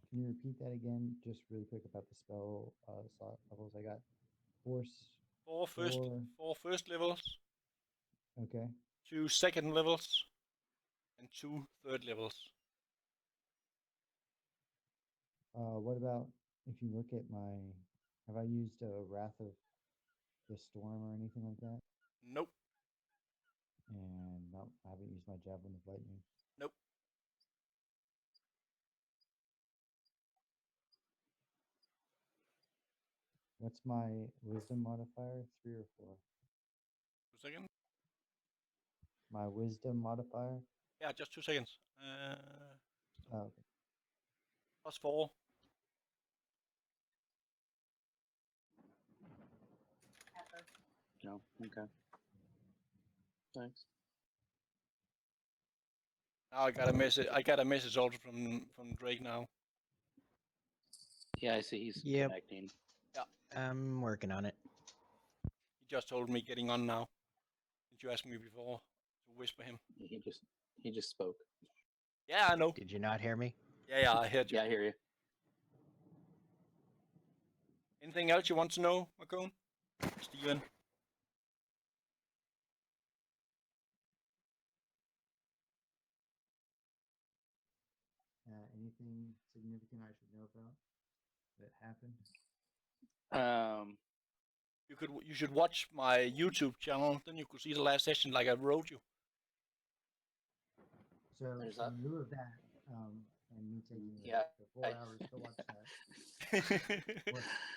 Can you repeat that again, just really quick about the spell slot levels? I got force Four first, four. four first levels, Okay. two second levels, and two third levels. What about if you look at my? Have I used a Wrath of the Storm or anything like that? Nope, And no, I haven't used my Javelin of Lightning. nope. What's my Wisdom modifier? 3 or 4? 2 seconds. My Wisdom modifier. Yeah, just 2 seconds. Oh, okay. +4. No. Okay. Thanks. Now I got a message. I got a message also from Drake now. Yeah, I see he's Yep. connecting. Yeah, I'm working on it. he just told me getting on now. Did you ask me before to whisper him? He just spoke. Yeah, I know. Did you not hear me? Yeah, I heard you. Yeah, I hear you. Anything else you want to know, Macone? Steven? Anything significant I should know about that happened? Um, You should watch my YouTube channel. Then you could see the last session, like I wrote you. So There's that. in lieu of that, and me taking Yeah, the 4 hours to watch that,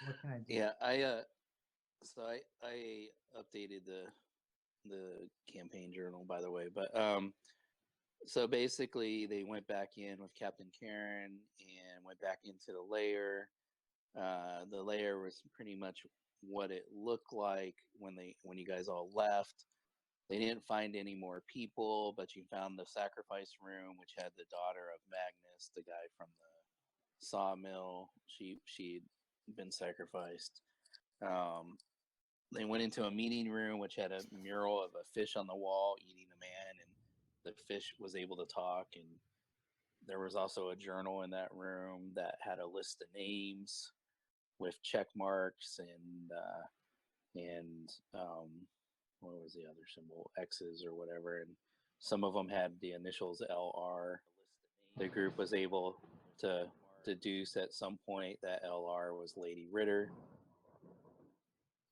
what can I do? yeah. So I updated the campaign journal, by the way, but so basically they went back in with Captain Karen and went back into the lair. The lair was pretty much what it looked like when you guys all left. They didn't find any more people, but you found the sacrifice room, which had the daughter of Magnus, the guy from the sawmill. She'd been sacrificed. Um, they went into a meeting room, which had a mural of a fish on the wall eating a man, and the fish was able to talk. And there was also a journal in that room that had a list of names with check marks and what was the other symbol? X's or whatever, and some of them had the initials LR. The group was able to deduce at some point that LR was Lady Ritter,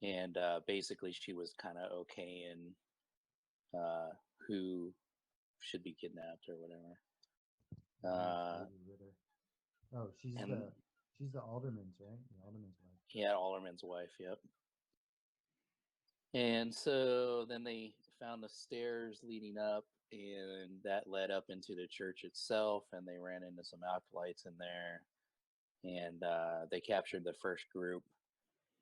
and basically she was kind of okay in who should be kidnapped or whatever. Lady Ritter. Oh, And she's the alderman's, right? The alderman's wife. yeah, Alderman's wife. Yep. And so then they found the stairs leading up, and that led up into the church itself. And they ran into some acolytes in there, and they captured the first group.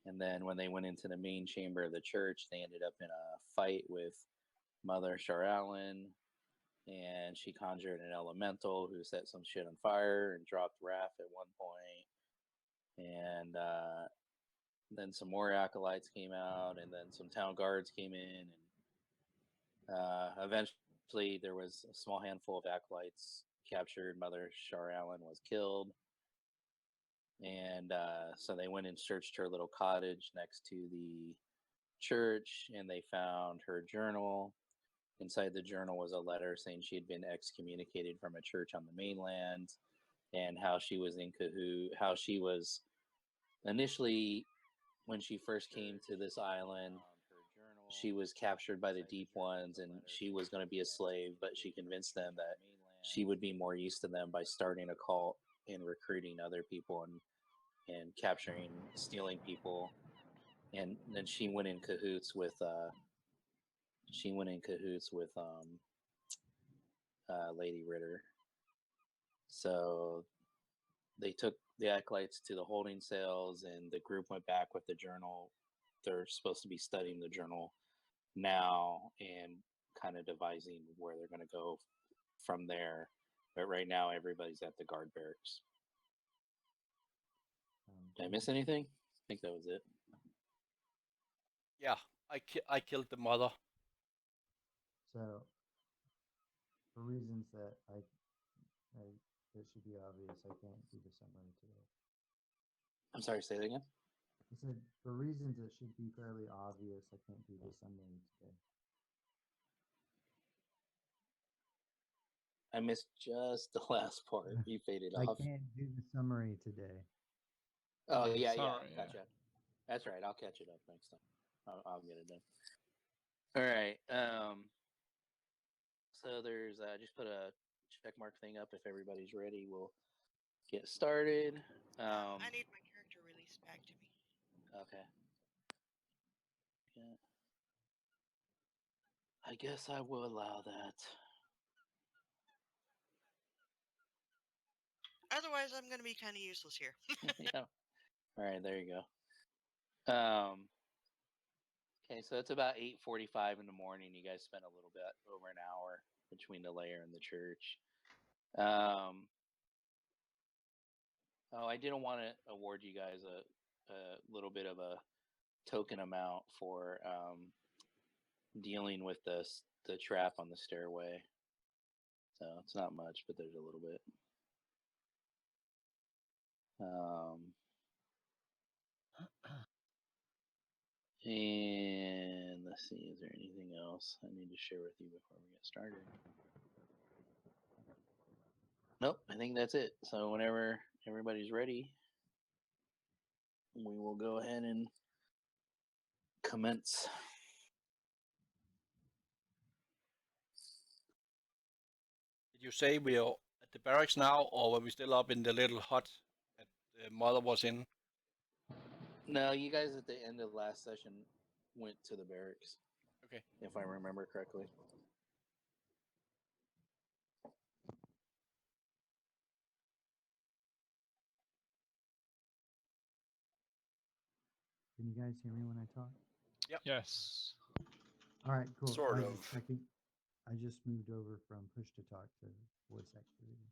And then when they went into the main chamber of the church, they ended up in a fight with Mother Sharalyn, and she conjured an elemental who set some shit on fire and dropped Wrath at one point. And then some more acolytes came out, and then some town guards came in, and eventually there was a small handful of acolytes captured. Mother Sharalyn was killed, and so they went and searched her little cottage next to the church, and they found her journal. Inside the journal was a letter saying she had been excommunicated from a church on the mainland, and how she was in cahoot, how she was initially, when she first came to this island, she was captured by the Deep Ones and she was going to be a slave, but she convinced them that she would be more used to them by starting a cult and recruiting other people and capturing, stealing people. And then she went in cahoots with Lady Ritter. So they took the acolytes to the holding cells, and the group went back with the journal. They're supposed to be studying the journal now and kind of devising where they're going to go from there. But right now, everybody's at the guard barracks. Did I miss anything? I think that was it. Yeah, I killed the mother. So, for reasons that I It should be obvious. I can't do the summary today. I'm sorry, say that again. I said for reasons that should be fairly obvious, I can't do the summary today. I missed just the last part. You faded I off. can't do the summary today. Oh yeah, Sorry, yeah. gotcha. That's right. I'll catch it up next time. I'll get it done. All right. So there's just put a check mark thing up if everybody's ready. We'll get started. I need my character released back to me. Okay. Yeah. I guess I will allow that. Otherwise, I'm going to be kind of useless here. Yeah. All right, there you go. Okay, so it's about 8:45 in the morning. You guys spent a little bit over an hour between the lair and the church. Oh, I didn't want to award you guys a little bit of a token amount for dealing with the trap on the stairway. So it's not much, but there's a little bit. And let's see, is there anything else I need to share with you before we get started? Nope, I think that's it. So whenever everybody's ready, we will go ahead and commence. Did you say we are at the barracks now, or were we still up in the little hut that the mother was in? No, you guys at the end of last session went to the barracks. Okay. If I remember correctly. Can you guys hear me when I talk? Yes. All right, cool. Sort I of. Just, I just moved over from push to talk to voice activity.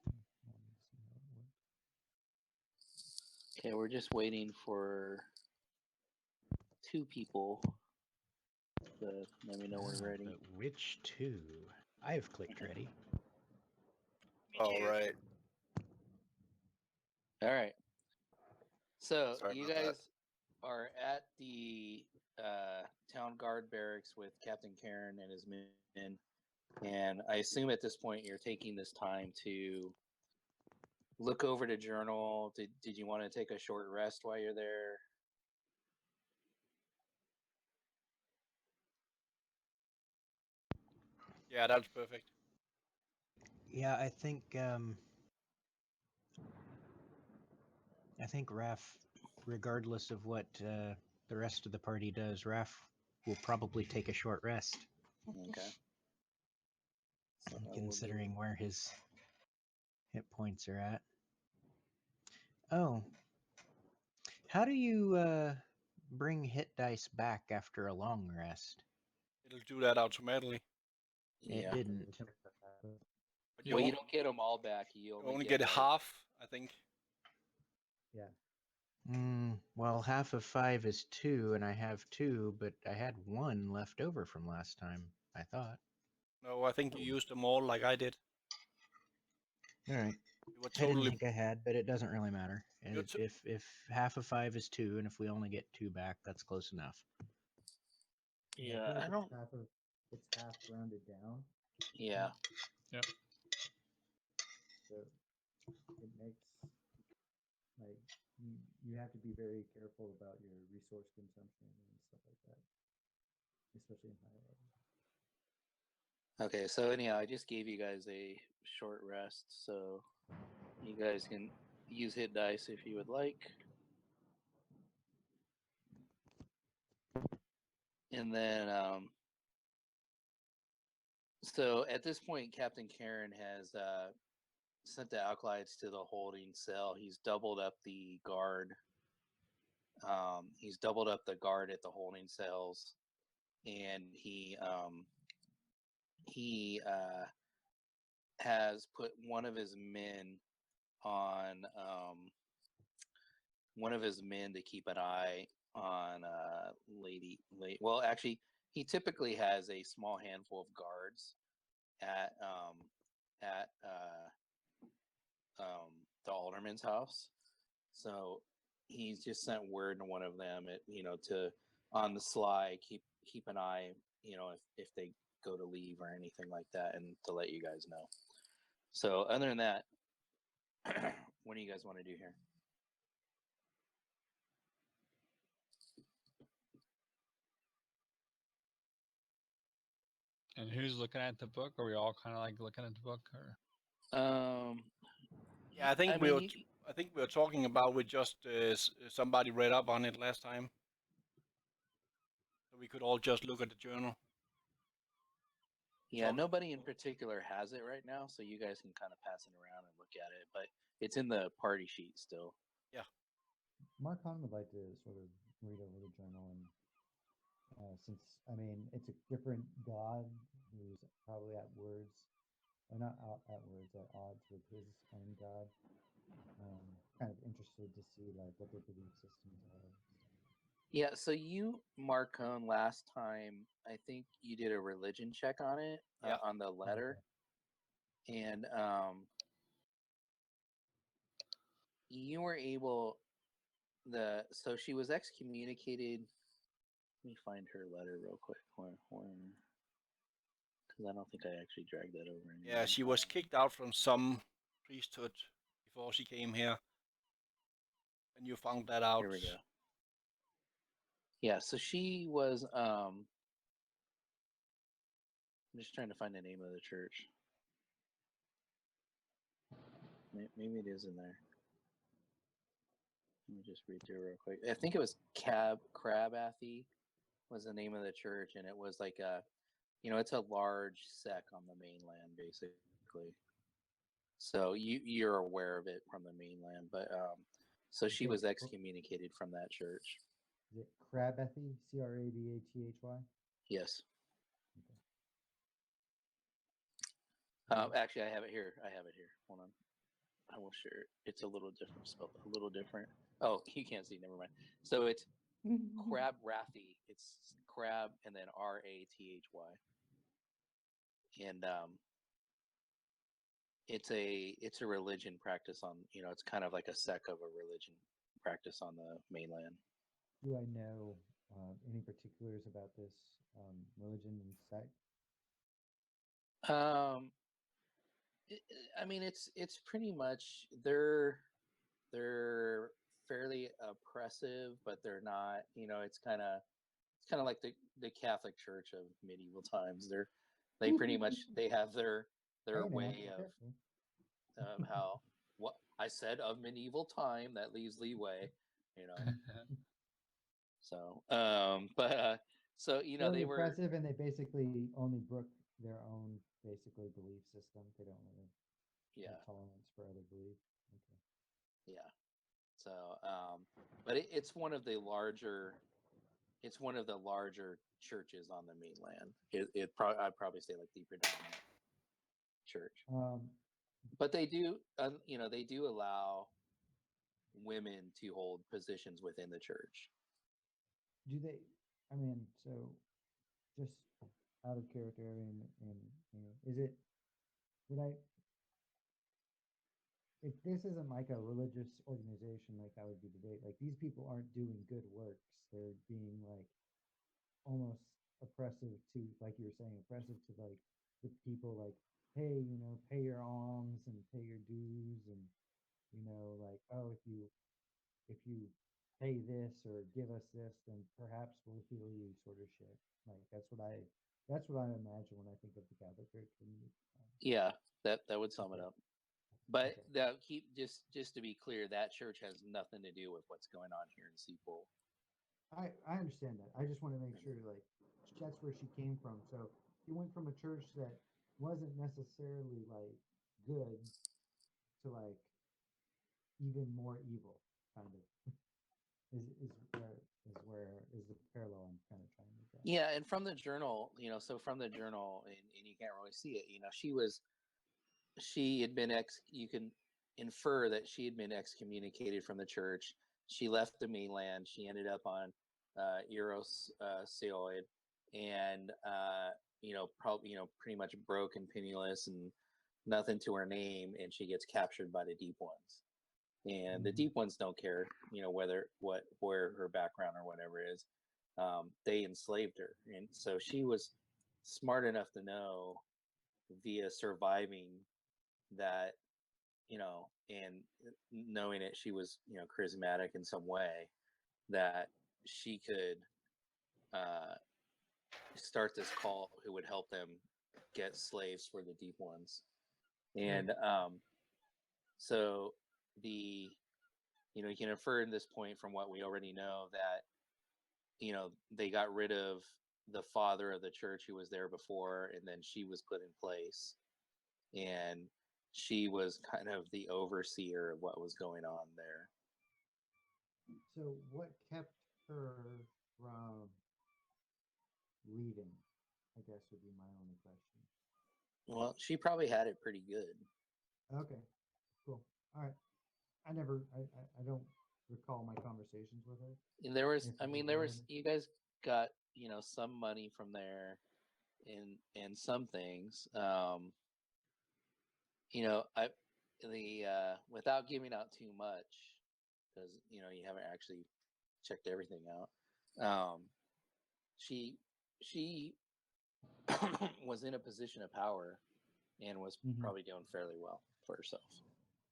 Wanted to see how it worked. Okay, we're just waiting for 2 people to let me know we're ready. But which two? I've clicked ready. Me All too. right. All right. So Sorry you about that. guys are at the town guard barracks with Captain Karen and his men, and I assume at this point you're taking this time to look over the journal. Did you want to take a short rest while you're there? Yeah, that's perfect. Yeah, I think Raph, regardless of what the rest of the party does, Raph will probably take a short rest. Okay. So I will do- Considering where his hit points are at. Oh. How do you bring hit dice back after a long rest? It'll do that automatically. It Yeah. didn't. But Well, you don't get them all back. You only get like- half, I think. Yeah. Well, half of 5 is 2, and I have 2, but I had 1 left over from last time, I thought. No, I think you used them all like I did. Alright. You were I didn't totally. think I had, but it doesn't really matter. You're If half of 5 is 2, and if we only get 2 back, that's close enough. Yeah, feel I like don't. It's half rounded down, Yeah. so it makes like you have to be very careful about your resource consumption and stuff like that, especially in higher level. Okay, so anyhow, I just gave you guys a short rest, so you guys can use hit dice if you would like. And then, so at this point, Captain Karen has sent the alkalides to the holding cell. He's doubled up the guard. He's doubled up the guard at the holding cells, and he has put one of his men on to keep an eye on lady. Well, actually, he typically has a small handful of guards at chairman's house. So he's just sent word to one of them, to on the sly keep an eye, if they go to leave or anything like that, and to let you guys know. So other than that, what do you guys want to do here? And who's looking at the book? Are we all kind of like looking at the book, or? Yeah, I think we were talking about with just somebody read up on it last time, so we could all just look at the journal. Yeah, nobody in particular has it right now, so you guys can kind of pass it around and look at it, but it's in the party sheet still. Yeah. Marcon would like to sort of read over the journal, and since, I mean, it's a different god who's probably at words, or not at words, at odds with his own god. Kind of interested to see like what their belief systems are. Yeah, so you, Marcone, last time, I think you did a religion check on it, on the letter. Okay. And you were able, so she was excommunicated. Let me find her letter real quick. Because I don't think I actually dragged that over. Yeah, she was kicked out from some priesthood before she came here. And you found that out. Here we go. Yeah, so she was, I'm just trying to find the name of the church. Maybe it is in there. Let me just read through real quick. I think it was Crabathy was the name of the church, and it was like it's a large sect on the mainland, basically. So you're aware of it from the mainland, but so she was excommunicated from that church. Is it Crabathy? Crabathy? Yes. Okay. Actually, I have it here. Hold on. I will share it. It's a little different, spelled a little different. Oh, you can't see. Never mind. So it's Crabathy. It's Crab and then Rathy. And it's a religion practice on, it's kind of like a sect of a religion practice on the mainland. Do I know any particulars about this religion and sect? I mean, it's pretty much they're fairly oppressive, but they're not. It's kind of like the Catholic Church of medieval times. They pretty much they have their way of how what I said of medieval time that leaves leeway, So, so Really they oppressive, and they basically only brook their own basically belief system. They don't really have tolerance for other beliefs. Okay. Yeah. So, but it's one of the larger churches on the mainland. I'd probably say like the predominant church. But they do, they do allow women to hold positions within the church. Do they? I mean, so just out of character, and is it? Would I? If this isn't like a religious organization, like that would be debate. Like these people aren't doing good works; they're being like almost oppressive to, like you were saying, oppressive to like the people. Like, hey, pay your alms and pay your dues, and like, oh, if you pay this or give us this, then perhaps we'll heal you, sort of shit. Like that's what I imagine when I think of the Catholic Church. Yeah, that would sum it up. But just to be clear, that church has nothing to do with what's going on here in Seapole. I understand that. I just want to make sure, like, that's where she came from. So she went from a church that wasn't necessarily like good to like even more evil, kind of. is the parallel I'm kind of trying to draw. Yeah, and from the journal, so from the journal, and you can't really see it, she had been you can infer that she had been excommunicated from the church. She left the mainland. She ended up on Eros Seoid, and probably pretty much broke and penniless and nothing to her name, and she gets captured by the Deep Ones. and the deep ones don't care, where her background or whatever is. They enslaved her, and so she was smart enough to know via surviving that, and knowing that she was, charismatic in some way, that she could start this cult who would help them get slaves for the deep ones. And so you can infer in this point from what we already know that, they got rid of the father of the church who was there before, and then she was put in place, and she was kind of the overseer of what was going on there. So what kept her from leaving, I guess, would be my only question. Well, she probably had it pretty good. Okay, cool. All right. I don't recall my conversations with her. And there was, If you there was, remember. you guys got, some money from there in some things. Without giving out too much, because, you haven't actually checked everything out. She was in a position of power and was probably doing fairly well for herself.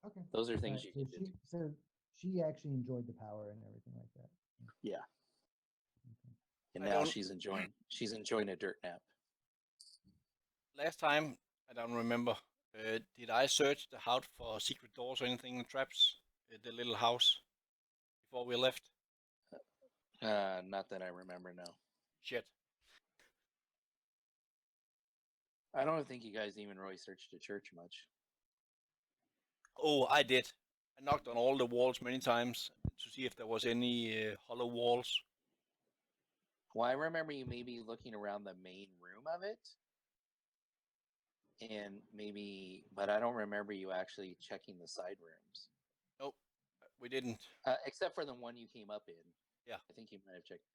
Okay. Those are things Right, you so can do. so she actually enjoyed the power and everything like that. Yeah. Okay. And I now don't- she's enjoying a dirt nap. Last time, I don't remember. Did I search the house for secret doors or anything, traps? The little house before we left? Not that I remember, no. Shit. I don't think you guys even really searched the church much. Oh, I did. I knocked on all the walls many times to see if there was any hollow walls. Well, I remember you maybe looking around the main room of it, and but I don't remember you actually checking the side rooms. Nope, we didn't. Except for the one you came up in. Yeah. I think you might have checked.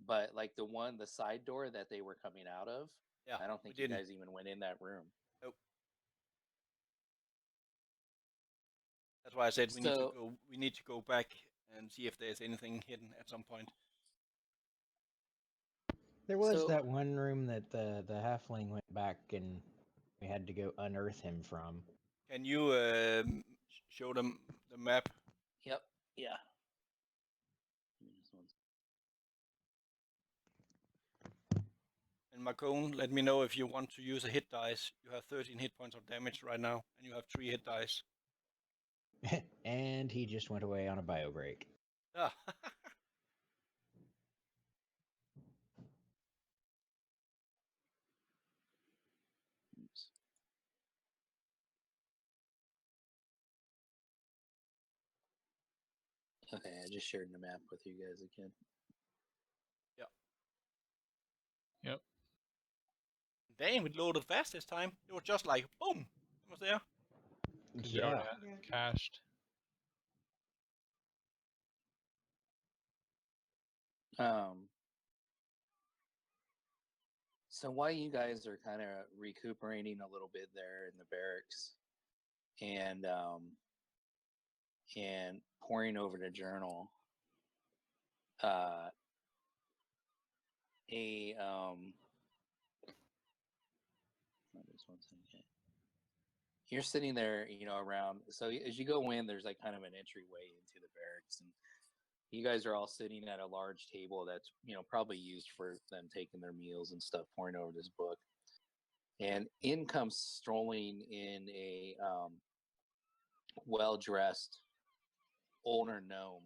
But like the side door that they were coming out of, Yeah, I don't think we you didn't. guys even went in that room. Nope. That's why I said we need to go back and see if there's anything hidden at some point. There was that one room that the halfling went back and we had to go unearth him from. Can you show them the map? Yep. Yeah. And Macone, let me know if you want to use a hit dice. You have 13 hit points of damage right now, and you have 3 hit dice. And he just went away on a bio break. Ah. Oops. Okay, I just shared the map with you guys again. Yep. Damn, it loaded fast this time. It was just like, boom, it was there. Because you already had it cached. So while you guys are kind of recuperating a little bit there in the barracks, and pouring over the journal, you're sitting there, around. So as you go in, there's like kind of an entryway into the barracks, and you guys are all sitting at a large table that's, probably used for them taking their meals and stuff, pouring over this book. And in comes strolling in a well-dressed older gnome,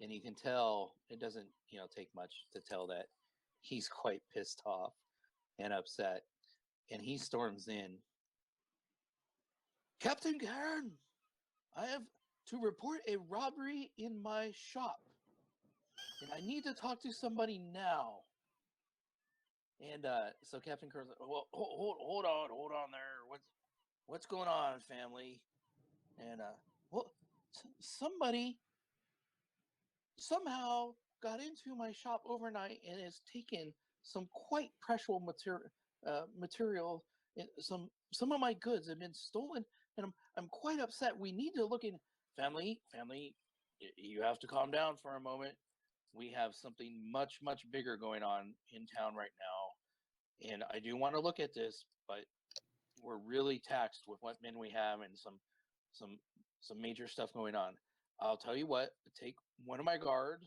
and you can tell it doesn't, take much to tell that he's quite pissed off and upset. And he storms in. Captain Cairn, I have to report a robbery in my shop, and I need to talk to somebody now. And so Captain Cairn's like, well, hold on there. What's going on, family? And somebody somehow got into my shop overnight and has taken some quite precious material. Some of my goods have been stolen, and I'm quite upset. We need to look family, you have to calm down for a moment. We have something much, much bigger going on in town right now. And I do want to look at this, but we're really taxed with what men we have and some major stuff going on. I'll tell you what, take one of my guard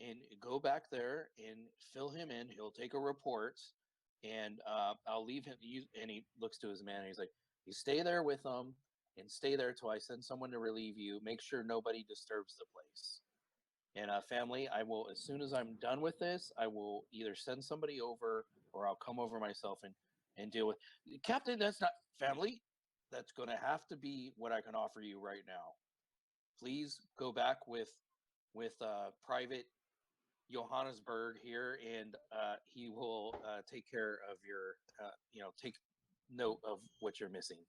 and go back there and fill him in. He'll take a report, and I'll leave him. And he looks to his man, and he's like, "You stay there with them, and stay there till I send someone to relieve you. Make sure nobody disturbs the place." And family, I will, as soon as I'm done with this, I will either send somebody over or I'll come over myself and deal with. Captain, that's not family. That's going to have to be what I can offer you right now. Please go back with Private Johannesburg here, and he will take care of your, take note of what you're missing.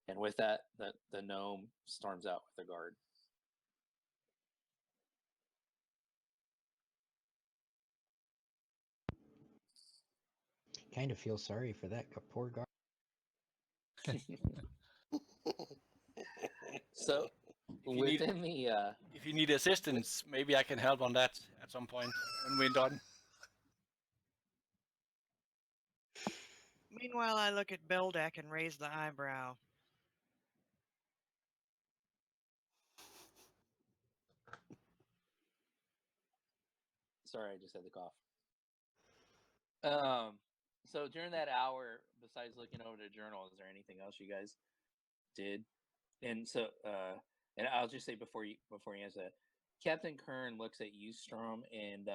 And with that, the gnome storms out with the guard. Kind of feel sorry for that poor guard. So within the if you need assistance, maybe I can help on that at some point when we're done. Meanwhile, I look at Beldak and raise the eyebrow. Sorry, I just had the cough. So during that hour, besides looking over the journal, is there anything else you guys did? And so, and I'll just say before you answer that, Captain Kern looks at you, Strom, and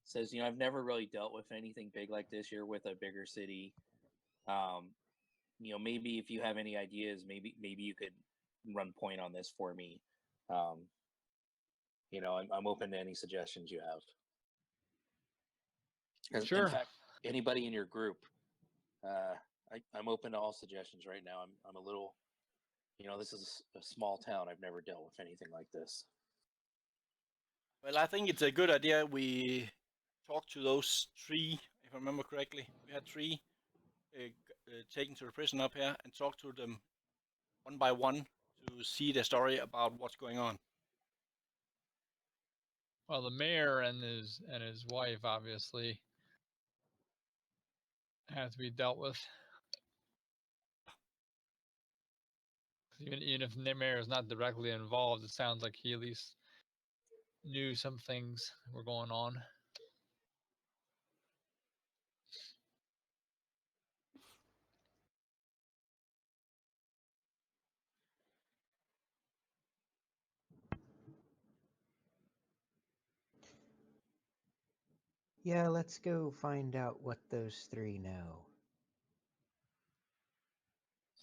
says, "I've never really dealt with anything big like this. You're with a bigger city. Maybe if you have any ideas, maybe you could run point on this for me. I'm open to any suggestions you have." Sure. In fact, anybody in your group, I'm open to all suggestions right now. I'm a little, this is a small town. I've never dealt with anything like this. Well, I think it's a good idea we talk to those three, if I remember correctly. We had three taken to the prison up here and talk to them one by one to see the story about what's going on. Well, the mayor and his wife obviously have to be dealt with. Even if the mayor is not directly involved, it sounds like he at least knew some things were going on. Yeah, let's go find out what those three know.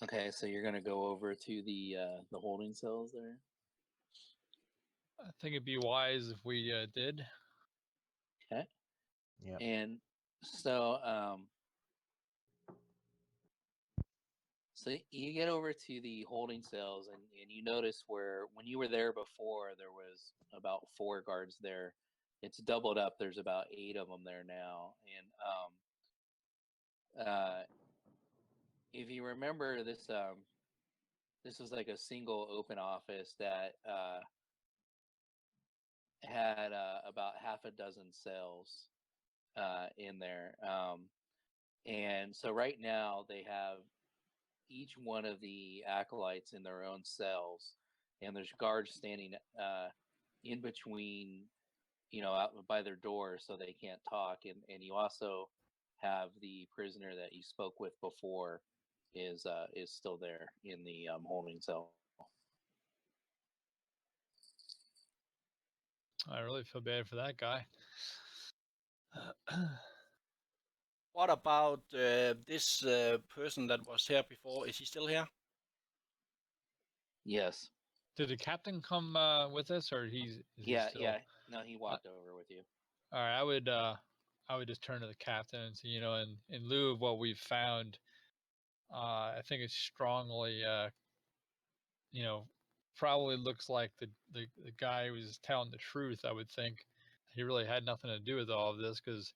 Okay, so you're gonna go over to the holding cells there. I think it'd be wise if we did. Okay. Yep. And so so you get over to the holding cells, and you notice where when you were there before there was about 4 guards there. It's doubled up. There's about 8 of them there now. And if you remember, this was like a single open office that had about half a dozen cells in there. And so right now they have each one of the acolytes in their own cells, and there's guards standing in between, out by their doors so they can't talk. And you also have the prisoner that you spoke with before is still there in the holding cell. I really feel bad for that guy. What about this person that was here before? Is he still here? Yes. Did the captain come with us, or is he still... Yeah. No, he walked over with you. All right, I would just turn to the captain and say, in lieu of what we've found, I think it's strongly, probably looks like the guy was telling the truth. I would think he really had nothing to do with all of this, because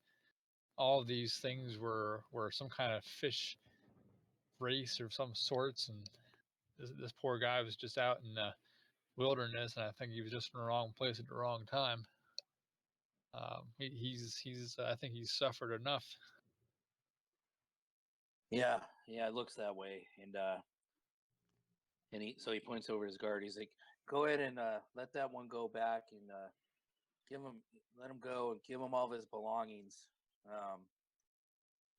all of these things were some kind of fish race of some sorts, and this poor guy was just out in the wilderness, and I think he was just in the wrong place at the wrong time. He's I think he's suffered enough. Yeah, it looks that way. And he points over his guard. He's like, "Go ahead and let that one go back and let him go and give him all of his belongings."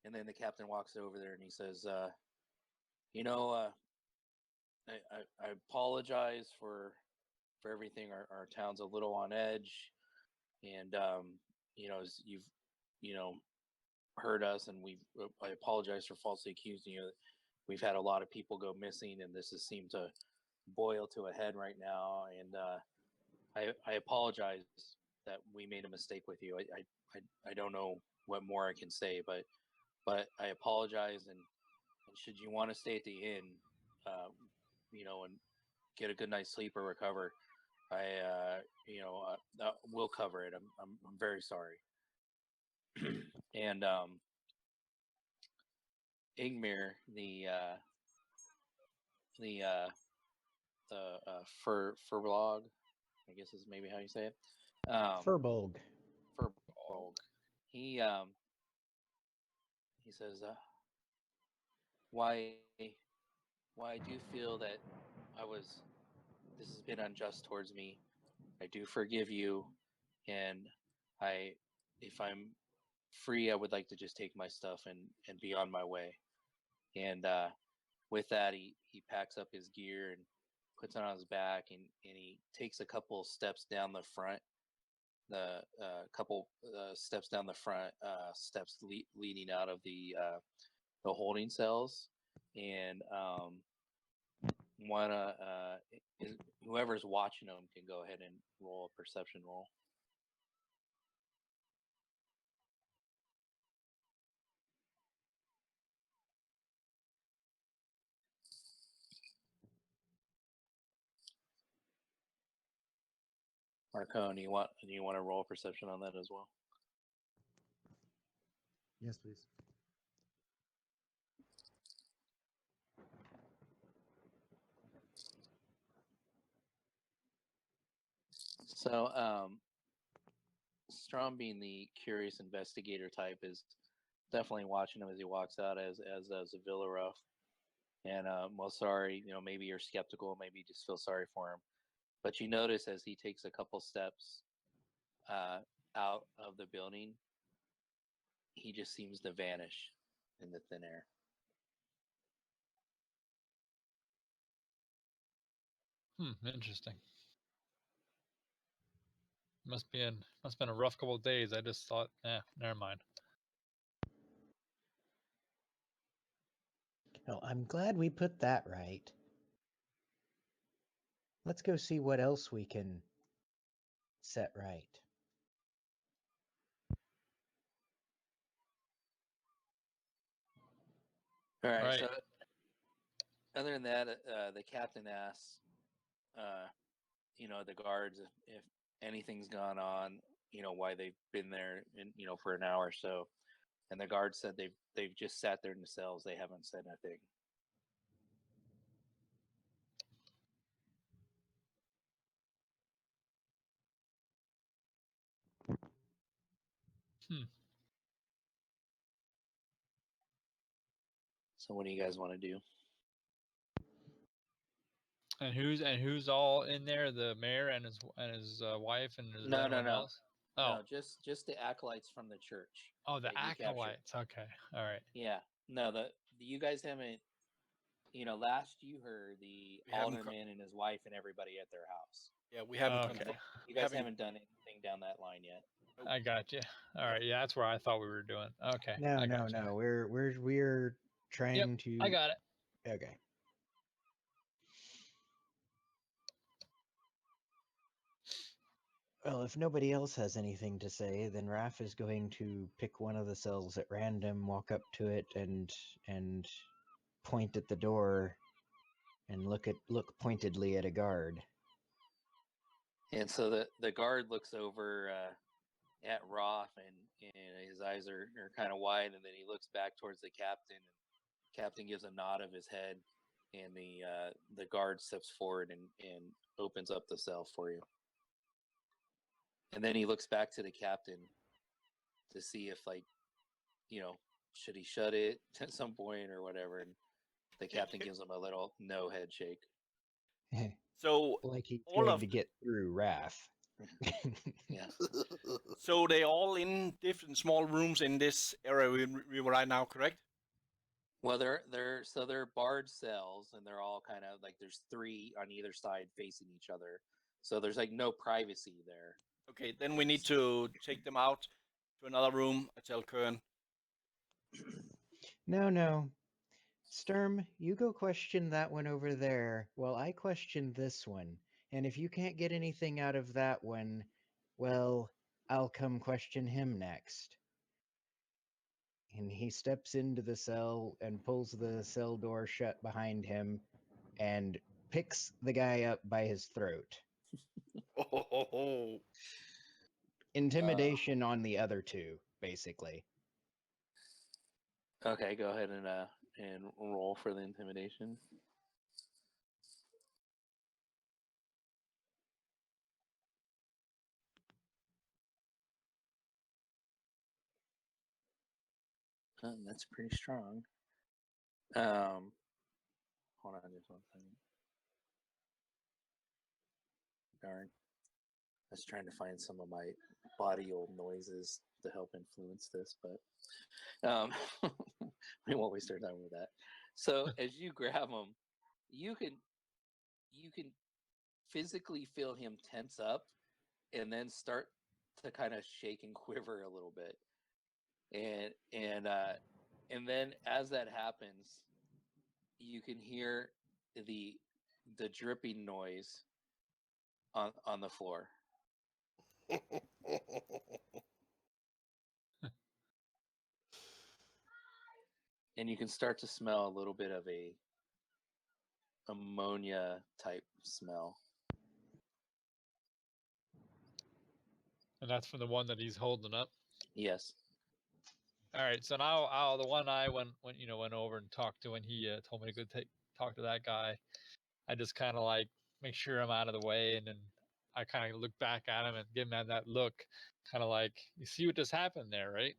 And then the captain walks over there and he says, I apologize for everything. Our town's a little on edge, and as you've heard us, and I apologize for falsely accusing you. We've had a lot of people go missing, and this has seemed to boil to a head right now. And I apologize that we made a mistake with you. I don't know what more I can say, but I apologize. And should you want to stay at the inn, and get a good night's sleep or recover, we'll cover it. I'm very sorry. And Ingmir, the Furbolg, I guess is maybe how you say it. Furbolg. Furbolg. He says, why I do feel that this has been unjust towards me. I do forgive you, and if I'm free, I would like to just take my stuff and be on my way. And with that, he packs up his gear and puts it on his back, and he takes a couple steps down the front, steps leading out of the holding cells, and whoever's watching him can go ahead and roll a perception roll. Marcone, do you want to roll perception on that as well? Yes, please. So, Strom, being the curious investigator type, is definitely watching him as he walks out, as does Villaruff. And Mosari, maybe you're skeptical, maybe you just feel sorry for him. But you notice as he takes a couple steps out of the building, he just seems to vanish in the thin air. Interesting. Must been a rough couple of days. I just thought, never mind. Well, I'm glad we put that right. Let's go see what else we can set right. All right. Right. So, other than that, the captain asks, the guards if anything's gone on, why they've been there, for an hour or so, and the guards said they've just sat there in the cells. They haven't said anything. So what do you guys want to do? And who's all in there? The mayor and his wife, and is there anyone else? No, just the acolytes from the church. Oh, the that you captured. acolytes. Okay, all right. Yeah, no, you guys haven't. Last you heard the alderman and his wife and everybody at their house. Yeah, we haven't. Okay. You guys haven't done anything down that line yet. I got you. All right. Yeah, that's where I thought we were doing. Okay. No. We're trying to. I got it. Okay. Well, if nobody else has anything to say, then Raph is going to pick one of the cells at random, walk up to it, and point at the door, and look pointedly at a guard. And so the guard looks over at Roth, and his eyes are kind of wide, and then he looks back towards the captain. And the captain gives a nod of his head, and the guard steps forward and opens up the cell for you. And then he looks back to the captain to see if, like, should he shut it at some point or whatever. And the captain gives him a little no head shake. So Like he all tried of to get through Wrath. Yeah. so they all in different small rooms in this area we were right now, correct? Well, they're barred cells, and they're all kind of like, there's 3 on either side facing each other, so there's like no privacy there. Okay, then we need to take them out to another room. I tell Kern. No. Sturm, you go question that one over there while I question this one. And if you can't get anything out of that one, well, I'll come question him next. And he steps into the cell and pulls the cell door shut behind him and picks the guy up by his throat. Oh. Intimidation on the other 2, basically. Okay, go ahead and roll for the intimidation. That's pretty strong. Hold on just one second. Darn. I was trying to find some of my body old noises to help influence this, but we won't waste our time with that. So as you grab him, you can physically feel him tense up and then start to kind of shake and quiver a little bit. And then as that happens, you can hear the dripping noise on the floor. And you can start to smell a little bit of a ammonia type smell. And that's from the one that he's holding up. Yes. All right, so now the one I went over and talked to when he told me to go talk to that guy. I just kind of like make sure I'm out of the way, and then I kind of look back at him and give him that look, kind of like, you see what just happened there, right?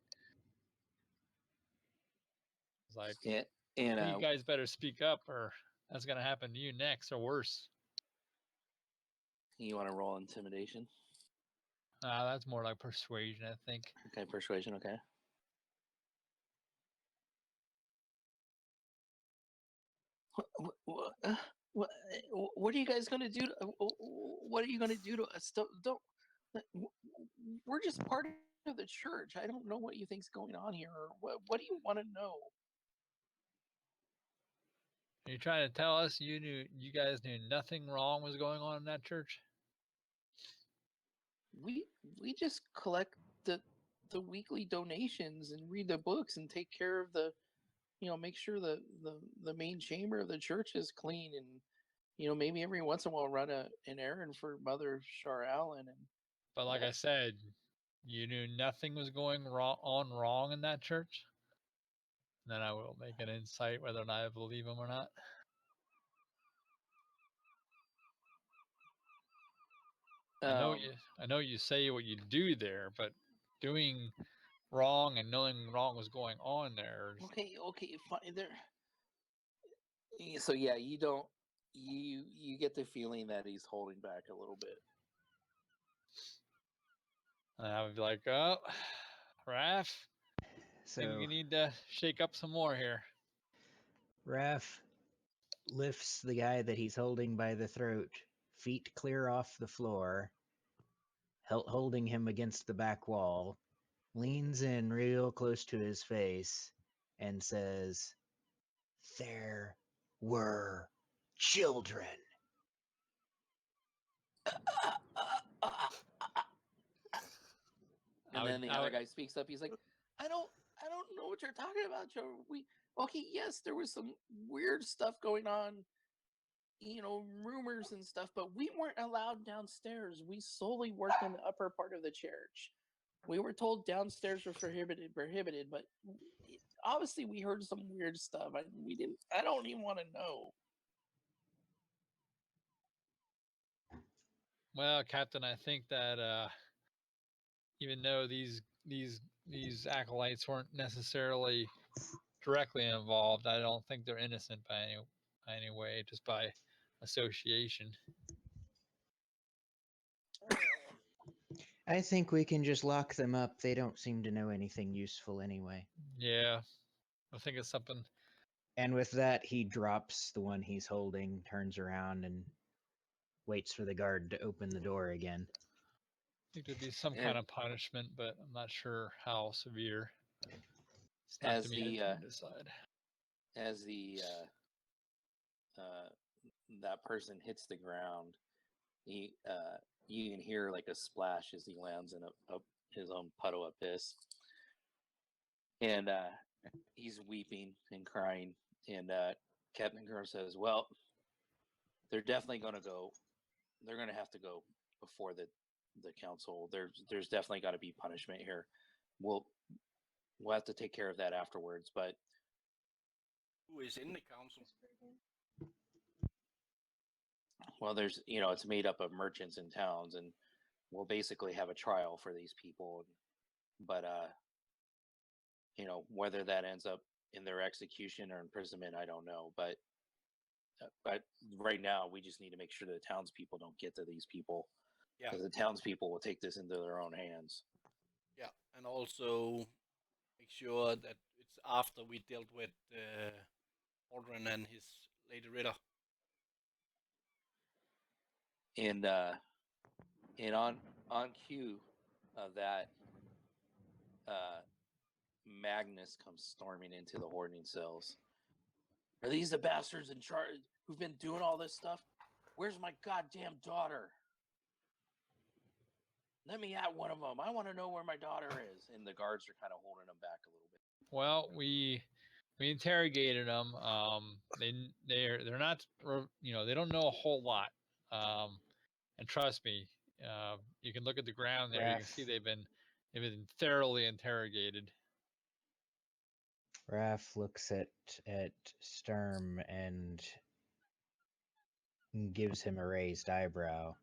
It's like, Yeah. And you guys better speak up, or that's gonna happen to you next, or worse. You want to roll intimidation? That's more like persuasion, I think. Okay, persuasion. Okay. What are you guys gonna do? What are you gonna do to us? Don't. We're just part of the church. I don't know what you think's going on here. Or what do you want to know? Are you trying to tell us you guys knew nothing wrong was going on in that church? We just collect the weekly donations and read the books and take care of the, make sure the main chamber of the church is clean, and maybe every once in a while run an errand for Mother Char Allen. But like I said, you knew nothing was going wrong in that church. Then I will make an insight whether or not I believe him or not. I know you say what you do there, but doing wrong and knowing wrong was going on there. Okay, fine. There. So yeah, you don't. You get the feeling that he's holding back a little bit. And I would be like, oh, Raph, So I think we need to shake up some more here. Raph lifts the guy that he's holding by the throat, feet clear off the floor, holding him against the back wall, leans in real close to his face, and says, "There were children." And then the other guy speaks up. He's like, I don't know what you're talking about, Joe. Yes, there was some weird stuff going on, rumors and stuff, but we weren't allowed downstairs. We solely worked in the upper part of the church. We were told downstairs was prohibited, but obviously we heard some weird stuff. I don't even want to know. Well, Captain, I think that even though these acolytes weren't necessarily directly involved, I don't think they're innocent by any way, just by association. I think we can just lock them up. They don't seem to know anything useful anyway. Yeah, I think it's something. And with that, he drops the one he's holding, turns around, and waits for the guard to open the door again. I think there'd be some kind of punishment, but I'm not sure how severe. It's not As to me the to decide. as the that person hits the ground, he you can hear like a splash as he lands in his own puddle of piss, and he's weeping and crying. And Captain Kerr says, "Well, they're definitely going to go. They're going to have to go before the council. There's definitely got to be punishment here. We'll have to take care of that afterwards. But Who is in the council? well, there's it's made up of merchants and towns, and we'll basically have a trial for these people. But whether that ends up in their execution or imprisonment, I don't know. But right now, we just need to make sure the townspeople don't get to these people, because the townspeople will take this into their own hands. Yeah, and also make sure that it's after we dealt with Aldrin and his Lady Ritter. And on cue of that, Magnus comes storming into the hoarding cells. Are these the bastards in charge who've been doing all this stuff? Where's my goddamn daughter? Let me at one of them. I want to know where my daughter is. And the guards are kind of holding them back a little bit. Well, we interrogated them. They're not, they don't know a whole lot. And trust me, you can look at the ground there. You can see they've been thoroughly interrogated. Raph looks at Sturm and gives him a raised eyebrow.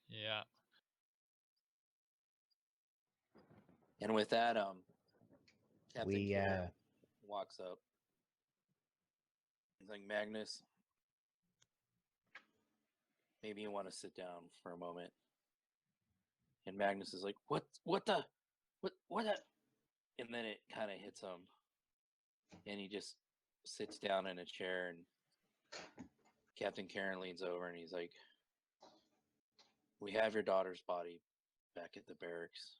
Yeah. And with that, Captain Kerr walks up. He's like, Magnus, maybe you want to sit down for a moment. And Magnus is like, what the? And then it kind of hits him. And he just sits down in a chair, and Captain Karen leans over and he's like, we have your daughter's body back at the barracks.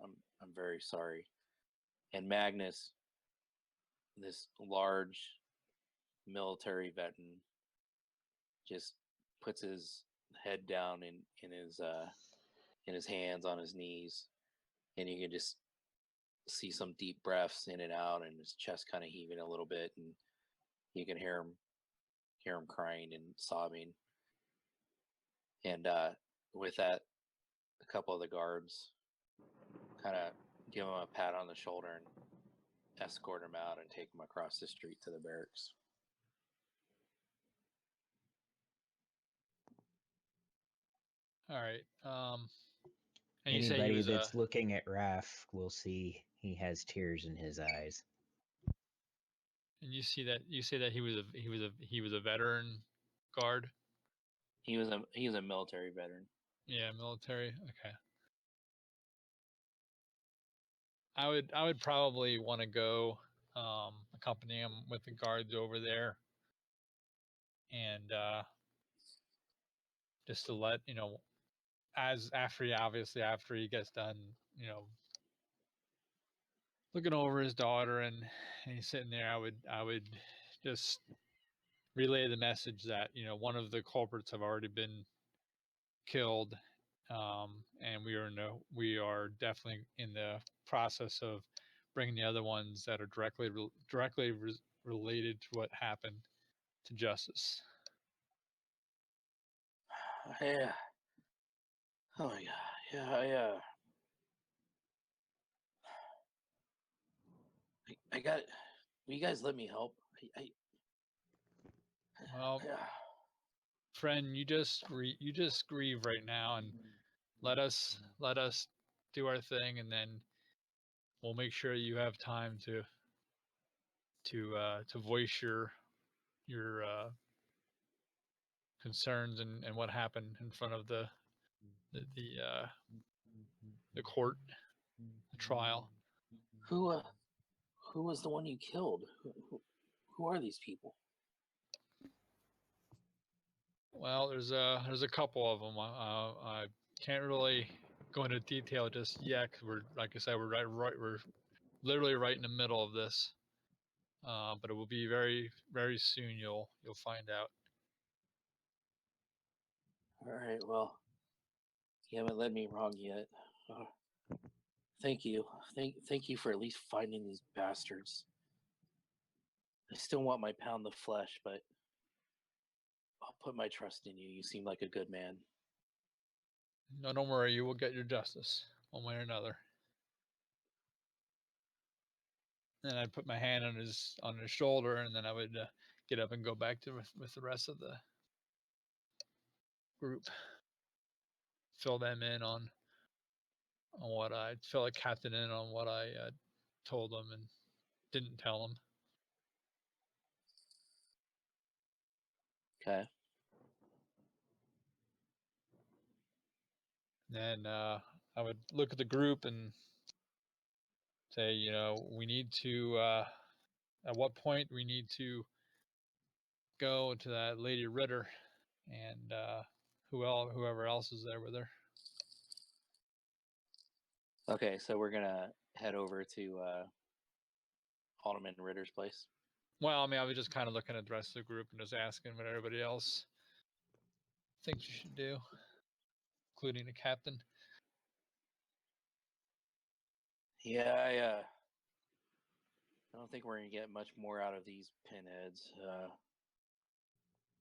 I'm very sorry. And Magnus, this large military veteran, just puts his head down in his hands on his knees, and you can just see some deep breaths in and out, and his chest kind of heaving a little bit, and you can hear him crying and sobbing. And with that, a couple of the guards kind of give him a pat on the shoulder and escort him out and take him across the street to the barracks. All right. And you say Anybody he was that's looking at Raph will see he has tears in his eyes. And you say that he was a veteran guard. He was a military veteran. Yeah, military. Okay. I would probably want to go accompany him with the guards over there, and just to let after he gets done, looking over his daughter and he's sitting there, I would just relay the message that one of the culprits have already been killed, and we are definitely in the process of bringing the other ones that are directly related to what happened to justice. Yeah. Oh my god. Yeah. I got it. Will you guys let me help? Well, Yeah. friend, you just grieve right now, and let us do our thing, and then we'll make sure you have time to voice your concerns and what happened in front of the court, the trial. Who was the one you killed? Who are these people? Well, there's a couple of them. I can't really go into detail just yet, because we're, like I said, we're literally right in the middle of this. But it will be very, very soon. You'll find out. All right, well, you haven't led me wrong yet. Thank you. Thank you for at least finding these bastards. I still want my pound of flesh, but I'll put my trust in you. You seem like a good man. No, don't worry. You will get your justice one way or another. And I'd put my hand on his shoulder, and then I would get up and go back to with the rest of the group. Fill them in on what I fill a captain in on what I told them and didn't tell them. Okay. Then I would look at the group and say, we need to. At what point we need to go to that Lady Ritter and whoever else is there with her. Okay, so we're gonna head over to Alderman Ritter's place. Well, I mean, I was just kind of looking at the rest of the group and just asking what everybody else thinks you should do, including the captain. Yeah, I don't think we're gonna get much more out of these pinheads.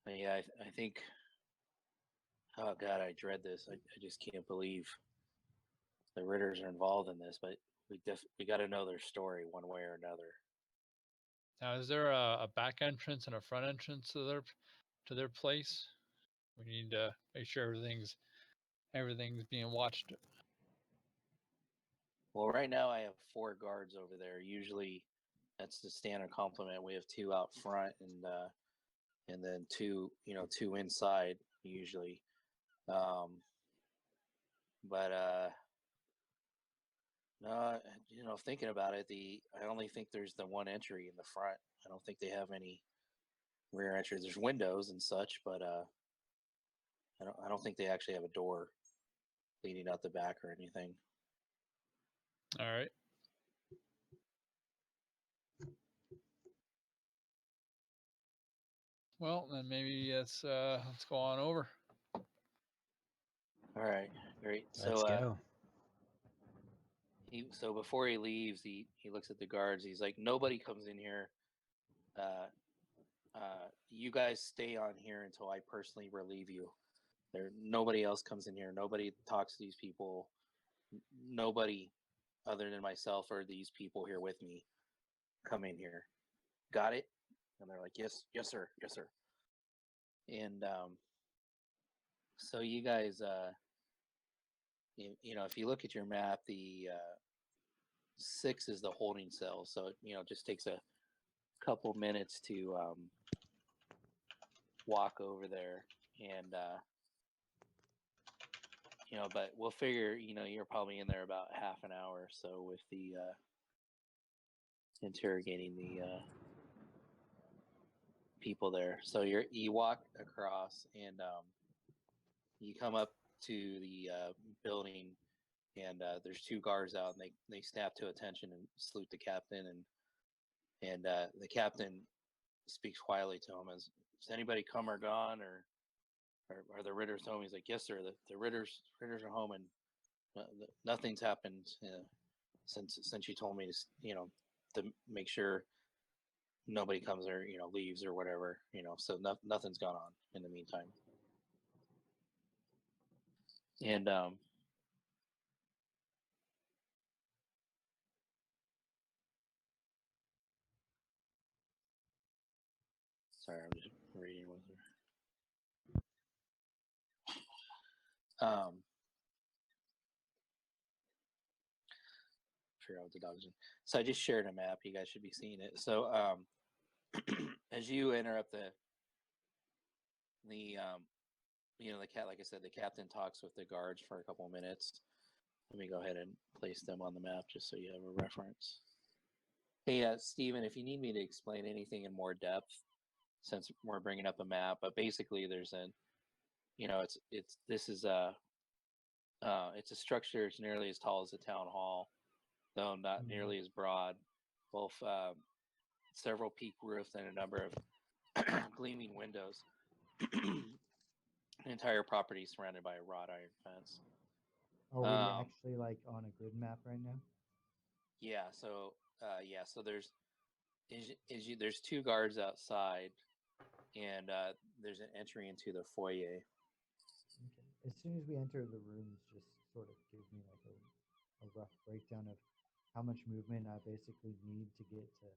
Yeah, I think. Oh God, I dread this. I just can't believe the Ritters are involved in this, but we got to know their story one way or another. Now, is there a back entrance and a front entrance to their place? We need to make sure everything's being watched. Well, right now I have 4 guards over there. Usually, that's the standard complement. We have 2 out front and then 2 inside usually. But no, thinking about it, I only think there's the one entry in the front. I don't think they have any rear entries. There's windows and such, but I don't think they actually have a door leading out the back or anything. All right. Well, then maybe let's go on over. All right, great. Let's go. So before he leaves, he looks at the guards. He's like, nobody comes in here. You guys stay on here until I personally relieve you. Nobody else comes in here. Nobody talks to these people. Nobody other than myself or these people here with me come in here. Got it? And they're like, yes, sir, yes, sir. And so you guys, if you look at your map, the 6 is the holding cell. So it just takes a couple minutes to walk over there, and but we'll figure. You're probably in there about half an hour or so with the interrogating the people there. So you walk across, and you come up to the building, and there's 2 guards out, and they snap to attention and salute the captain, and the captain speaks quietly to him as, "Has anybody come or gone, or are the Ritters home?" He's like, "Yes, sir. The Ritters are home, and nothing's happened since you told me to make sure nobody comes or leaves or whatever. So nothing's gone on in the meantime." And sorry, I'm just reading with her. Figure out what the dog's doing. So I just shared a map. You guys should be seeing it. So as you enter up the cat, like I said, the captain talks with the guards for a couple of minutes. Let me go ahead and place them on the map just so you have a reference. Hey, Steven, if you need me to explain anything in more depth, since we're bringing up a map, but basically there's it's a structure. It's nearly as tall as a town hall, though not nearly as broad. Both several peak roofs and a number of gleaming windows. The entire property is surrounded by a wrought iron fence. Are we actually like on a grid map right now? Yeah. So there's two guards outside, and there's an entry into the foyer. Okay. As soon as we enter the rooms, just sort of give me like a rough breakdown of how much movement I basically need to get to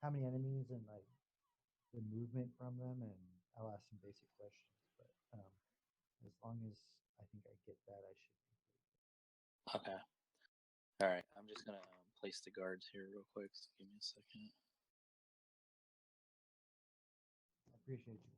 how many enemies and like the movement from them, and I'll ask some basic questions. But as long as I think I get that, I should be good. Okay. All right. I'm just gonna place the guards here real quick. So give me a second. I appreciate you.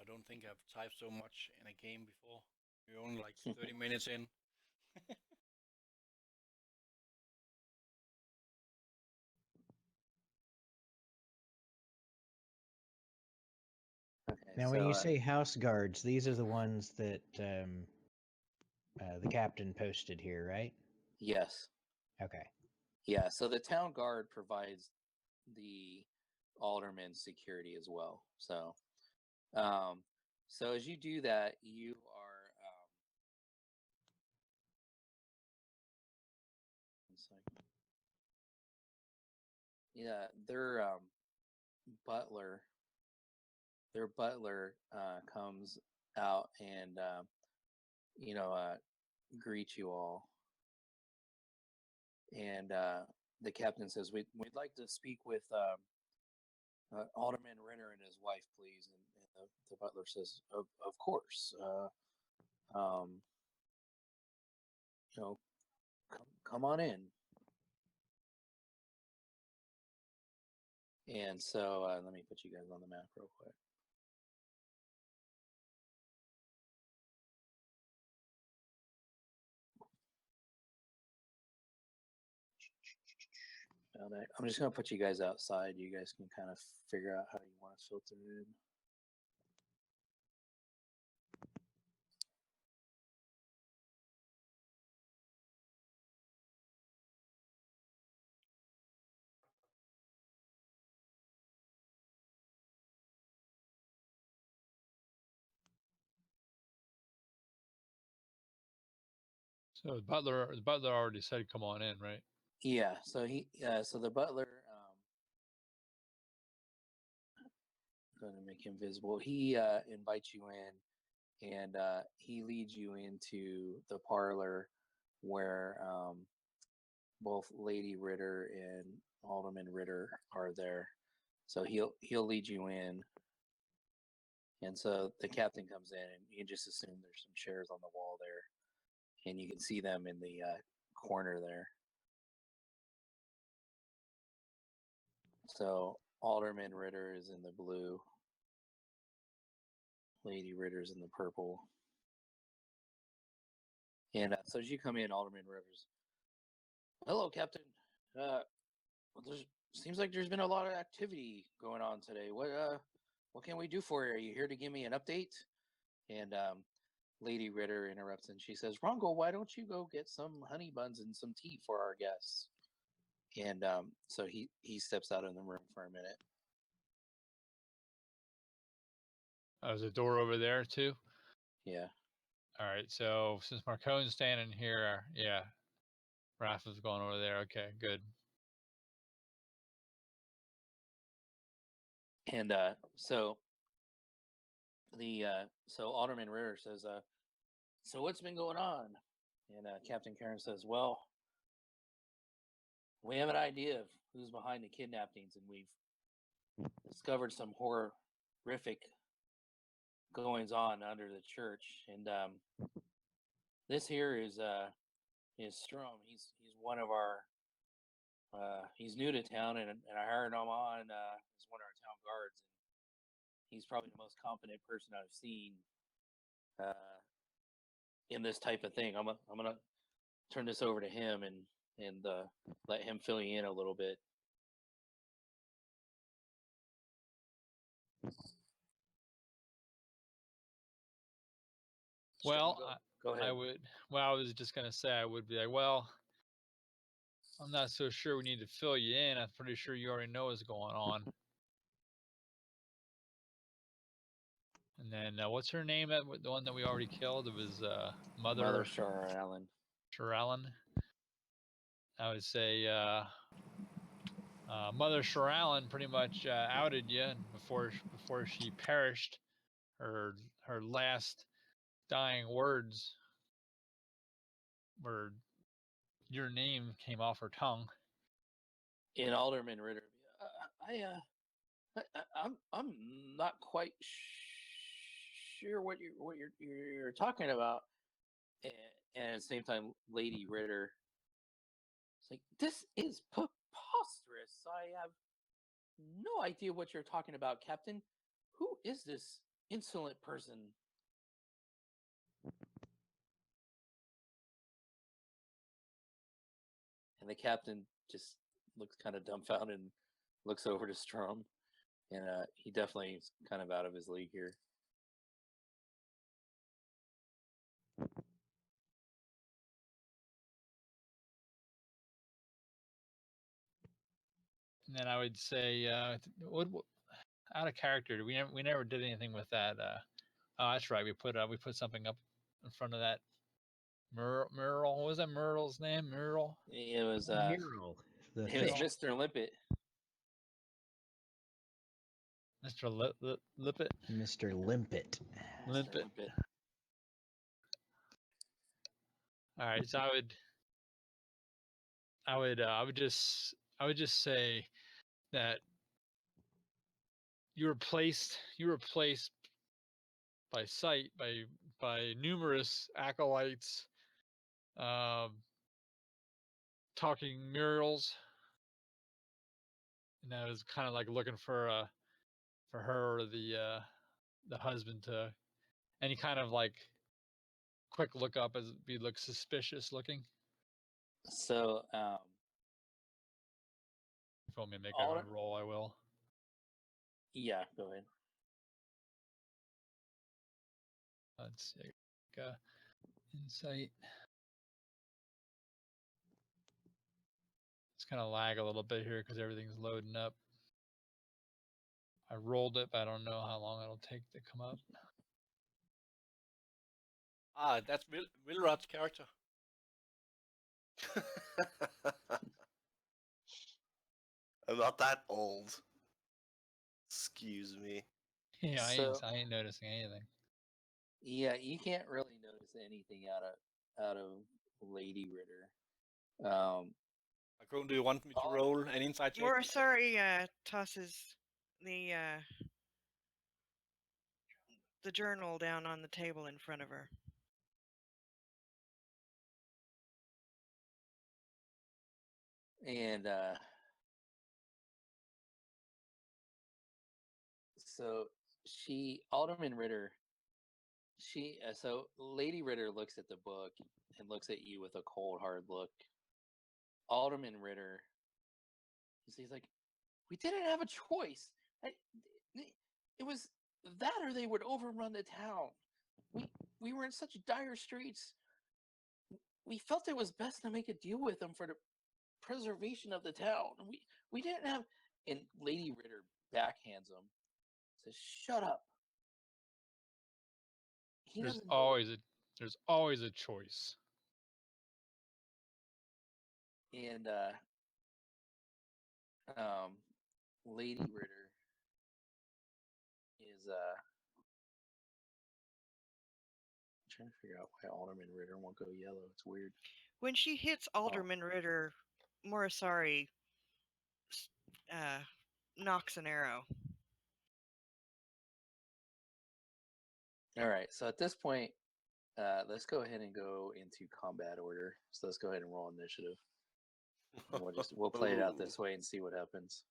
I don't think I've typed so much in a game before. We're only like 30 minutes in. Okay, Now, when you say house guards, these are the ones that the captain posted here, right? Yes. Okay. Yeah. So the town guard provides the alderman security as well. So, so as you do that, you are. One second. Yeah, their butler. Their butler comes out and greet you all. And the captain says, "We'd like to speak with Alderman Renner and his wife, please." And the butler says, "Of course. Come on in." And so let me put you guys on the map real quick. I'm just going to put you guys outside. You guys can kind of figure out how you want to filter in. So the butler already said, "Come on in," right? Yeah. So so the butler, going to make him visible. He invites you in, and he leads you into the parlor where both Lady Ritter and Alderman Ritter are there. So he'll lead you in, and so the captain comes in, and you just assume there's some chairs on the wall there, and you can see them in the corner there. So Alderman Ritter is in the blue. Lady Ritter's in the purple. And so as you come in, Alderman Rivers. "Hello, Captain. Seems like there's been a lot of activity going on today. What can we do for you? Are you here to give me an update?" And Lady Ritter interrupts and she says, "Rongo, why don't you go get some honey buns and some tea for our guests?" And so he steps out in the room for a minute. There's a door over there too. Yeah. All right. So since Marcone's standing here, yeah, Rafa's going over there. Okay, good. And so Alderman Ritter says, "So what's been going on?" And Captain Karen says, "Well, we have an idea of who's behind the kidnappings, and we've discovered some horrific goings on under the church. And this here is Strom. He's one of our. He's new to town, and I hired him on as one of our town guards. And he's probably the most competent person I've seen in this type of thing. I'm gonna turn this over to him and let him fill you in a little bit." Well, Go ahead. I would. Well, I was just gonna say I would be like, well, I'm not so sure we need to fill you in. I'm pretty sure you already know what's going on. And then what's her name? The one that we already killed. It was Mother Shar Allen. Sherallen. I would say Mother Sherallen pretty much outed you before she perished. Her last dying words were your name came off her tongue. In Alderman Ritter, I'm not quite sure what you're talking about. And at the same time, Lady Ritter, it's like, this is preposterous. I have no idea what you're talking about, Captain. Who is this insolent person? And the captain just looks kind of dumbfounded and looks over to Strom. And he definitely is kind of out of his league here. And then I would say, what out of character? We never did anything with that. Oh, that's right. We put something up in front of that mural. What was that mural's name? Mural. It was Mural. it was Mr. Limpet. Mr. Lippet. Mr. Limpet. Limpet. All right, so I would just say that you were placed by sight by numerous acolytes, talking murals, and I was kind of like looking for her or the husband to any kind of like quick look up as we look suspicious looking. So If you want me to make a roll, I will. Yeah, go ahead. Let's see. Insight. It's kind of lag a little bit here because everything's loading up. I rolled it, but I don't know how long it'll take to come up. Ah, that's Wilrod's character. I'm not that old. Excuse me. Yeah, So- I ain't noticing anything. Yeah, you can't really notice anything out of Lady Ritter. Akon, do you want me to roll an insight check? We're sorry, tosses the journal down on the table in front of her. And so Alderman Ritter, so Lady Ritter looks at the book and looks at you with a cold, hard look. Alderman Ritter, he's like, we didn't have a choice. It was that or they would overrun the town. We were in such dire straits. We felt it was best to make a deal with them for the preservation of the town. We didn't have. And Lady Ritter backhands him, says, "Shut up." There's always a choice. And Lady Ritter is trying to figure out why Alderman Ritter won't go yellow. It's weird. When she hits Alderman Ritter, Morisari knocks an arrow. All right. So at this point, let's go ahead and go into combat order. So let's go ahead and roll initiative. And we'll play it out this way and see what happens.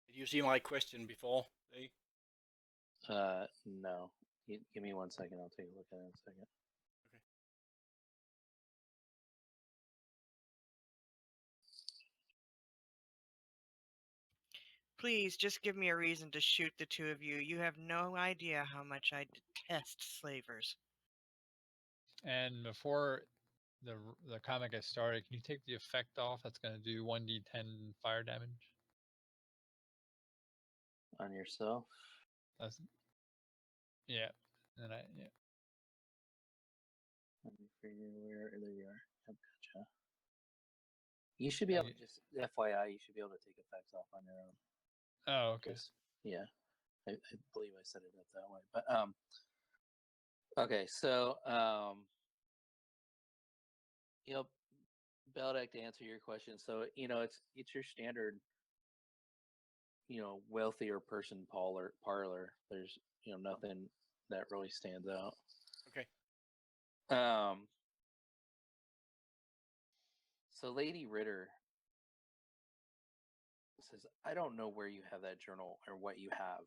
Did you see my question before? No. Give me 1 second. I'll take a look at it in a second. Okay. Please, just give me a reason to shoot the two of you. You have no idea how much I detest slavers. And before the comic gets started, can you take the effect off? That's going to do 1d10 fire damage. On yourself. That's yeah. And yeah. Let me figure where there you are. Yep, gotcha. You should be able to just FYI. You should be able to take effects off on your own. Oh, okay. Yeah, I believe I set it up that way. But okay, so Beldak, to answer your question, so it's your standard, wealthier person parlor. There's nothing that really stands out. Okay. So Lady Ritter says, I don't know where you have that journal or what you have,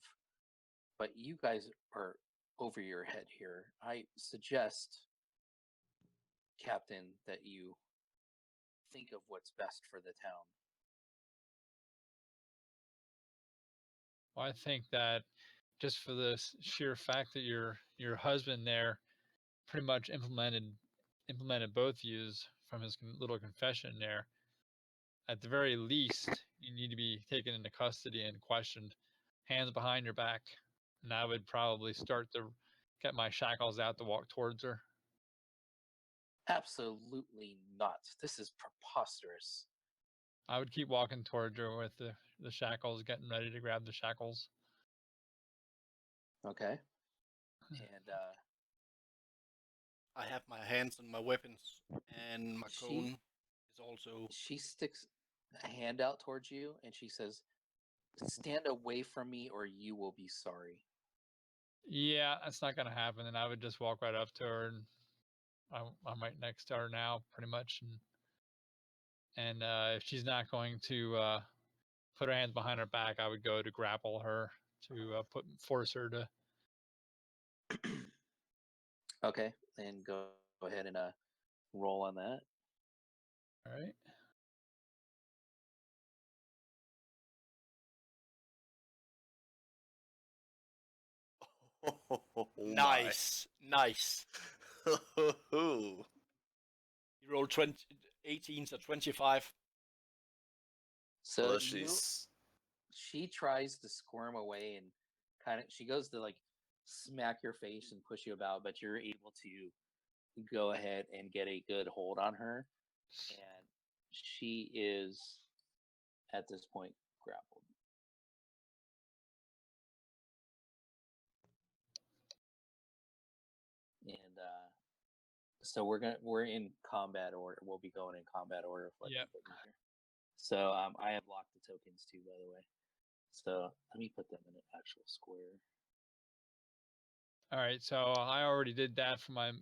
but you guys are over your head here. I suggest, Captain, that you think of what's best for the town. Well, I think that just for the sheer fact that your husband there pretty much implemented both views from his little confession there, at the very least, you need to be taken into custody and questioned, hands behind your back. And I would probably start to get my shackles out to walk towards her. Absolutely not. This is preposterous. I would keep walking towards her with the shackles, getting ready to grab the shackles. Okay. And I have my hands on my weapons, and my cone is also. She sticks a hand out towards you, and she says, "Stand away from me, or you will be sorry." Yeah, that's not gonna happen. And I would just walk right up to her, and I'm right next to her now, pretty much. And if she's not going to put her hands behind her back, I would go to grapple her to force her to. Okay, and go ahead and roll on that. All right. Nice. You rolled 18, so 25. So she's she tries to squirm away and she goes to smack your face and push you about, but you're able to go ahead and get a good hold on her, and she is at this point grappled. And so we're in combat order. We'll be going in combat order. Yep. So I have locked the tokens too, by the way. So let me put them in an actual square. All right, so I already did that for my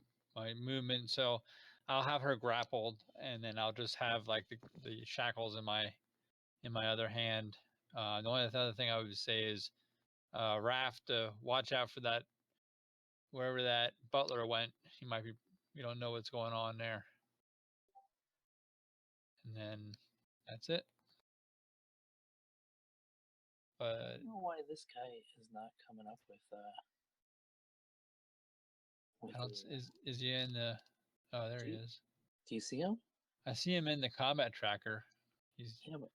movement, so I'll have her grappled, and then I'll just have the shackles in my other hand. The only other thing I would say is, Raft, watch out for that, wherever that butler went. He might be, we don't know what's going on there. And then that's it. But I don't know why this guy is not coming up with with I don't. the, Is he in the? Oh, there he do, is. do you see him? I see him in the combat tracker. He's. Yeah, but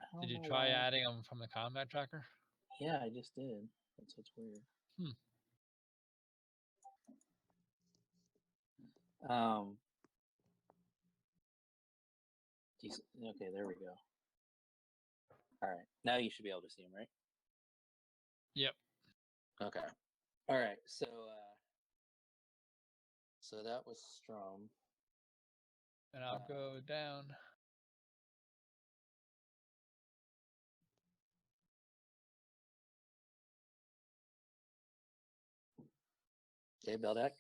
I don't Did you know try why. adding him from the combat tracker? Yeah, I just did. That's what's weird. Hmm. Okay, there we go. All right, now you should be able to see him, right? Yep. Okay. All right. So that was Strom. And I'll go down. Okay, Beldak.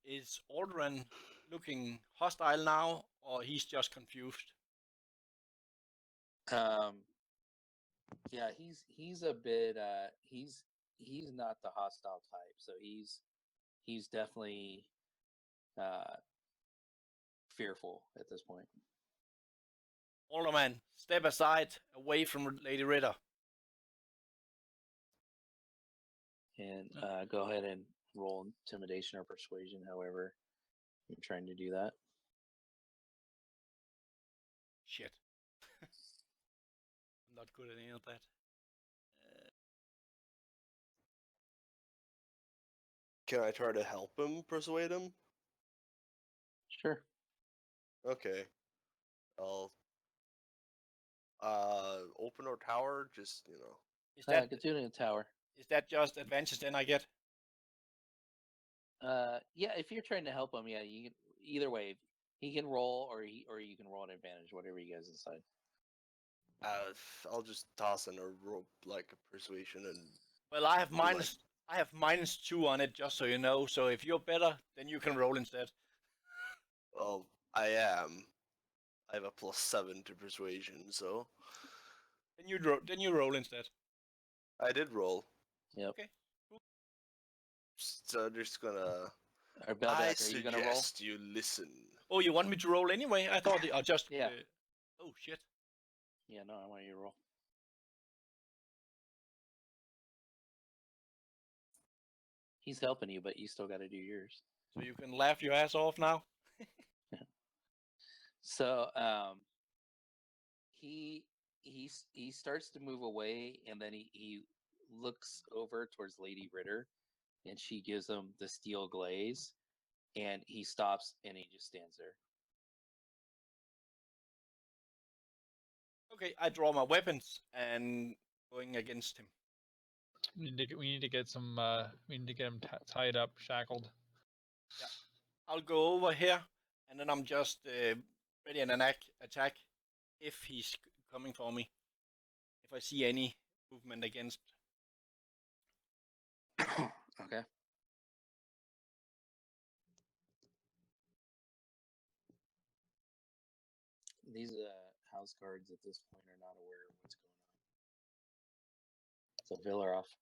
Is Aldrin looking hostile now, or he's just confused? Yeah, he's a bit he's not the hostile type, so he's definitely fearful at this point. Alderman, step aside, away from Lady Ritter. And go ahead and roll intimidation or persuasion, however you're trying to do that. Shit. I'm not good at any of that. Can I try to help him persuade him? Sure. Okay. I'll open our tower, just Is that Get you in the tower. is that just advantage then I get? Yeah, if you're trying to help him, yeah, you can, either way, he can roll or you can roll an advantage, whatever you guys decide. I'll just toss in a rope like a persuasion and Well, I have be like, -2 on it, just so you know. So if you're better, then you can roll instead. well, I am. I have a +7 to persuasion, so Then you roll instead. I did roll. Yep. Okay. Cool. So just gonna. Or I Beldak, are you gonna roll? suggest you listen. Oh, you want me to roll anyway? I thought I'll just. Yeah. Oh shit. Yeah, no, I want you to roll. He's helping you, but you still got to do yours. So you can laugh your ass off now. So he starts to move away, and then he looks over towards Lady Ritter, and she gives him the steel glaze, and he stops and he just stands there. Okay, I draw my weapons and going against him. We need to get some. We need to get him tied up, shackled. Yeah. I'll go over here, and then I'm just ready and attack if he's coming for me. If I see any movement against. Okay. These house guards at this point are not aware of what's going on. So Villaroff.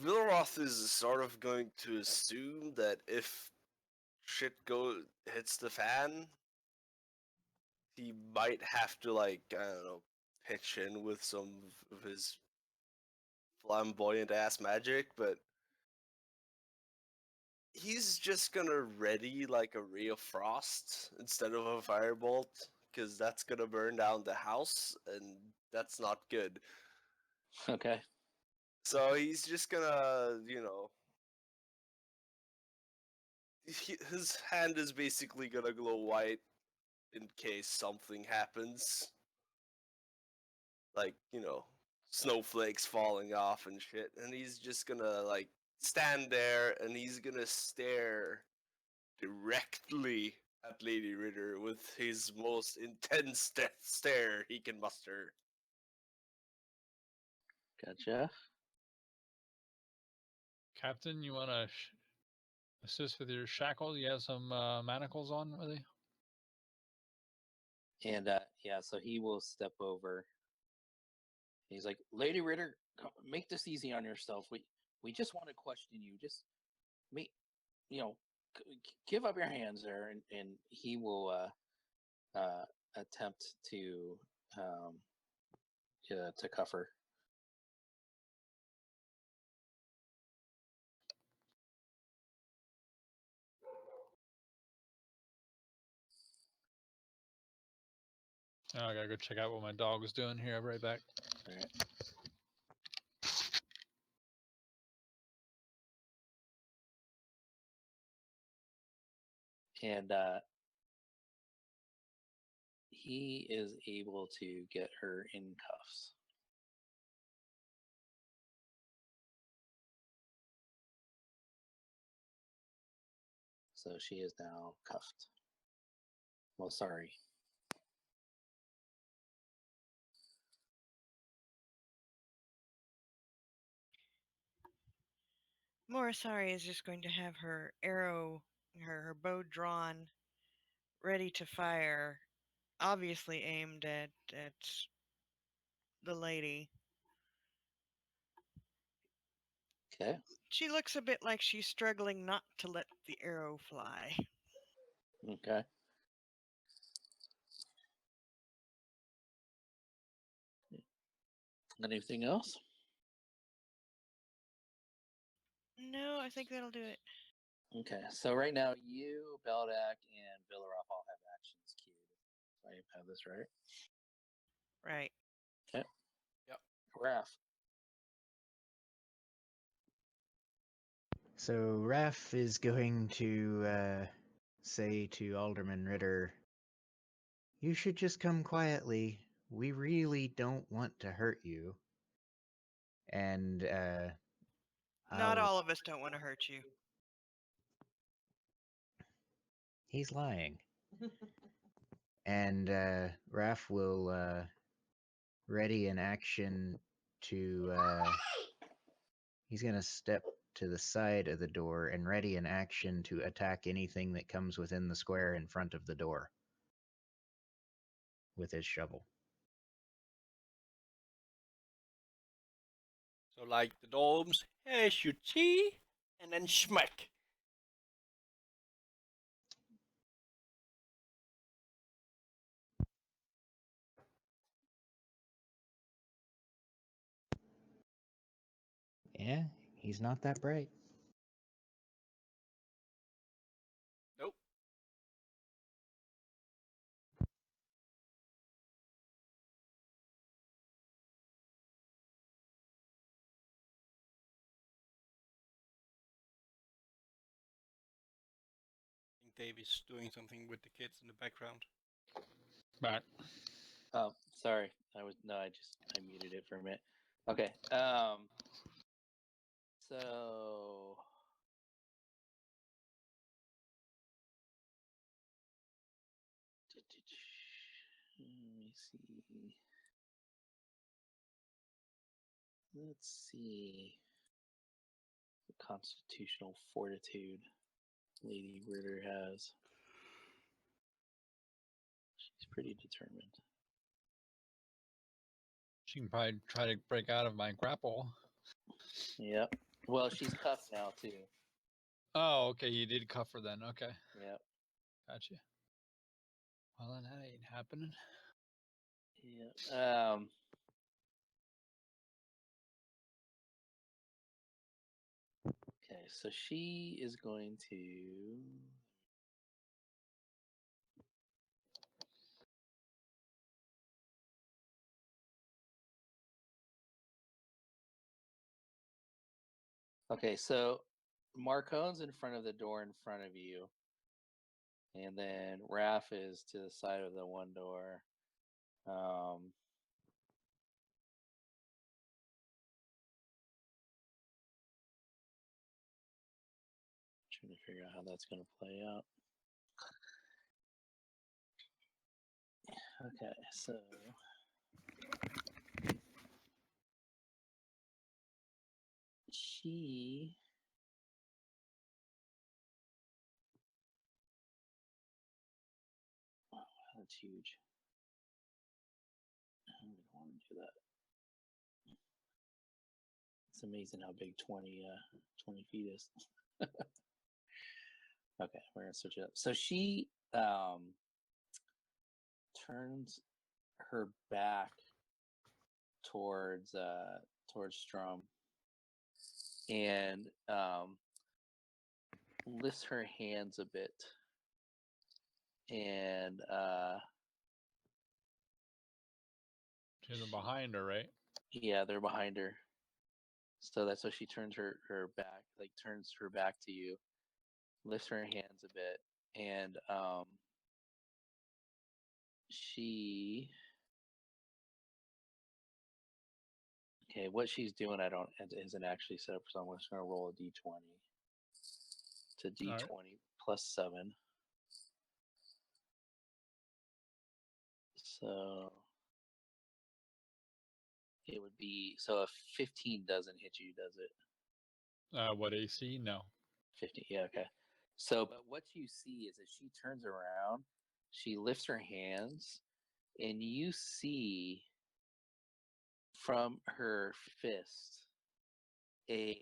Vilroth is sort of going to assume that if shit hits the fan, he might have to I don't know, pitch in with some of his flamboyant ass magic, but he's just gonna ready like a ray of frost instead of a firebolt, because that's gonna burn down the house, and that's not good. Okay. So he's just gonna, his hand is basically gonna glow white in case something happens. Like, snowflakes falling off and shit. And he's just gonna, stand there and he's gonna stare directly at Lady Ritter with his most intense stare he can muster. Gotcha. Captain, you want to assist with your shackles? You have some manacles on with you? And yeah, so he will step over. He's like, Lady Ritter, make this easy on yourself. We just want to question you. Just make, give up your hands there, and he will attempt to to cuff her. Oh, I gotta go check out what my dog is doing here. I'll be right back. All right. And he is able to get her in cuffs. So she is now cuffed. Well, sorry. Morisari is just going to have her arrow, her bow drawn, ready to fire, obviously aimed at the lady. Okay. She looks a bit like she's struggling not to let the arrow fly. Okay. Anything else? No, I think that'll do it. Okay. So right now, you, Beldak, and Villarop all have actions queued. I have this right. Right. Okay. Yep. Raph. So Raph is going to say to Alderman Ritter, "You should just come quietly. We really don't want to hurt you." And Not all of us don't want to hurt you. He's lying. And Raph will ready an action to. He's going to step to the side of the door and ready an action to attack anything that comes within the square in front of the door with his shovel. So like the door opens, here's your tea, and then smack. Yeah, he's not that bright. Nope. I think Dave is doing something with the kids in the background. Back. Oh, sorry. I muted it for a minute. Okay. So let me see. Let's see. The constitutional fortitude Lady Ritter has. She's pretty determined. She can probably try to break out of my grapple. Yep. Well, she's cuffed now too. Oh, okay. You did cuff her then. Okay. Yep. Gotcha. Well, then that ain't happening. Yeah. Okay, so she is going to. Okay, so Marcone's in front of the door in front of you. And then Raph is to the side of the one door. Trying to figure out how that's going to play out. Okay, so she. Oh, wow, that's huge. I don't want to do that. It's amazing how big 20 feet is. Okay, we're gonna switch it up. So she turns her back towards Strum, and lifts her hands a bit, and To the behind her, right? yeah, they're behind her. So that's why she turns her back, like turns her back to you, lifts her hands a bit, and she. Okay, what she's doing, I don't isn't actually set up, so I'm just gonna roll a d20 to d20 Alright. plus 7. So it would be, so if 15 doesn't hit you, does it? What AC? No. 15, yeah, okay. So, but what you see is that she turns around, she lifts her hands, and you see from her fist a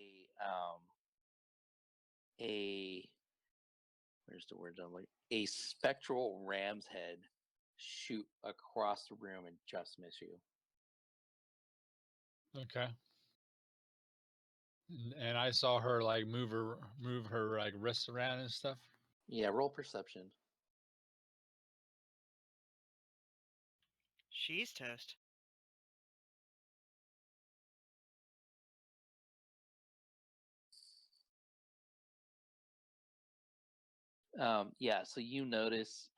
where's the word? Like a spectral ram's head shoot across the room and just miss you. Okay. And I saw her like move her like wrists around and stuff. Yeah, roll perception. She's toast. Yeah, so you notice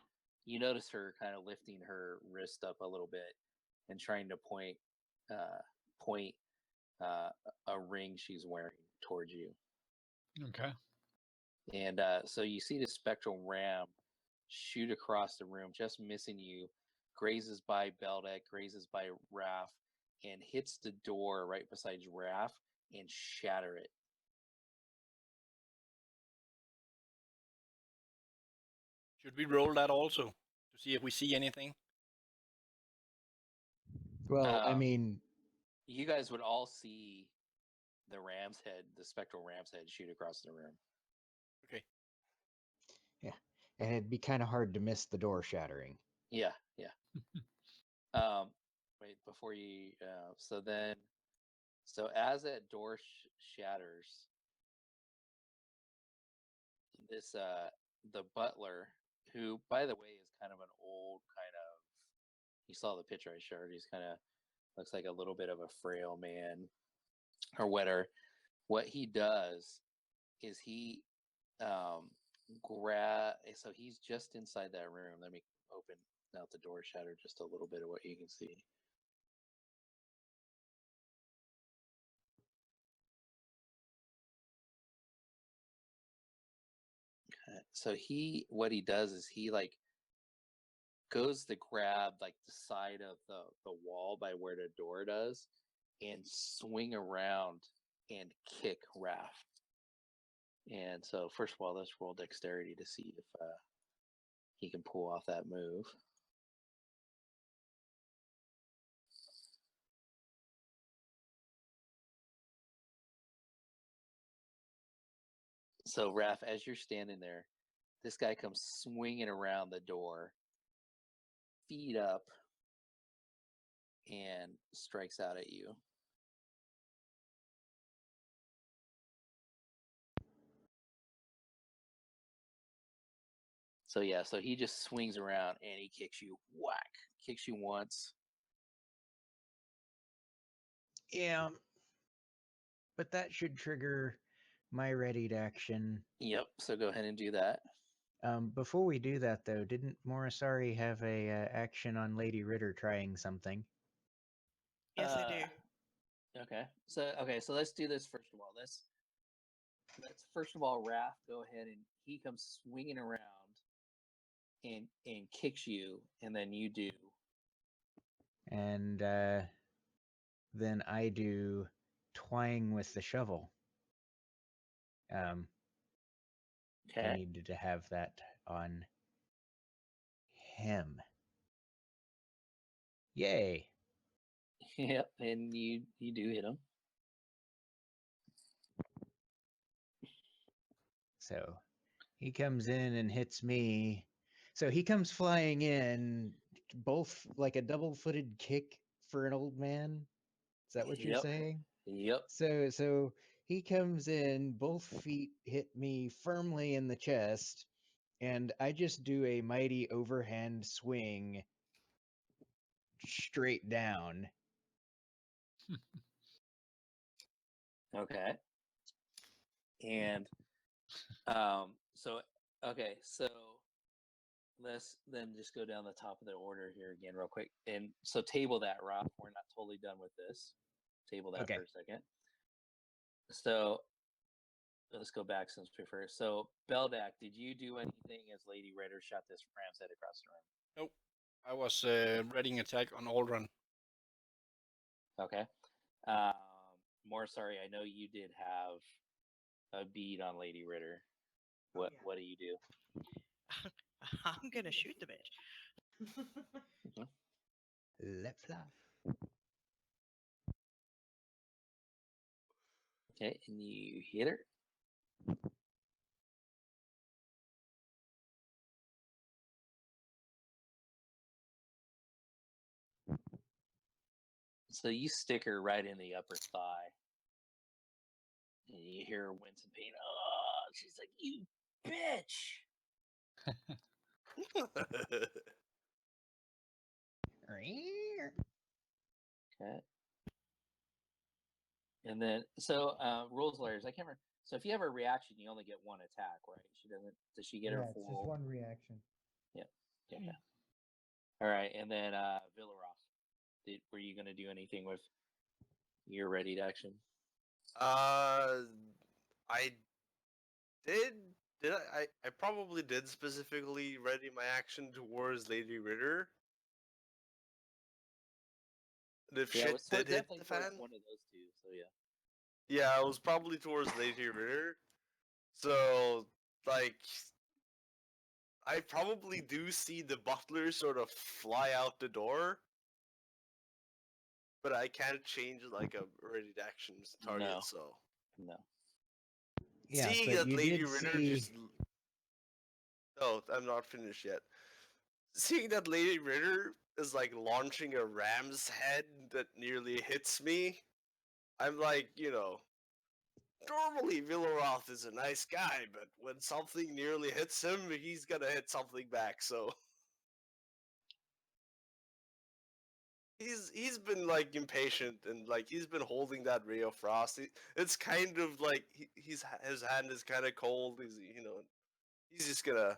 her kind of lifting her wrist up a little bit and trying to point a ring she's wearing towards you. Okay. And so you see the spectral ram shoot across the room, just missing you, grazes by Beldek, grazes by Raph, and hits the door right beside Raph and shatter it. Should we roll that also to see if we see anything? Well, I mean, you guys would all see the ram's head, the spectral ram's head, shoot across the room. Okay. yeah, and it'd be kind of hard to miss the door shattering. Yeah. Wait, before you, so as that door shatters, this, the butler, who, by the way, is kind of an old kind of, you saw the picture I showed, he's kind of, looks like a little bit of a frail man, or whatever. What he does is he, so he's just inside that room. Let me open out the door shatter just a little bit of what you can see. So what he does is he like goes to grab like the side of the wall by where the door does and swing around and kick Raph. And so first of all, let's roll dexterity to see if he can pull off that move. So Raph, as you're standing there, this guy comes swinging around the door, feet up, and strikes out at you. So yeah, so he just swings around and he kicks you. Whack! Kicks you once. Yeah, but that should trigger my readied action. Yep. So go ahead and do that. Before we do that, though, didn't Morisari have a action on Lady Ritter trying something? Yes, I do. Okay. So let's do this first of all. Let's first of all, Raph, go ahead and he comes swinging around and kicks you, and then you do. And then I do twang with the shovel. I needed to have that on him. Yay! Yep, and you do hit him. So he comes in and hits me. So he comes flying in, both like a double-footed kick for an old man. Is that what you're Yep. saying? Yep. So he comes in, both feet hit me firmly in the chest, and I just do a mighty overhand swing straight down. Okay. And so let's then just go down the top of the order here again real quick. And so table that, Rob. We're not totally done with this. Table that Okay. for a second. So let's go back since we first. So Beldak, did you do anything as Lady Ritter shot this ram's head across the room? Nope. I was readying attack on Aldrin. Okay. Sorry, I know you did have a bead on Lady Ritter. What yeah. what do you do? I'm gonna shoot the bitch. Let fly. Okay, and you hit her. So you stick her right in the upper thigh. And you hear her wince in pain. Oh, she's like, you bitch. Okay. And then, rules lawyers, I can't remember. So if you have a reaction, you only get one attack, right? She doesn't, does she get Yeah, her it's just full? one reaction. Yeah. All right. And then, Villaroth, were you going to do anything with your readied action? I did. Did I probably did specifically ready my action towards Lady Ritter. And if Yeah, it shit was did hit definitely the towards fan, one of those two. So yeah. yeah, I was probably towards Lady Ritter. So like, I probably do see the butler sort of fly out the door, but I can't change like a ready action target. No. So No. Yeah, seeing but that you Lady did Ritter see. just. Oh, I'm not finished yet. Seeing that Lady Ritter is like launching a ram's head that nearly hits me, I'm like, normally Villaroth is a nice guy, but when something nearly hits him, he's gonna hit something back. So he's been like impatient and like he's been holding that ray of frost. It's kind of like his hand is kind of cold. He's just gonna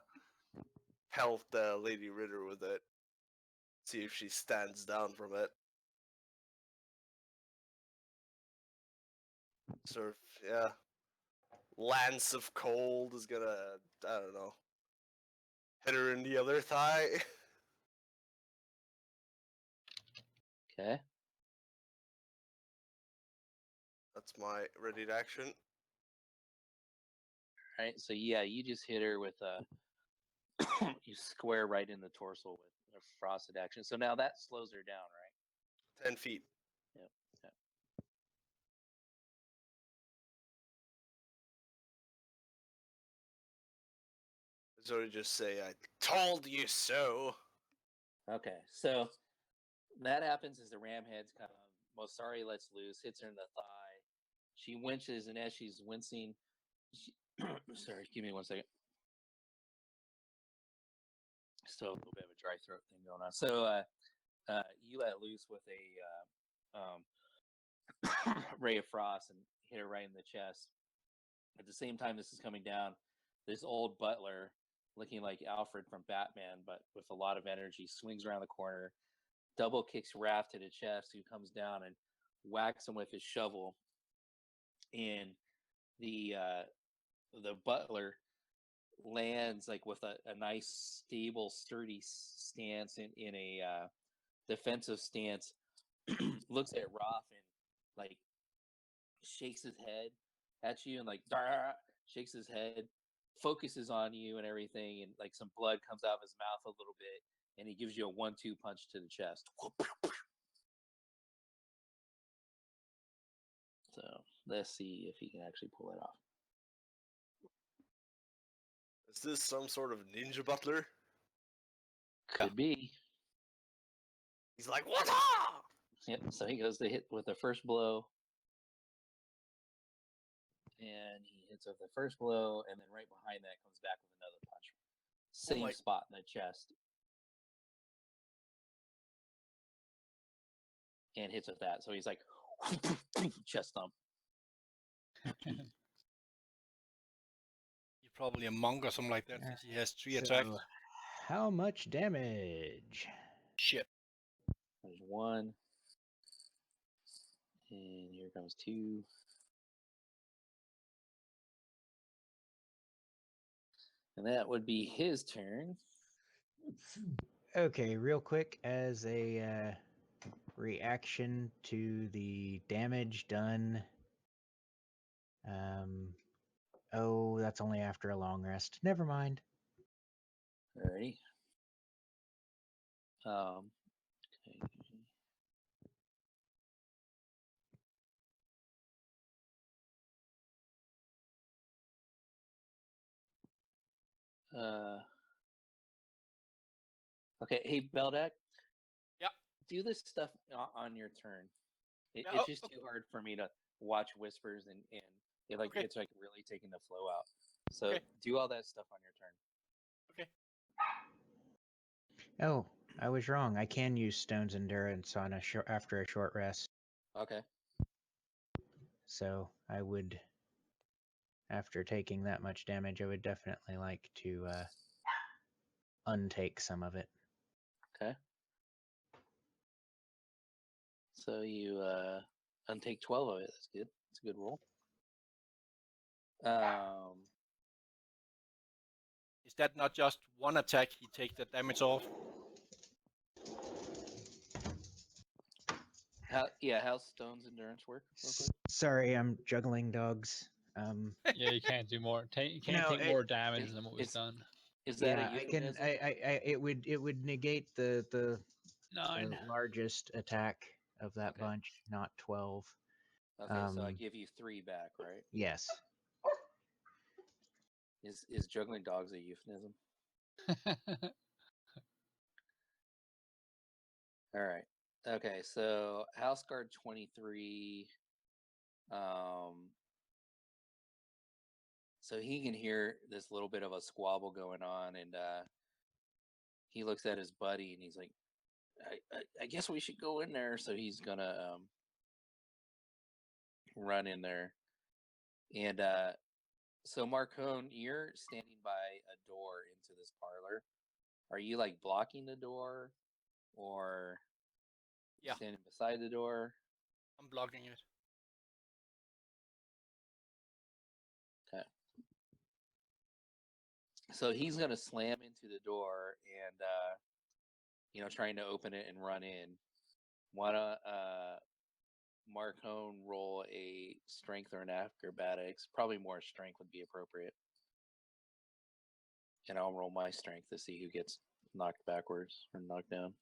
pelt Lady Ritter with it. See if she stands down from it. Sort of, yeah. Lance of Cold is gonna, I don't know, hit her in the other thigh. Okay. That's my ready to action. All right. So yeah, you just hit her with you square right in the torso with a frosted action. So now that slows her down, right? 10 feet. Yep. Yep. So to just say, I told you so. Okay. So that happens as the ram heads come. Mosari lets loose, hits her in the thigh. She winches, and as she's wincing, sorry, give me 1 second. Still a little bit of a dry throat thing going on. So you let loose with a ray of frost and hit her right in the chest. At the same time this is coming down, this old butler, looking like Alfred from Batman, but with a lot of energy, swings around the corner, double kicks Raph to the chest, who comes down and whacks him with his shovel. And the butler lands like with a nice, stable, sturdy stance in a defensive stance. Looks at Raph and like shakes his head at you and like shakes his head, focuses on you and everything, and like some blood comes out of his mouth a little bit, and he gives you a 1-2 punch to the chest. So let's see if he can actually pull it off. Is this some sort of ninja butler? Could be. He's like, what? Yep. So he goes to hit with the first blow, and he hits with the first blow, and then right behind that comes back with another punch. Same my- spot in the chest, and hits with that. So he's like chest thump. He's probably a monk or something like that, since he has 3 So, attacks. how much damage? Shit. There's 1, and here comes 2. And that would be his turn. Okay, real quick, as a reaction to the damage done. Oh, that's only after a long rest. Never mind. Alrighty. Okay. Okay, hey Beldak. Yeah. Do this stuff on your turn. Yeah, It's just too hard for me to watch whispers and Okay. it's like really taking the flow out. So Okay. do all that stuff on your turn. Okay. Oh, I was wrong. I can use Stone's Endurance on after a short rest. Okay. So I would, after taking that much damage, I would definitely like to untake some of it. Okay. So you untake 12 of it. That's good. That's a good roll. Is that not just one attack he takes the damage off? How's Stone's Endurance work? Real quick? Sorry, I'm juggling dogs. Yeah, you can't do more. You can't No, take more damage than what was it's- done. Is that Yeah, a I can. euphemism? It would negate the 9. largest attack of that Okay. bunch, not 12. Okay, so I give you 3 back, right? Yes. Is juggling dogs a euphemism? All right. Okay, so House Guard 23. So he can hear this little bit of a squabble going on, and he looks at his buddy, and he's like, "I guess we should go in there." So he's gonna run in there, and so Marcone, you're standing by a door into this parlor. Are you like blocking the door, or Yeah. standing beside the door? I'm blocking it. Okay. So he's gonna slam into the door and trying to open it and run in. Wanna Marcone roll a strength or an acrobatics? Probably more strength would be appropriate. And I'll roll my strength to see who gets knocked backwards or knocked down.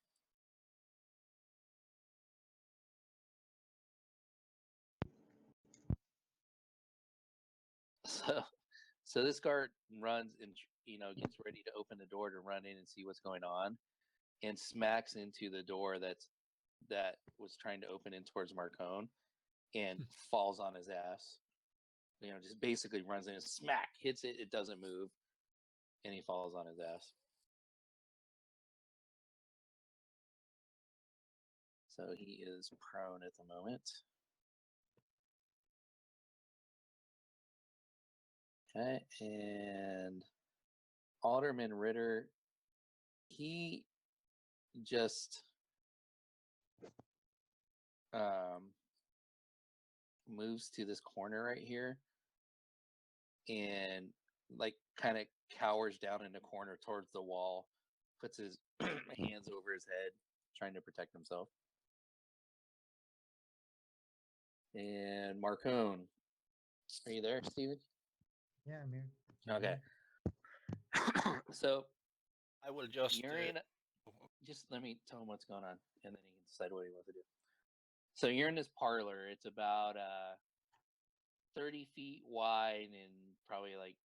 So this guard runs and gets ready to open the door to run in and see what's going on, and smacks into the door that was trying to open in towards Marcone, and falls on his ass. Just basically runs in and smack hits it. It doesn't move, and he falls on his ass. So he is prone at the moment. Okay, and Alderman Ritter, he just moves to this corner right here and like kind of cowers down in the corner towards the wall, puts his hands over his head, trying to protect himself. And Marcone, are you there, Steven? Yeah, I'm here. Okay. So I will just. you're in. Just let me tell him what's going on, and then he can decide what he wants to do. So you're in this parlor. It's about 30 feet wide and probably like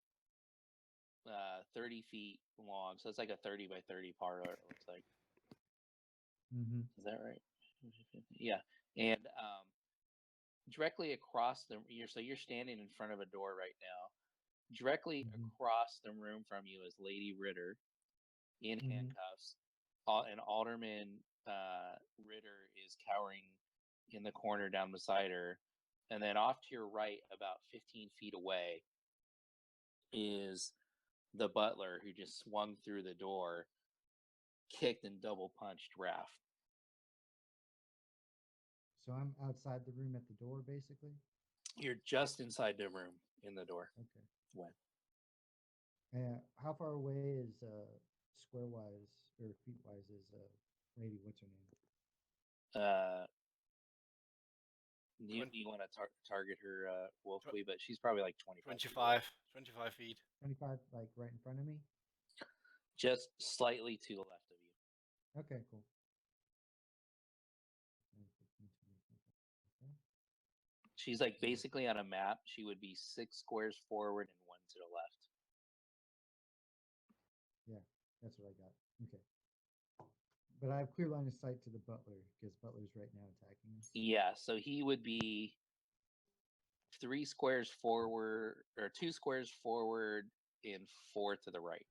30 feet long. So it's like a 30 by 30 parlor, it looks like. Mm-hmm. Is that right? Yeah, and directly across you're standing in front of a door right now. Directly across the room from you is Lady Ritter in handcuffs. And Alderman Ritter is cowering in the corner down beside her. And then off to your right, about 15 feet away, is the butler who just swung through the door, kicked and double punched Raph. So I'm outside the room at the door, basically. You're just inside the room in the door. Okay. When? How far away is square wise or feet wise is lady? What's her name? You want to target her, Wolfly, but she's probably like 25 feet. 25, like right in front of me. Just slightly to the left of you. Okay, cool. She's like basically on a map. She would be 6 squares forward and 1 to the left. Yeah, that's what I got. Okay. But I have clear line of sight to the butler because butler's right now attacking us. Yeah, so he would be 3 squares forward or 2 squares forward and 4 to the right.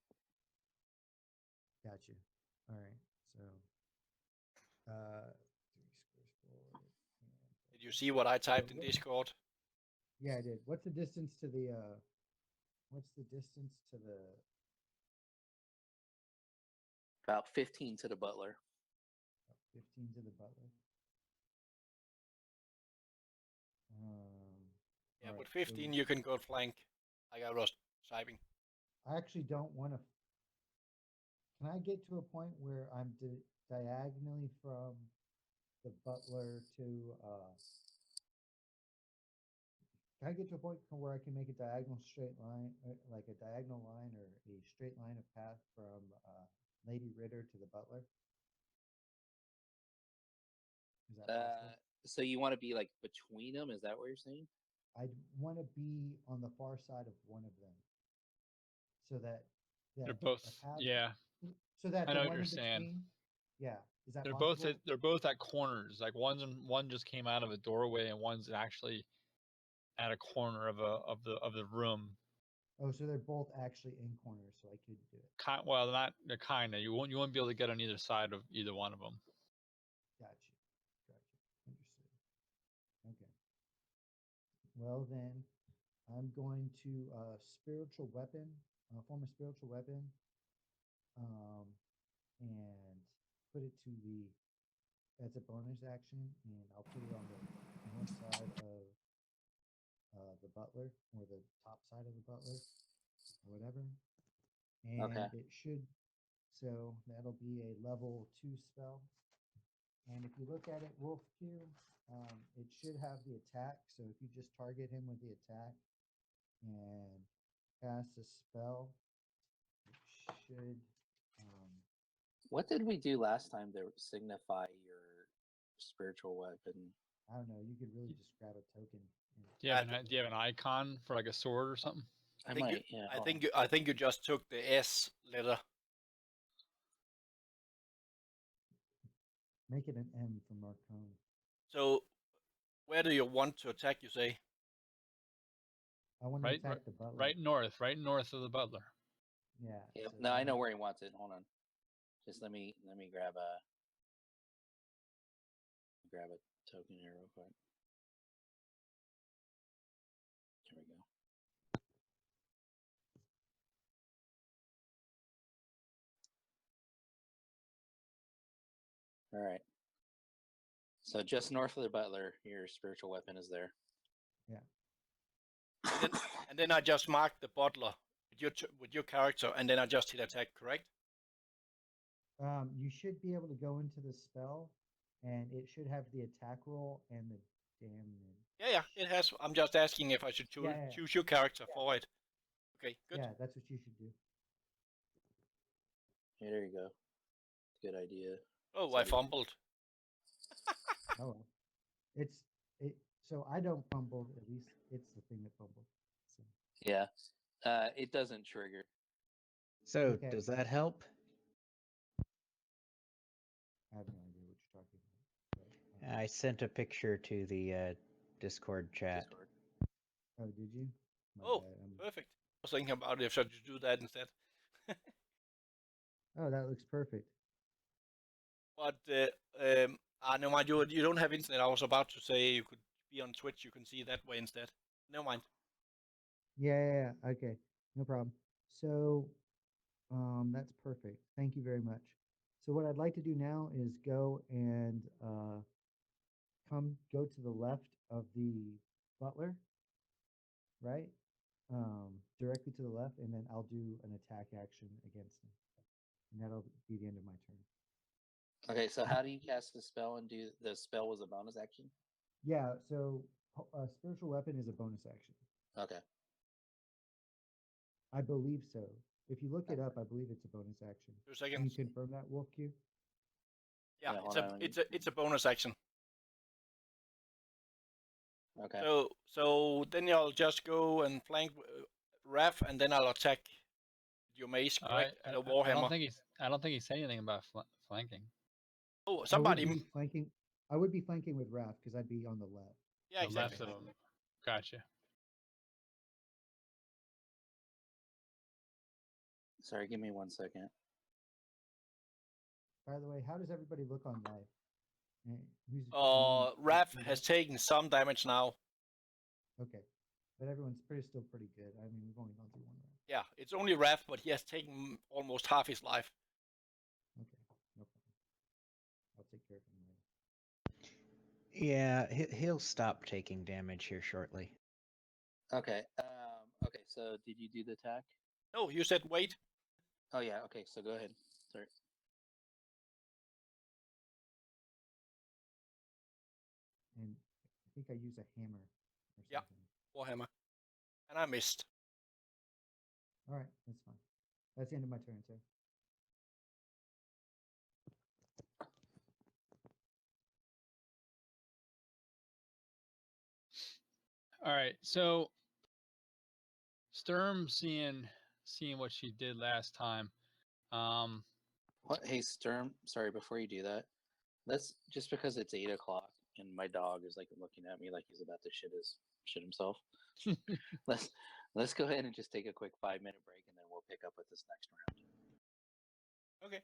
Gotcha. All right. So 3 squares forward. Did you see what I typed in Discord? Yeah, I did. What's the distance to the About 15 to the butler. 15 to the butler. Yeah, all with right, 15 so you can go flank, like I was typing. I actually don't want to. Can I get to a point where I'm diagonally from the butler to? Can I get to a point where I can make a diagonal straight line, like a diagonal line or a straight line of path from Lady Ritter to the butler? Is that possible? So you want to be like between them? Is that what you're saying? I want to be on the far side of one of them, so that They're both. Yeah, so that I the know what one you're in saying. between, yeah, is that They're possible? both at corners. Like one just came out of a doorway, and one's actually at a corner of the room. Oh, so they're both actually in corners, so I could do it. Well, not kind of. You won't be able to get on either side of either one of them. Gotcha. Understood. Okay. Well then, I'm going to spiritual weapon, form a spiritual weapon, and put it to the as a bonus action, and I'll put it on the north side of the butler or the top side of the butler or whatever. And it should, so that'll be a level 2 spell. And if you look at it, Wolf Q, it should have the attack. So if you just target him with the attack and cast a spell, it should. What did we do last time to signify your spiritual weapon? I don't know. You could really just grab a token. Do you have an icon for like a sword or something? I might. Yeah. I think you just took the S letter. Make it an M for Marcone. So, where do you want to attack? You say. I want to attack the butler. Right north of the butler. Yeah. Yep. So No, I know where he wants it. Hold on. Just let me grab a token here real quick. Here we go. All right. So just north of the butler, your spiritual weapon is there. Yeah. And then I just mark the butler with your character, and then I just hit attack. Correct? You should be able to go into the spell, and it should have the attack roll and the damage. Yeah, it has. I'm just asking if I should choose your character for it. Okay, good. Yeah, that's what you should do. Yeah, there you go. Good idea. Oh, I fumbled. Oh, well. So I don't fumble. At least it's the thing that fumbled. So. Yeah, it doesn't trigger. So does that help? I have no idea what you're talking about. I sent a picture to the Discord chat. Discord. Oh, did you? My Oh, bad. perfect. I was thinking about if I should do that instead. Oh, that looks perfect. But never mind. You don't have internet. I was about to say you could be on Twitch. You can see that way instead. Never mind. Yeah. Okay. No problem. So, that's perfect. Thank you very much. So what I'd like to do now is go and go to the left of the butler, right? Directly to the left, and then I'll do an attack action against him. And that'll be the end of my turn. Okay, so how do you cast the spell and do the spell was a bonus action? Yeah, so a spiritual weapon is a bonus action. Okay. I believe so. If you look it up, I believe it's a bonus action. 2 Can you seconds. confirm that, Wolf Q? Yeah, Yeah, it's hold a on. it's a bonus action. Okay. So then I'll just go and flank Raph, and then I'll attack your mace, correct? And a I warhammer. don't think he said anything about flanking. Oh, I somebody. would be flanking. I would be flanking with Raph because I'd be on the left. Yeah, The exactly. left of him. Gotcha. Sorry, give me 1 second. By the way, how does everybody look on life? Who's Raph has taken some damage now. Okay, but everyone's still pretty good. I mean, we've only gone through one round. Yeah, it's only Raph, but he has taken almost half his life. Okay, no problem. I'll take care of him later. Yeah, he'll stop taking damage here shortly. Okay. Okay, so did you do the attack? No, you said wait. Oh yeah, okay, so go ahead. Sorry. And I think I use a hammer or Yeah. something. Warhammer. And I missed. All right, that's fine. That's the end of my turn, sir. All right, so Sturm seeing what she did last time. What? Hey, Sturm. Sorry, before you do that, let's just because it's 8 o'clock and my dog is like looking at me like he's about to shit himself. let's go ahead and just take a quick 5-minute break and then we'll pick up with this next round. Okay.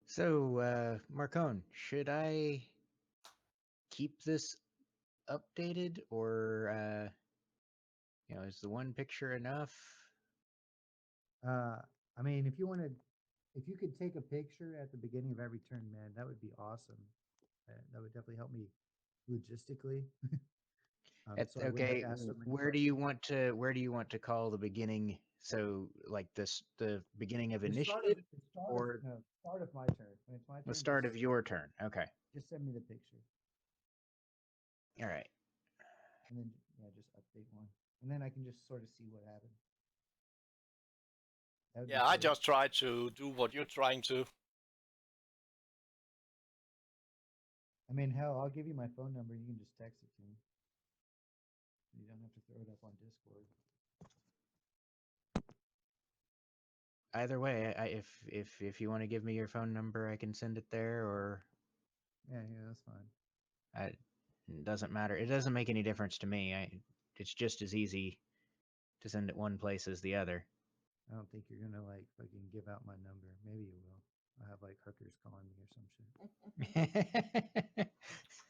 So, Marcone, should I keep this updated, or is the one picture enough? I mean, if you could take a picture at the beginning of every turn, man, that would be awesome. That would definitely help me logistically. So I wouldn't Okay, have to ask so many where do you questions. want to call the beginning? So, like the beginning of The initiative, or start of my turn. When it's my turn, the start of your turn? Okay, just send me the picture, all right. and then just update one, and then I can just sort of see what happened. That would be Yeah, I great. just tried to do what you're trying to. I mean, hell, I'll give you my phone number. You can just text it to me. You don't have to throw it up on Discord. Either way, if you want to give me your phone number, I can send it there, or Yeah, that's fine. it doesn't matter. It doesn't make any difference to me. It's just as easy to send it one place as the other. I don't think you're gonna like fucking give out my number. Maybe you will. I'll have like hookers calling me or some shit.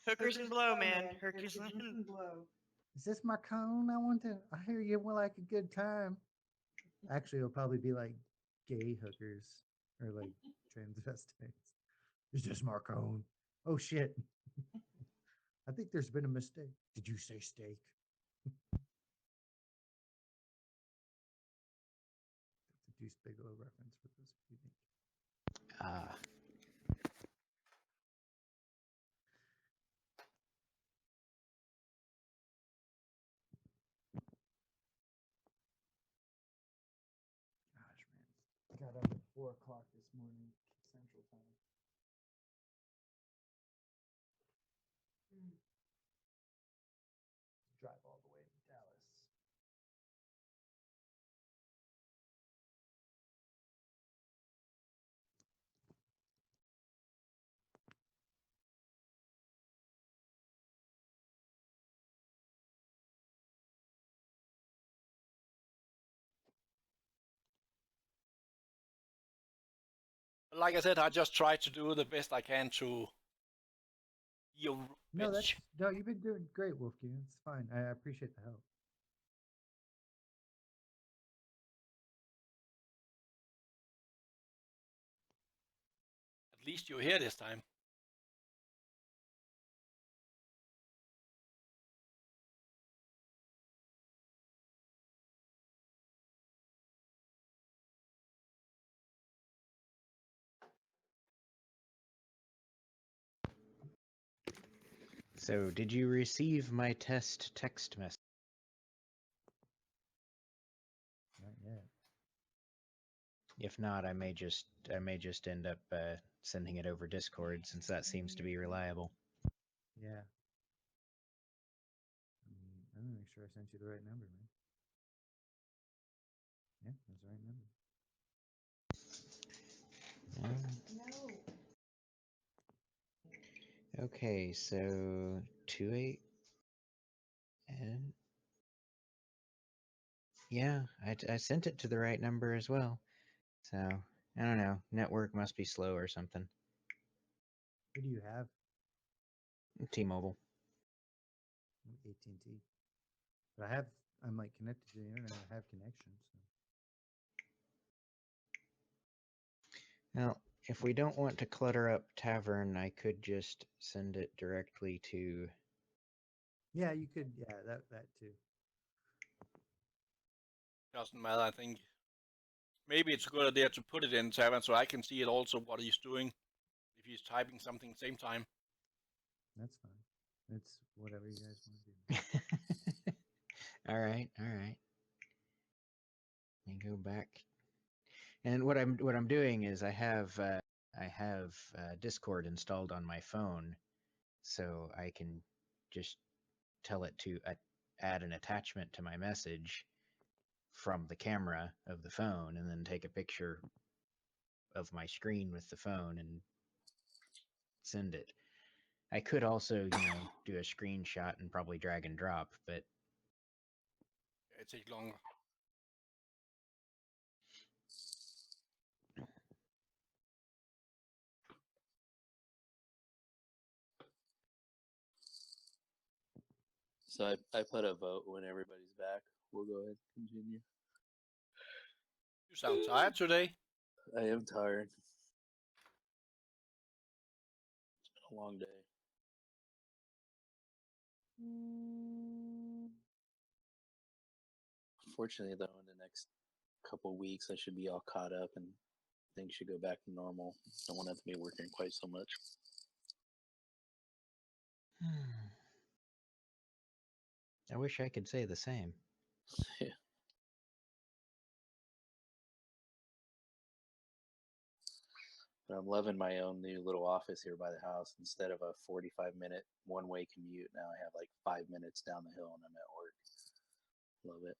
Hookers and blow, man. Hookers and blow. Is this my cone? I hear you will like a good time. Actually, it'll probably be like gay hookers or like transvestites. Is this my cone? Oh shit. I think there's been a mistake. Did you say steak? That's a Deuce Bigelow reference for those of you think. Ah. Gosh, man. Got up at 4 o'clock this morning, Central Time. Drive all the way to Dallas. Like I said, I just try to do the best I can to your No, bitch. no, you've been doing great, Wolfgang. It's fine. I appreciate the help. At least you're here this time. So, did you receive my test text message? Not yet. If not, I may just end up sending it over Discord, since that seems to be reliable. Yeah. I'm gonna make sure I sent you the right number, man. Yeah, that's the right number. Okay, so 28, and yeah, I sent it to the right number as well. So I don't know, network must be slow or something. Who do you have? T-Mobile. AT&T. But I'm like connected to the internet. I have connections. So. Now, if we don't want to clutter up Tavern, I could just send it directly to. Yeah, you could. Yeah, that too. Doesn't matter, I think. Maybe it's a good idea to put it in Tavern so I can see it also what he's doing. If he's typing something at the same time. That's fine. It's whatever you guys want to do. All right. Let me go back. And what I'm doing is I have Discord installed on my phone, so I can just tell it to add an attachment to my message from the camera of the phone, and then take a picture of my screen with the phone and send it. I could also, do a screenshot and probably drag and drop, but It takes longer. So I put a vote when everybody's back. We'll go ahead and continue. You sound tired today. I am tired. It's been a long day. Fortunately, though, in the next couple weeks, I should be all caught up and things should go back to normal. I won't have to be working quite so much. I wish I could say the same. Yeah. But I'm loving my own new little office here by the house. Instead of a 45-minute one-way commute, now I have like 5 minutes down the hill and I'm at work. Love it.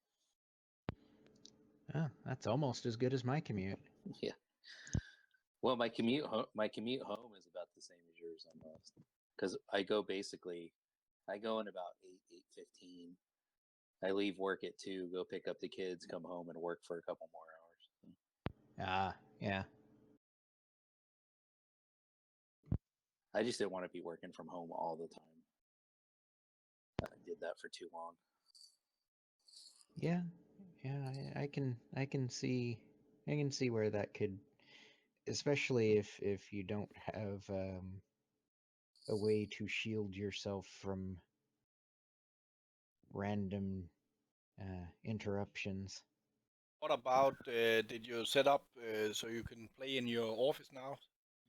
Oh, that's almost as good as my commute. Yeah. Well, my commute home is about the same as yours almost, because I go in about 8:15. I leave work at 2, go pick up the kids, come home and work for a couple more hours. Ah, yeah. I just didn't want to be working from home all the time. I did that for too long. Yeah, I can see where that could, especially if you don't have a way to shield yourself from random interruptions. What about, did you set up so you can play in your office now?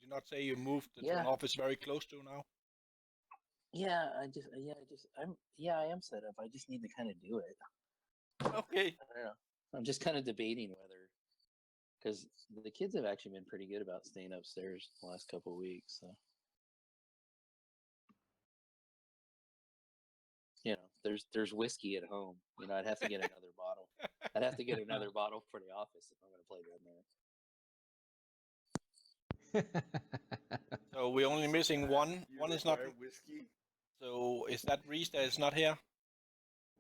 Did you not say you moved to an office very close to now? Yeah, I am set up. I just need to kind of do it. Okay. I don't know. I'm just kind of debating whether, because the kids have actually been pretty good about staying upstairs the last couple of weeks. So, there's whiskey at home. I'd have to get another bottle. I'd have to get another bottle for the office if I'm going to play down there. So we're only missing one. One is not. Whiskey. So is that Reese that is not here?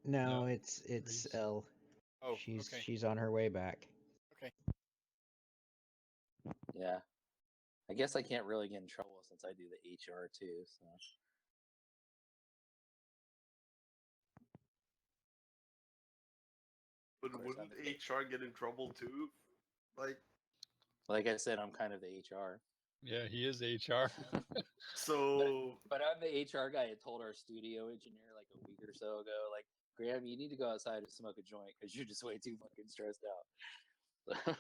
No, No, it's Reese. Elle. Oh, She's okay. she's on her way back. Okay. Yeah. I guess I can't really get in trouble since I do the HR too. So. But wouldn't HR get in trouble too? Like I said, I'm kind of the HR. Yeah, he is HR. So. But I'm the HR guy. I told our studio engineer like a week or so ago, like, Graham, you need to go outside and smoke a joint because you're just way too fucking stressed out.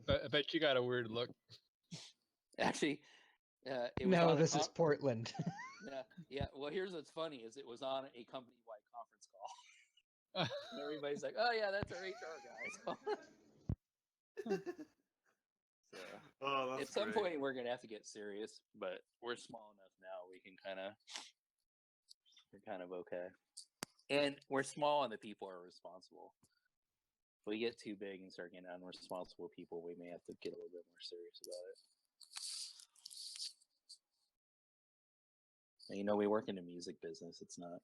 But I bet you got a weird look. Actually, it was No, on this is Portland. yeah. Well, here's what's funny is it was on a company-wide conference call. And everybody's like, "Oh yeah, that's our HR guy." So, at some point, we're gonna have to get serious, but we're small enough now we can we're kind of okay, and we're small and the people are responsible. If we get too big and start getting unresponsible people, we may have to get a little bit more serious about it. And, we work in the music business. It's not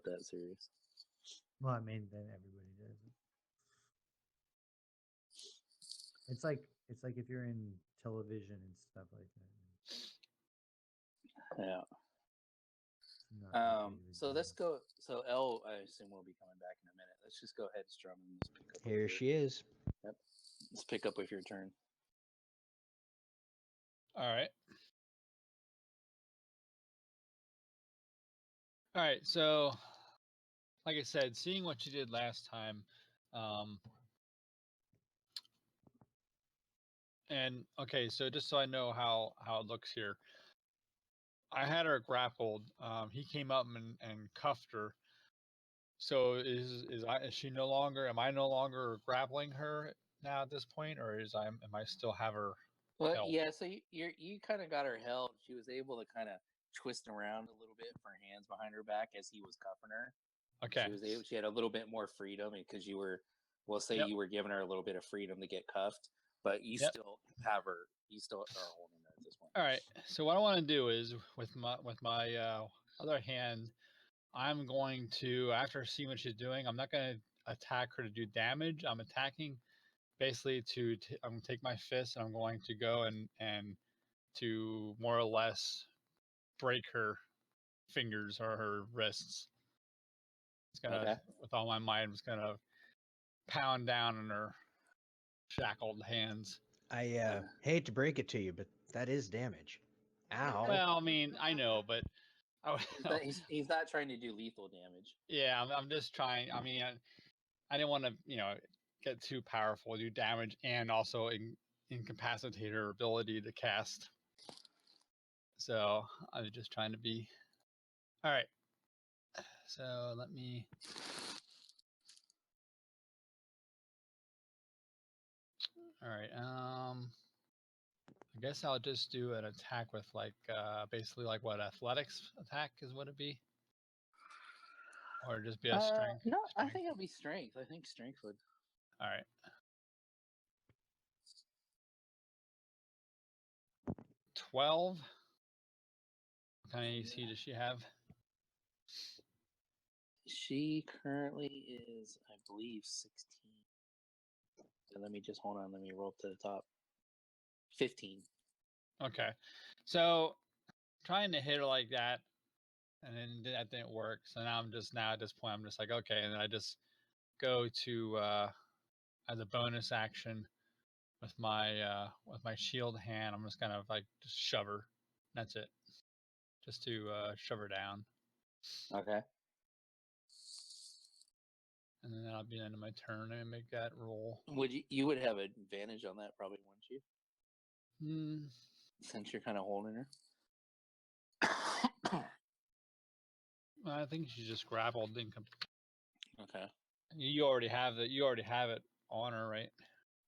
that serious. Well, I mean, then everybody does it. It's like if you're in television and stuff like that. Yeah. So let's go. So Elle, I assume will be coming back in a minute. Let's just go ahead, Strum, and let's pick up. Here she is. Yep. Let's pick up with your turn. All right. All right. So, like I said, seeing what you did last time, and okay, so just so I know how it looks here, I had her grappled. He came up and cuffed her. So is she no longer? Am I no longer grappling her now at this point, or am I still have her? Well, held? yeah. So you kind of got her held. She was able to kind of twist around a little bit with her hands behind her back as he was cuffing her. Okay. She had a little bit more freedom because you were, you were giving her a little bit of freedom to get cuffed, but you still have her. You still are holding her at this point. All right. So what I want to do is with my other hand, I'm going to, after seeing what she's doing, I'm not going to attack her to do damage. I'm attacking basically I'm going to take my fist and I'm going to go and to more or less break her fingers or her wrists. It's going to, with all my might, I'm just going to pound down on her shackled hands. I hate to break it to you, but that is damage. Ow. Well, I mean, I know, but he's not trying to do lethal damage. Yeah, I'm just trying. I mean, I didn't want to, get too powerful, do damage, and also incapacitate her ability to cast. So I was just trying to be. All right. So let me. All right. I guess I'll just do an attack with basically like what athletics attack is what it be, or just be a strength. No, strength? I think it'll be strength. I think strength would. All right. 12. What kind of AC does she have? She currently is, I believe, 16. So let me just hold on. Let me roll up to the top. 15. Okay. So trying to hit her like that, and then that didn't work. So now at this point, I'm just like, okay. And then I just go to, as a bonus action with my shield hand, I'm just kind of like just shove her. That's it. Just to shove her down. Okay. And then that'll be the end of my turn and make that roll. You would have advantage on that probably, wouldn't you? Since you're kind of holding her. I think she's just grappled. Okay. You already have it. You already have it on her, right?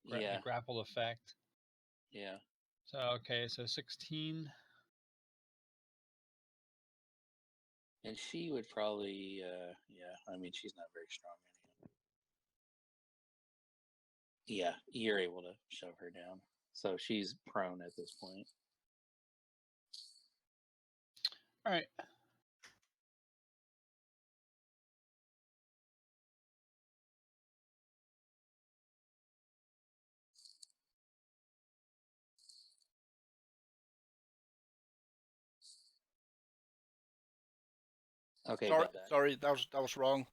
Yeah. The grappled effect. Yeah. So okay, so 16. And she would probably, I mean, she's not very strong anyhow. Yeah, you're able to shove her down. So she's prone at this point. All right. Okay, Sorry, Beldak. sorry, that was wrong.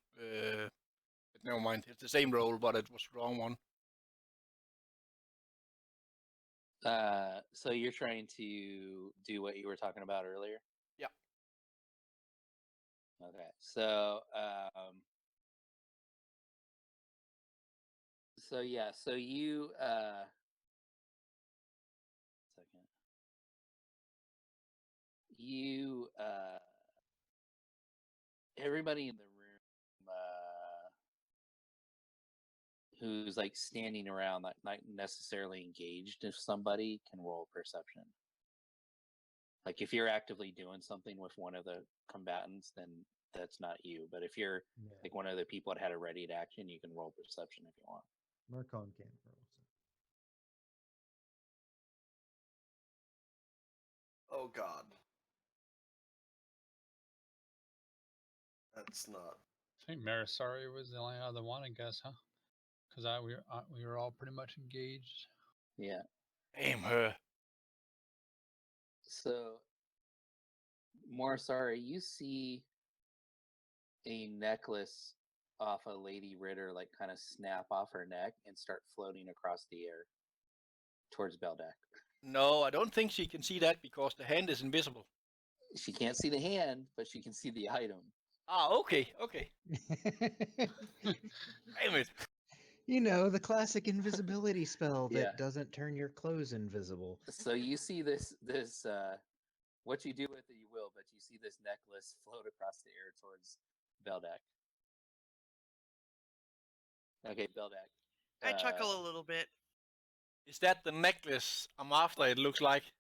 Never mind. It's the same roll, but it was the wrong one. So you're trying to do what you were talking about earlier? Yeah. Okay. So so you second. You everybody in the room who's like standing around, not necessarily engaged with somebody, can roll perception. Like if you're actively doing something with one of the combatants, then that's not you. But if you're like one of the people that had a ready to action, you can roll perception if you want. Mercon can't roll. Oh God. That's not. I think Marisari was the only other one, I guess, huh? Because we were all pretty much engaged. Yeah. Aim her. So, Morisari, you see a necklace off a Lady Ritter, like kind of snap off her neck and start floating across the air towards Beldak. No, I don't think she can see that because the hand is invisible. She can't see the hand, but she can see the item. Ah, okay. Damn it. You know, the classic invisibility spell that Yeah. doesn't turn your clothes invisible. So you see this what you do with it you will, but you see this necklace float across the air towards Beldak. Okay, Beldak. I chuckle a little bit. Is that the necklace I'm after? It looks like.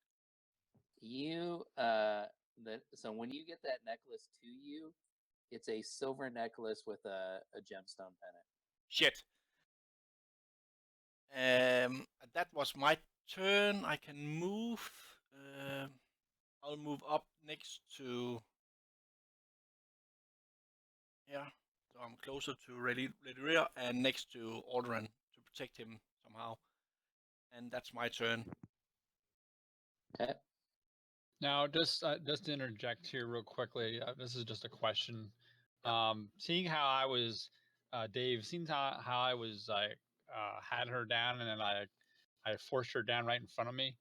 You so when you get that necklace to you, it's a silver necklace with a gemstone pennant. Shit. That was my turn. I can move. I'll move up next to. Yeah, so I'm closer to Redir and next to Alderaan to protect him somehow. And that's my turn. Okay. Now, just to interject here real quickly, this is just a question. Seeing how I was, Dave, seeing how I was like had her down and then I forced her down right in front of me.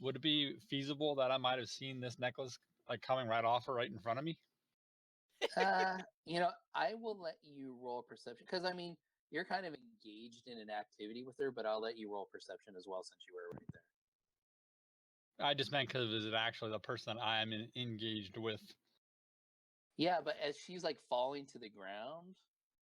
Would it be feasible that I might have seen this necklace like coming right off her right in front of me? I will let you roll perception because I mean you're kind of engaged in an activity with her, but I'll let you roll perception as well since you were right there. I just meant because is it actually the person that I am engaged with? Yeah, but as she's like falling to the ground,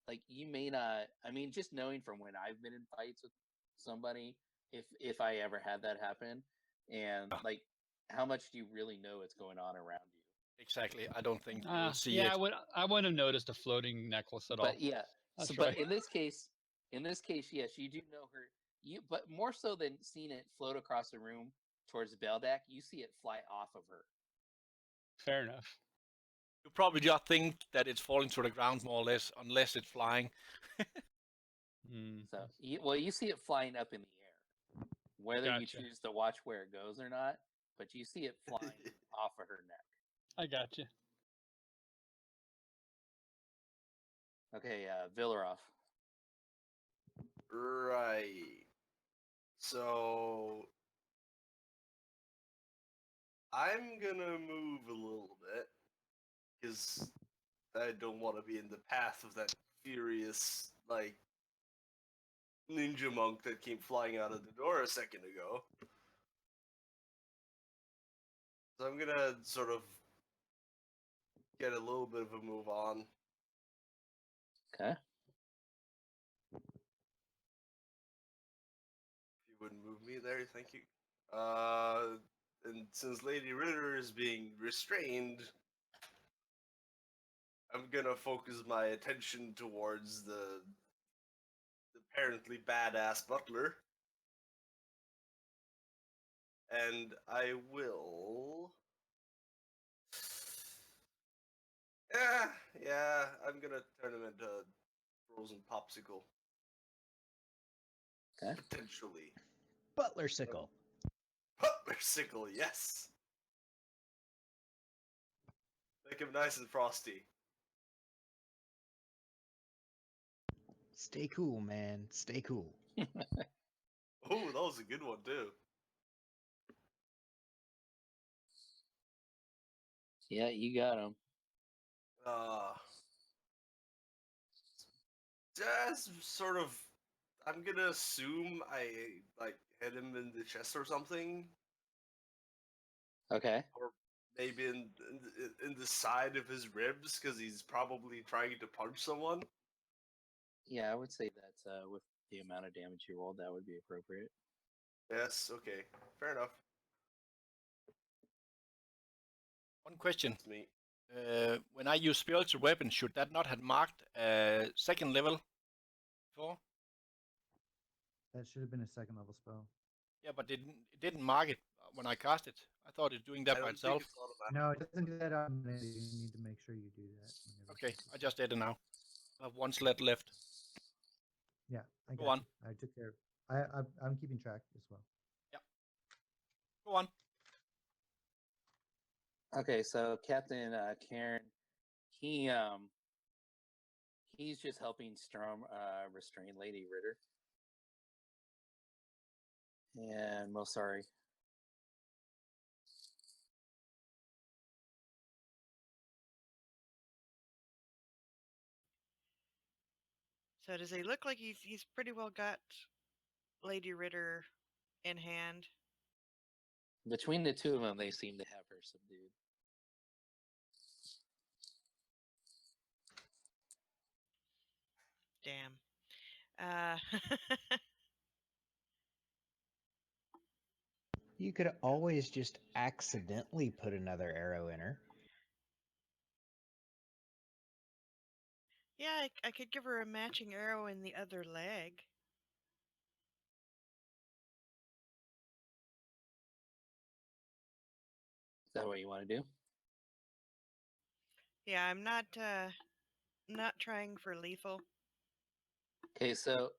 like you may not. I mean, just knowing from when I've been in fights with somebody, if I ever had that happen, and like how much do you really know what's going on around you? Exactly. I don't think you'll see Yeah, it. I wouldn't have noticed a floating necklace at all. But yeah, That's but right. in this case, yes, you do know her. But more so than seeing it float across the room towards Beldak, you see it fly off of her. Fair enough. You probably just think that it's falling to the ground more or less, unless it's flying. So, you see it flying up in the air, whether you Gotcha. choose to watch where it goes or not. But you see it flying off of her neck. I got you. Okay, Villaroff. Right. So I'm gonna move a little bit because I don't want to be in the path of that furious like ninja monk that came flying out of the door a second ago. So I'm gonna sort of get a little bit of a move on. Okay. If you wouldn't move me there, thank you. And since Lady Ritter is being restrained, I'm gonna focus my attention towards the apparently badass butler. And I will... Yeah, I'm gonna turn him into a frozen popsicle. Okay. Potentially. Butlersicle. Butlersicle, yes! Make him nice and frosty. Stay cool, man. Stay cool. Oh, that was a good one too. Yeah, you got him. Just sort of. I'm gonna assume I like hit him in the chest or something, Okay. or maybe in the side of his ribs because he's probably trying to punch someone. Yeah, I would say that with the amount of damage you rolled, that would be appropriate. Yes. Okay. Fair enough. One question. That's me. When I use spiritual weapon, should that not have marked second level before? That should have been a second level spell. Yeah, but it didn't mark it when I cast it. I thought it's doing that I by don't think itself. it's automatic. No, it doesn't do that automatically. You need to make sure you do that. whenever Okay, you I do just did it now. I have one sled left. that. Yeah, I Go got on. you. I took care of. I'm keeping track as well. Go on. Okay, so Captain Karen, he he's just helping Storm restrain Lady Ritter. And most sorry. So does he look like he's pretty well got Lady Ritter in hand? Between the two of them, they seem to have her subdued. Damn. You could always just accidentally put another arrow in her. Yeah, I could give her a matching arrow in the other leg. Is that what you want to do? Yeah, I'm not trying for lethal. Okay, so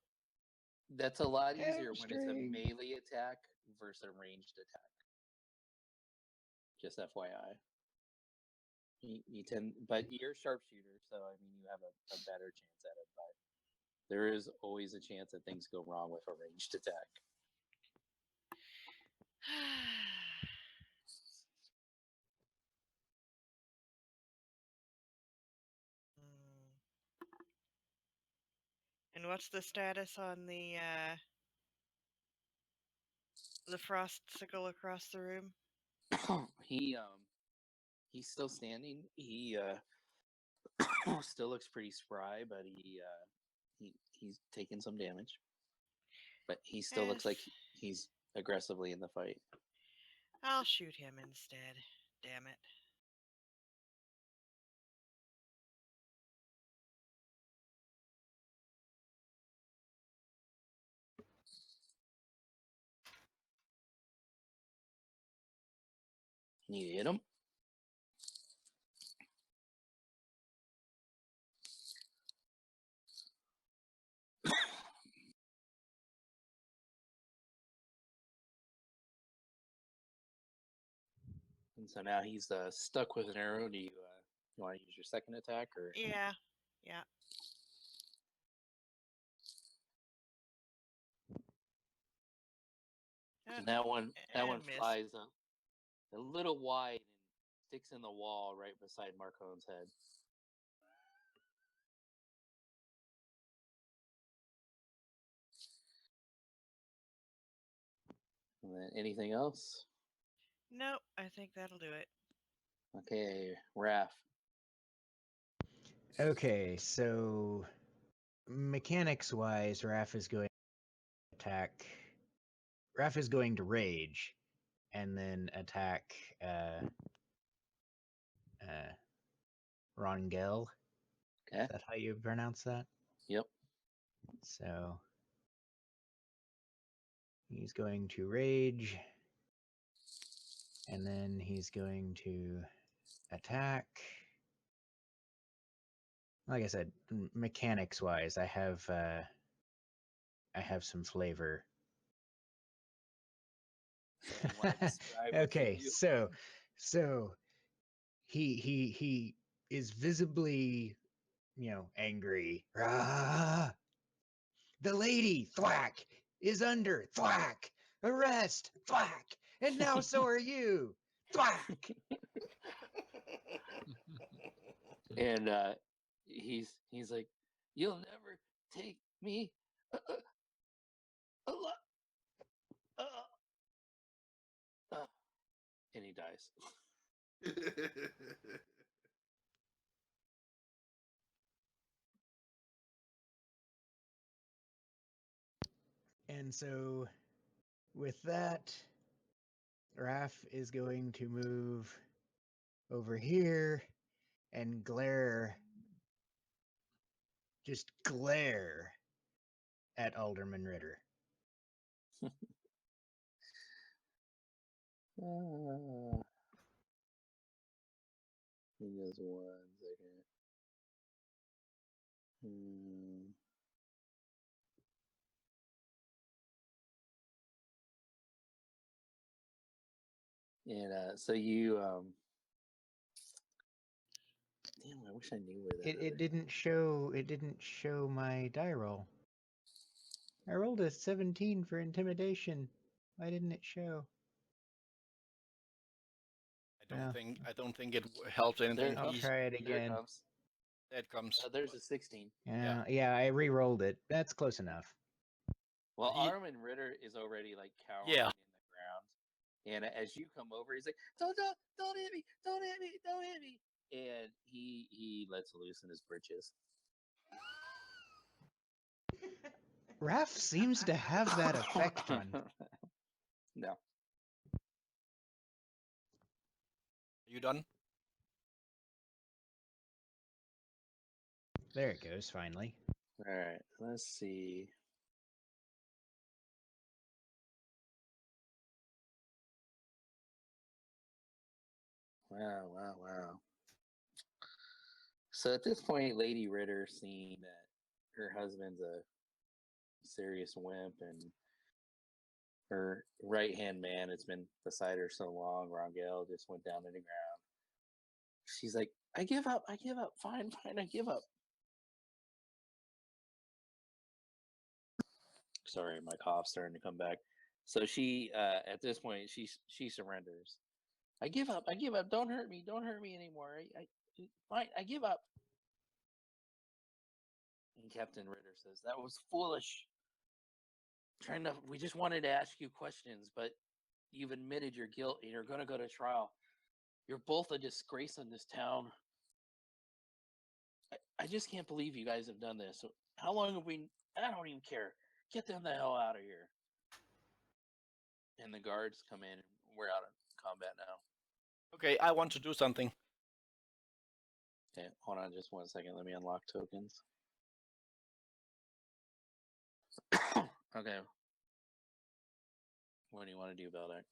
that's a lot easier when it's a Hamstring. melee attack versus a ranged attack. Just FYI. You tend, but you're a sharpshooter, so I mean you have a better chance at it. But there is always a chance that things go wrong with a ranged attack. And what's the status on the frost sickle across the room? He's still standing. He still looks pretty spry, but he's taken some damage. But he still looks like he's aggressively in the fight. I'll shoot him instead. Damn it. You hit him. And so now he's stuck with an arrow. Do you want to use your second attack or? Yeah. And that one missed. flies a little wide and sticks in the wall right beside Marcone's head. And then anything else? Nope, I think that'll do it. Okay, Raph. Okay, so mechanics wise, Raph is going to attack. Raph is going to rage and then attack Rongel. Okay. Is that how you pronounce that? Yep. So he's going to rage, and then he's going to attack. Like I said, mechanics wise, I have some flavor. You wanna describe what you Okay, do? so he is visibly, angry. Rah! The lady, thwack, is under, thwack. Arrest, thwack. And now so are you, thwack. And he's like, "You'll never take me alive." And he dies. And so, with that, Raph is going to move over here and just glare at Alderman Ritter. He goes 1 second. And so you damn, I wish I knew where that It didn't show my die roll. I rolled a 17 for intimidation. Why didn't it show? I don't think it helps anything. I'll try it There it again. comes. There it comes. There's a 16. Yeah, I re-rolled it. That's close enough. Well, He- Armin Ritter is already like cowering Yeah. in the ground, and as you come over, he's like, "Don't hit me! Don't hit me! Don't hit me!" And he lets loose in his britches. Raph seems to have that effect on. No. Are you done? There it goes, finally. All right, let's see. Wow. So at this point, Lady Ritter, seeing that her husband's a serious wimp and her right-hand man has been beside her so long, Rangel just went down to the ground. She's like, I give up. Fine, I give up. Sorry, my cough's starting to come back. So she, at this point, she surrenders. I give up. Don't hurt me anymore. Fine, I give up. And Captain Ritter says, that was foolish. We just wanted to ask you questions, but you've admitted your guilt and you're going to go to trial. You're both a disgrace in this town. I just can't believe you guys have done this. So how long have we... I don't even care. Get them the hell out of here. And the guards come in and we're out of combat now. Okay, I want to do something. Okay, hold on just 1 second. Let me unlock tokens. Okay. What do you want to do about it?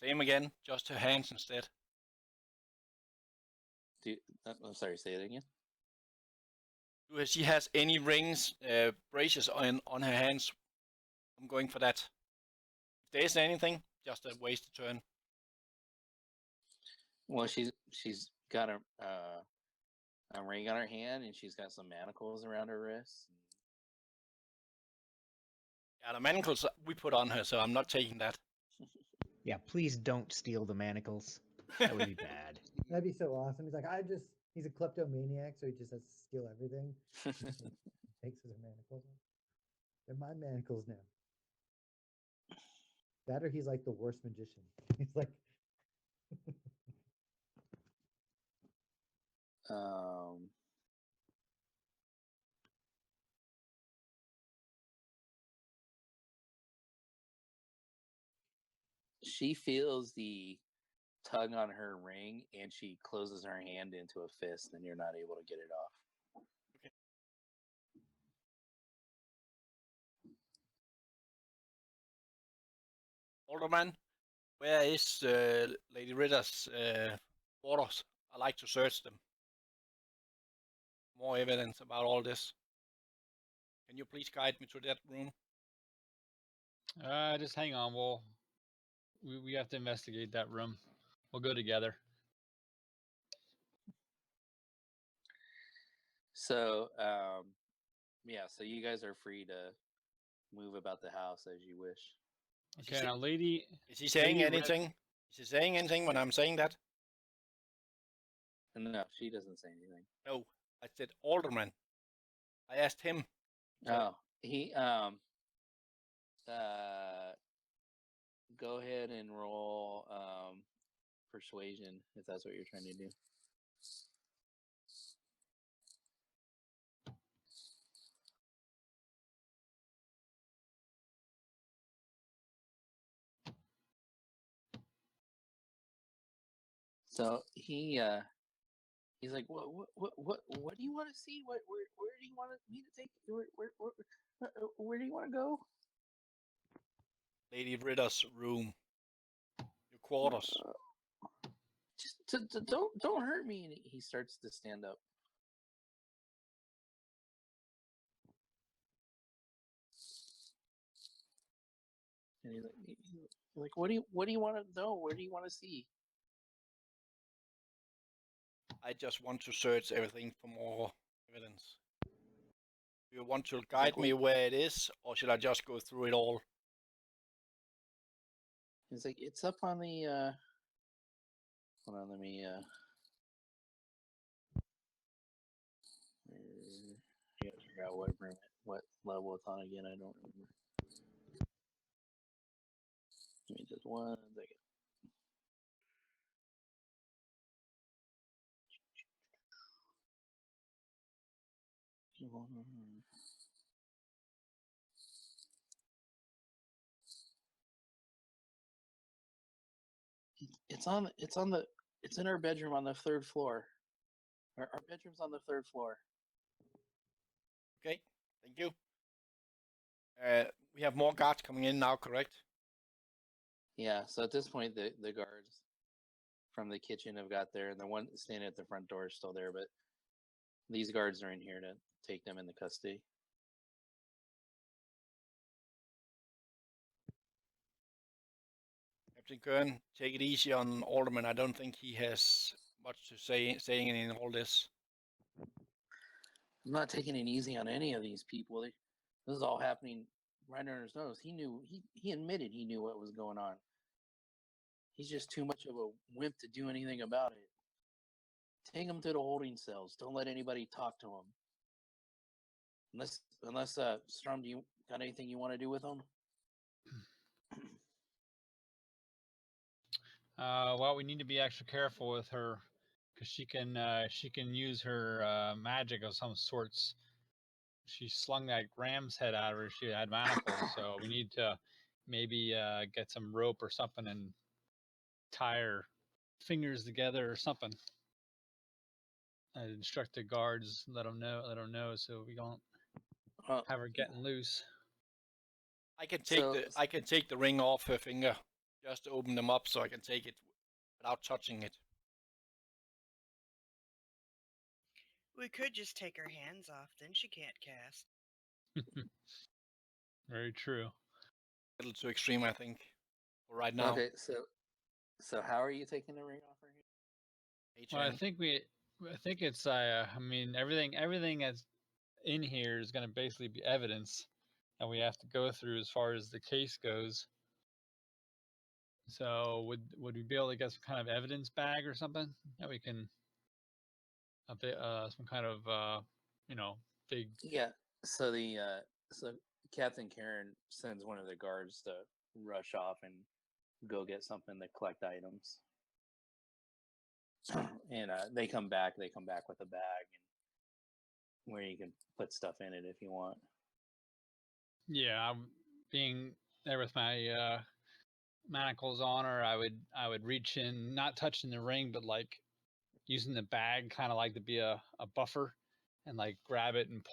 Same again, just her hands instead. I'm sorry, say it again. She has any rings, braces on her hands. I'm going for that. If there isn't anything, just a wasted turn. Well, she's got a ring on her hand, and she's got some manacles around her wrists. Yeah, the manacles we put on her, so I'm not taking that. Yeah, please don't steal the manacles. That would be bad. That'd be so awesome. He's a kleptomaniac, so he just has to steal everything. Takes his manacles. They're my manacles now. That or he's like the worst magician. He's like She feels the tug on her ring, and she closes her hand into a fist, and you're not able to get it off. Okay. Alderman, where is Lady Ritter's quarters? I like to search them. More evidence about all this. Can you please guide me to that room? Just hang on. We have to investigate that room. We'll go together. So, yeah, so you guys are free to move about the house as you wish. Okay, now, lady. Is he saying Lady Red- anything? Is he saying anything when I'm saying that? And no, she doesn't say anything. No, I said alderman. I asked him. Oh, he go ahead and roll persuasion if that's what you're trying to do. So he's like, what do you want to see? Where do you want me to take? Where do you want to go? Lady Ritter's room. Your quarters. Just don't hurt me. And he starts to stand up. And he's like, what do you want to know? Where do you want to see? I just want to search everything for more evidence. Do you want to guide me where it is, or should I just go through it all? He's like, it's up on the. Hold on, let me. I gotta figure out what level it's on again. I don't remember. Give me just 1 second. It's in our bedroom on the 3rd floor. Our bedroom's on the 3rd floor. Okay, thank you. We have more guards coming in now, correct? Yeah, so at this point, the guards from the kitchen have got there, and the one standing at the front door is still there, but these guards are in here to take them into custody. Captain Kern, take it easy on Alderman. I don't think he has much to saying in all this. I'm not taking it easy on any of these people. This is all happening right under his nose. He admitted he knew what was going on. He's just too much of a wimp to do anything about it. Take him to the holding cells. Don't let anybody talk to him. Unless Strum, do you got anything you want to do with him? Well, we need to be extra careful with her because she can use her magic of some sorts. She slung that ram's head out of her. She had manacles, so we need to maybe get some rope or something and tie her fingers together or something. Instruct the guards, let them know, so we don't have her getting loose. I can take the ring off her finger. Just open them up so I can take it without touching it. We could just take her hands off, then she can't cast. Very true. A little too extreme, I think, for right now. Okay, so how are you taking the ring off her hand? Well, I think it's I mean everything that's in here is going to basically be evidence that we have to go through as far as the case goes. So would we be able to get some kind of evidence bag or something that we can some kind of big. Yeah. So so Captain Karen sends one of the guards to rush off and go get something to collect items. And they come back with a bag and where you can put stuff in it if you want. Yeah, being there with my manacles on her, I would reach in, not touching the ring, but like using the bag kind of like to be a buffer and like grab it and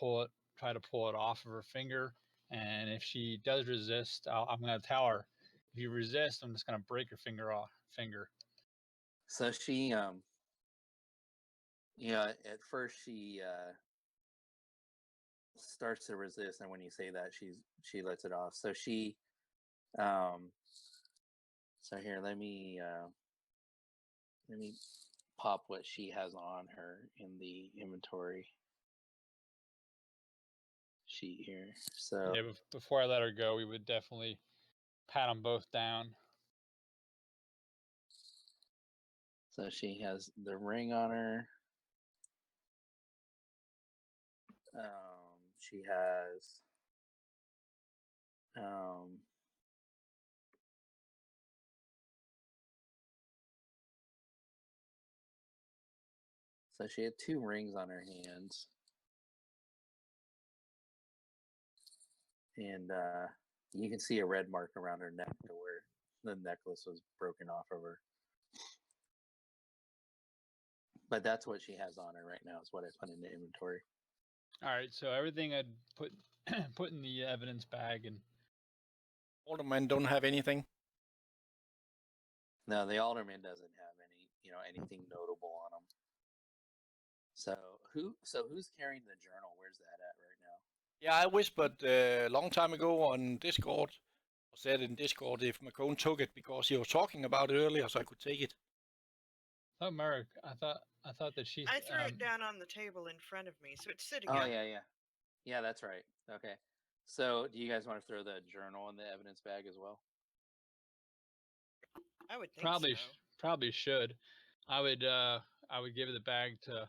try to pull it off of her finger. And if she does resist, I'm going to tell her, if you resist, I'm just going to break your finger off. So she, at first she starts to resist, and when you say that, she lets it off. So she, so here, let me pop what she has on her in the inventory. sheet here. So Yeah, before I let her go, we would definitely pat them both down. so she has the ring on her. She has so she had 2 rings on her hands. And you can see a red mark around her neck to where the necklace was broken off of her. But that's what she has on her right now, is what I put in the inventory. All right, so everything I'd put put in the evidence bag, and Alderman don't have anything. No, the alderman doesn't have anything notable on him. So who's carrying the journal? Where's that at right now? Yeah, I whispered a long time ago on Discord, or said in Discord if Macone took it because he was talking about it earlier, so I could take it. oh, Merrick, I thought that she. I threw it down on the table in front of me, so it's sitting Oh out. yeah, that's right. Okay, so do you guys want to throw the journal in the evidence bag as well? I would think Probably so. probably should. I would give the bag to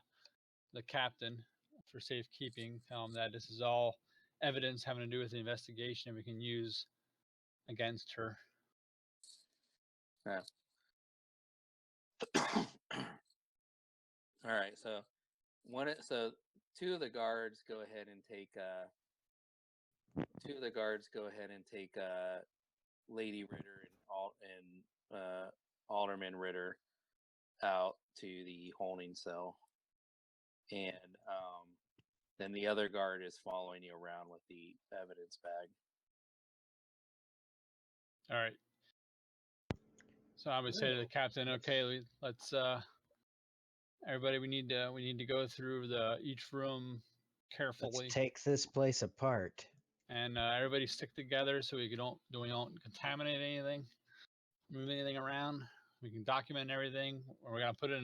the captain for safekeeping. Tell him that this is all evidence having to do with the investigation, and we can use against her. Yeah. All right, so two of the guards go ahead and take Lady Ritter and Alderman Ritter out to the holding cell, and then the other guard is following you around with the evidence bag. All right. So I would say to the captain, okay, let's everybody, we need to go through each room carefully. Let's take this place apart. And everybody stick together so we don't contaminate anything, move anything around. We can document everything. We're gonna put it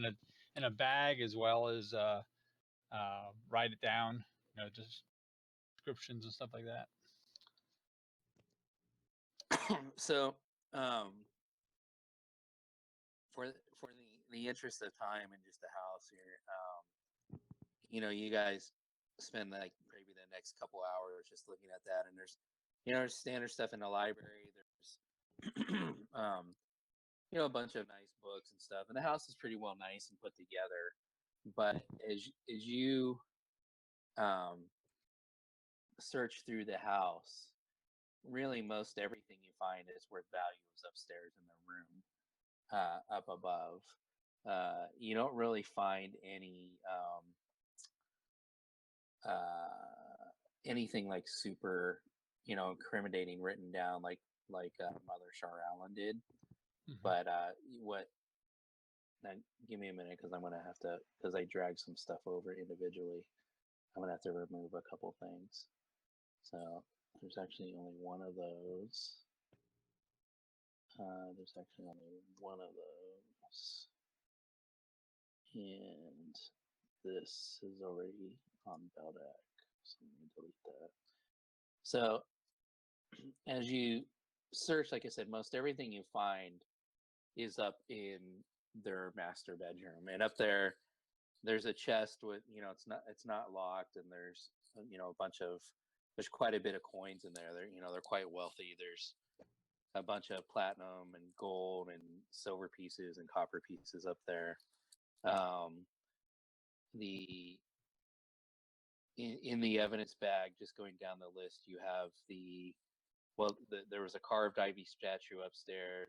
in a bag as well as write it down, just descriptions and stuff like that. So, for the interest of time and just the house here, you guys spend like maybe the next couple hours just looking at that, and there's standard stuff in the library. There's a bunch of nice books and stuff, and the house is pretty well nice and put together. But as you search through the house, really most everything you find is worth value is upstairs in the room up above. You don't really find anything like super incriminating written down like Mother Char Allen did. Mm-hmm. But now give me a minute, because I dragged some stuff over individually. I'm gonna have to remove a couple things. So there's actually only one of those. There's actually only one of those. And this is already on Beldak. So let me delete that. So as you search, like I said, most everything you find is up in their master bedroom. And up there's a chest with, it's not locked, and there's there's quite a bit of coins in there. They're quite wealthy. There's a bunch of platinum and gold and silver pieces and copper pieces up there. In the evidence bag, just going down the list, you have there was a carved ivy statue upstairs.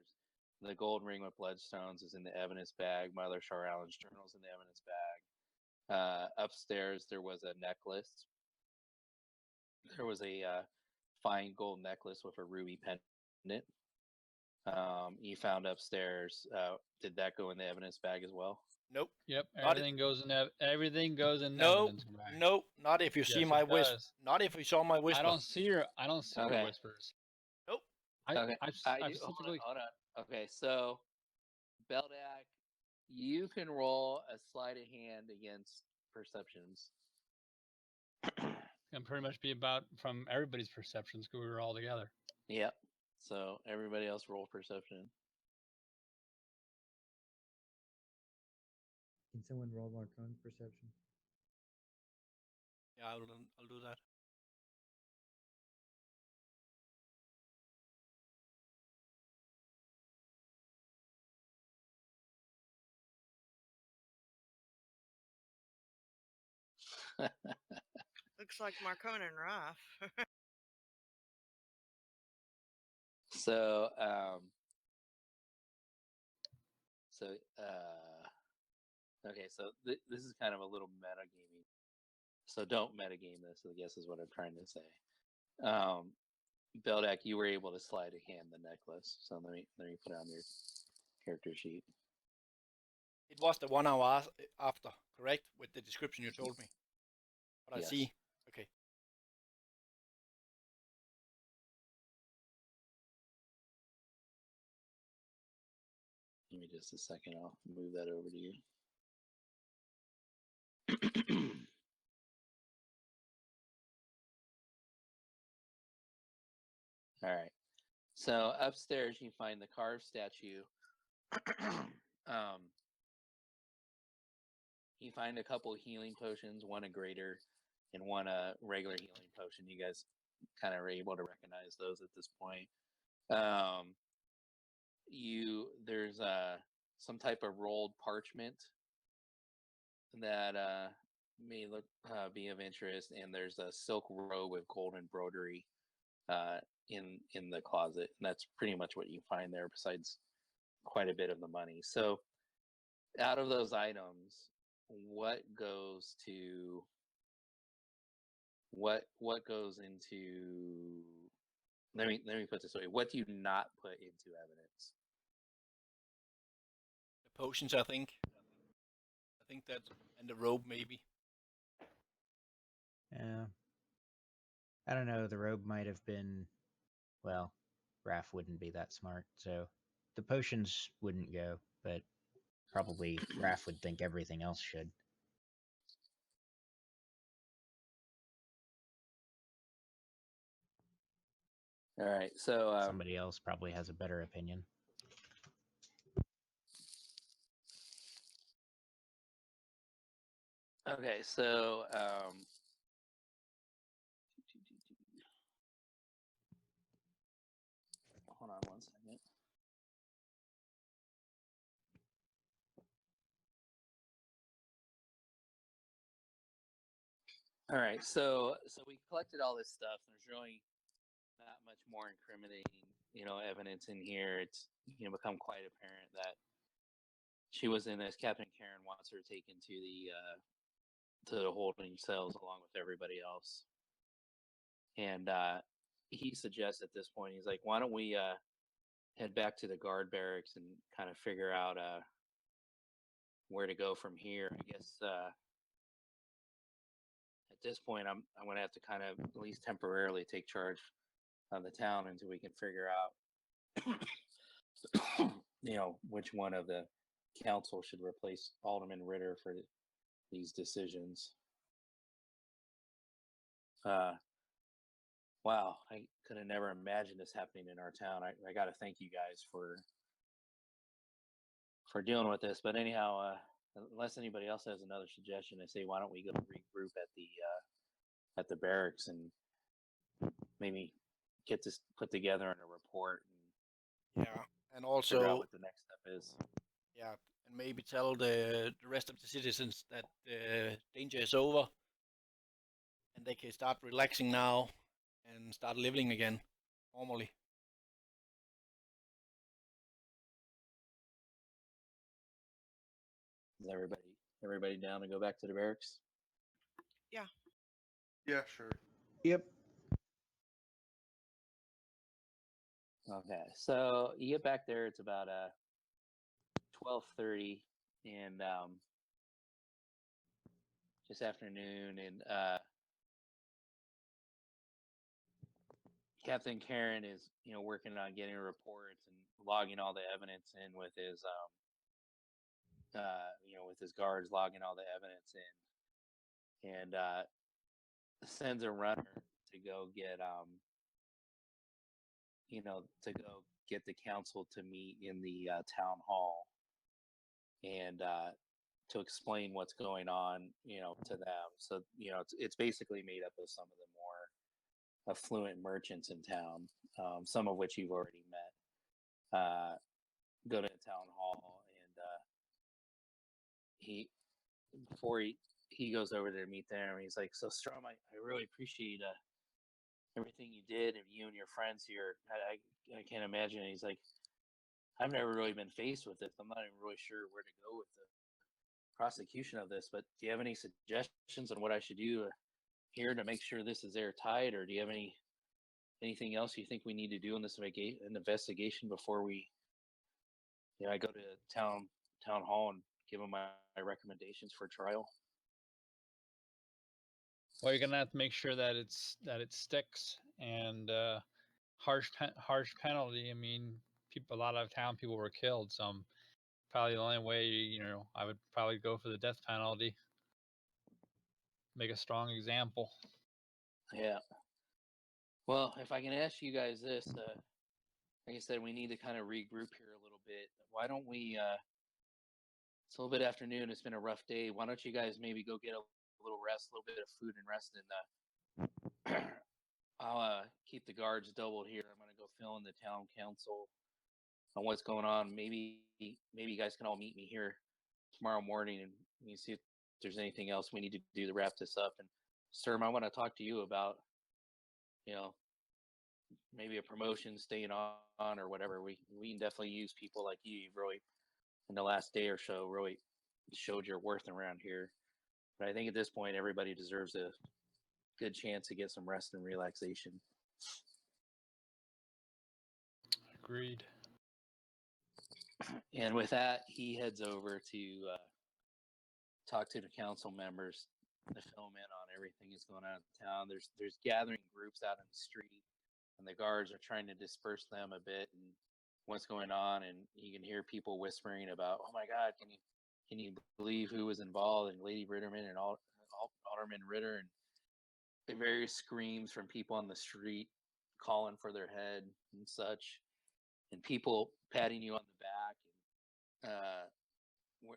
The gold ring with bloodstones is in the evidence bag. Mother Char Allen's journal is in the evidence bag. Upstairs, there was a necklace. There was a fine gold necklace with a ruby pendant. You found upstairs. Did that go in the evidence bag as well? Nope. Yep, everything goes in Nope. evidence bag. Nope. Not if you see Yes, my it whisper. does. Not if you saw my whisper. I don't see your whispers. Nope. Okay. I specifically. Hold on. Okay, so Beldak, you can roll a sleight of hand against perceptions. gonna pretty much be about from everybody's perceptions because we were all together. Yep. So everybody else roll perception. Can someone roll Marcone's perception? Yeah, I'll do that. Looks like Marcone and Roth. So, okay, so this is kind of a little metagaming. So don't metagame this, I guess is what I'm trying to say. Beldak, you were able to slide a hand the necklace. So let me put it on your character sheet. It was the 1 hour after, correct? With the description you told me. But I Yes. see. Okay. Give me just a second. I'll move that over to you. All right. So upstairs, you find the carved statue. You find a couple healing potions, one a greater and one a regular healing potion. You guys kind of are able to recognize those at this point. There's some type of rolled parchment that may look be of interest, and there's a silk robe with gold embroidery in the closet, and that's pretty much what you find there. Besides quite a bit of the money. So, out of those items, what goes to what goes into? Let me put it this way: what do you not put into evidence? The potions, I think. I think that, and the robe maybe. Yeah. I don't know. The robe might have been, well, Raph wouldn't be that smart, so the potions wouldn't go, but probably Raph would think everything else should. All right, so Somebody else probably has a better opinion. okay, so hold on one second. All right, so we collected all this stuff. There's really not much more incriminating, evidence in here. It's become quite apparent that she was in this. Captain Karen wants her taken to the holding cells along with everybody else, and he suggests at this point, he's like, "Why don't we head back to the guard barracks and kind of figure out where to go from here?" I guess at this point, I'm going to have to kind of at least temporarily take charge of the town until we can figure out, which one of the council should replace Alderman Ritter for these decisions. Wow, I could have never imagined this happening in our town. I got to thank you guys for dealing with this. But anyhow, unless anybody else has another suggestion, I say, why don't we go regroup at the barracks and maybe get this put together in a report Yeah, and and figure out also, what the next step is. yeah, and maybe tell the rest of the citizens that the danger is over, and they can start relaxing now, and start living again normally. Is everybody down to go back to the barracks? Yeah. Yeah, sure. Yep. Okay, so you get back there. It's about 12:30, and this afternoon, and Captain Karen is working on getting reports and logging all the evidence in with his with his guards, logging all the evidence in, and sends a runner to go get to go get the council to meet in the town hall and to explain what's going on, to them. So it's basically made up of some of the more affluent merchants in town, some of which you've already met. Go to the town hall, and before he goes over there to meet them, he's like, "So Strom, I really appreciate everything you did, and you and your friends here. I can't imagine." And he's like, "I've never really been faced with this. I'm not even really sure where to go with the prosecution of this. But do you have any suggestions on what I should do here to make sure this is airtight, or do you have anything else you think we need to do in this investigation before I go to town hall and give them my recommendations for trial?" Well, you're gonna have to make sure that it sticks, and harsh penalty. I mean, a lot of town people were killed, so probably the only way, I would probably go for the death penalty. Make a strong example. Yeah. Well, if I can ask you guys this, like I said, we need to kind of regroup here a little bit. Why don't we? It's a little bit afternoon. It's been a rough day. Why don't you guys maybe go get a little rest, a little bit of food and rest, and I'll keep the guards doubled here. I'm gonna go fill in the town council on what's going on. Maybe you guys can all meet me here tomorrow morning, and we see if there's anything else we need to do to wrap this up. And Sir, I want to talk to you about, maybe a promotion, staying on or whatever. We can definitely use people like you. You've really, in the last day or so, really showed your worth around here. But I think at this point, everybody deserves a good chance to get some rest and relaxation. Agreed. And with that, he heads over to talk to the council members to fill them in on everything that's going on in town. There's gathering groups out in the street, and the guards are trying to disperse them a bit and what's going on. And you can hear people whispering about, "Oh my God, can you believe who was involved?" And Lady Ritterman and Alderman Ritter, and the various screams from people on the street calling for their head and such, and people patting you on the back. And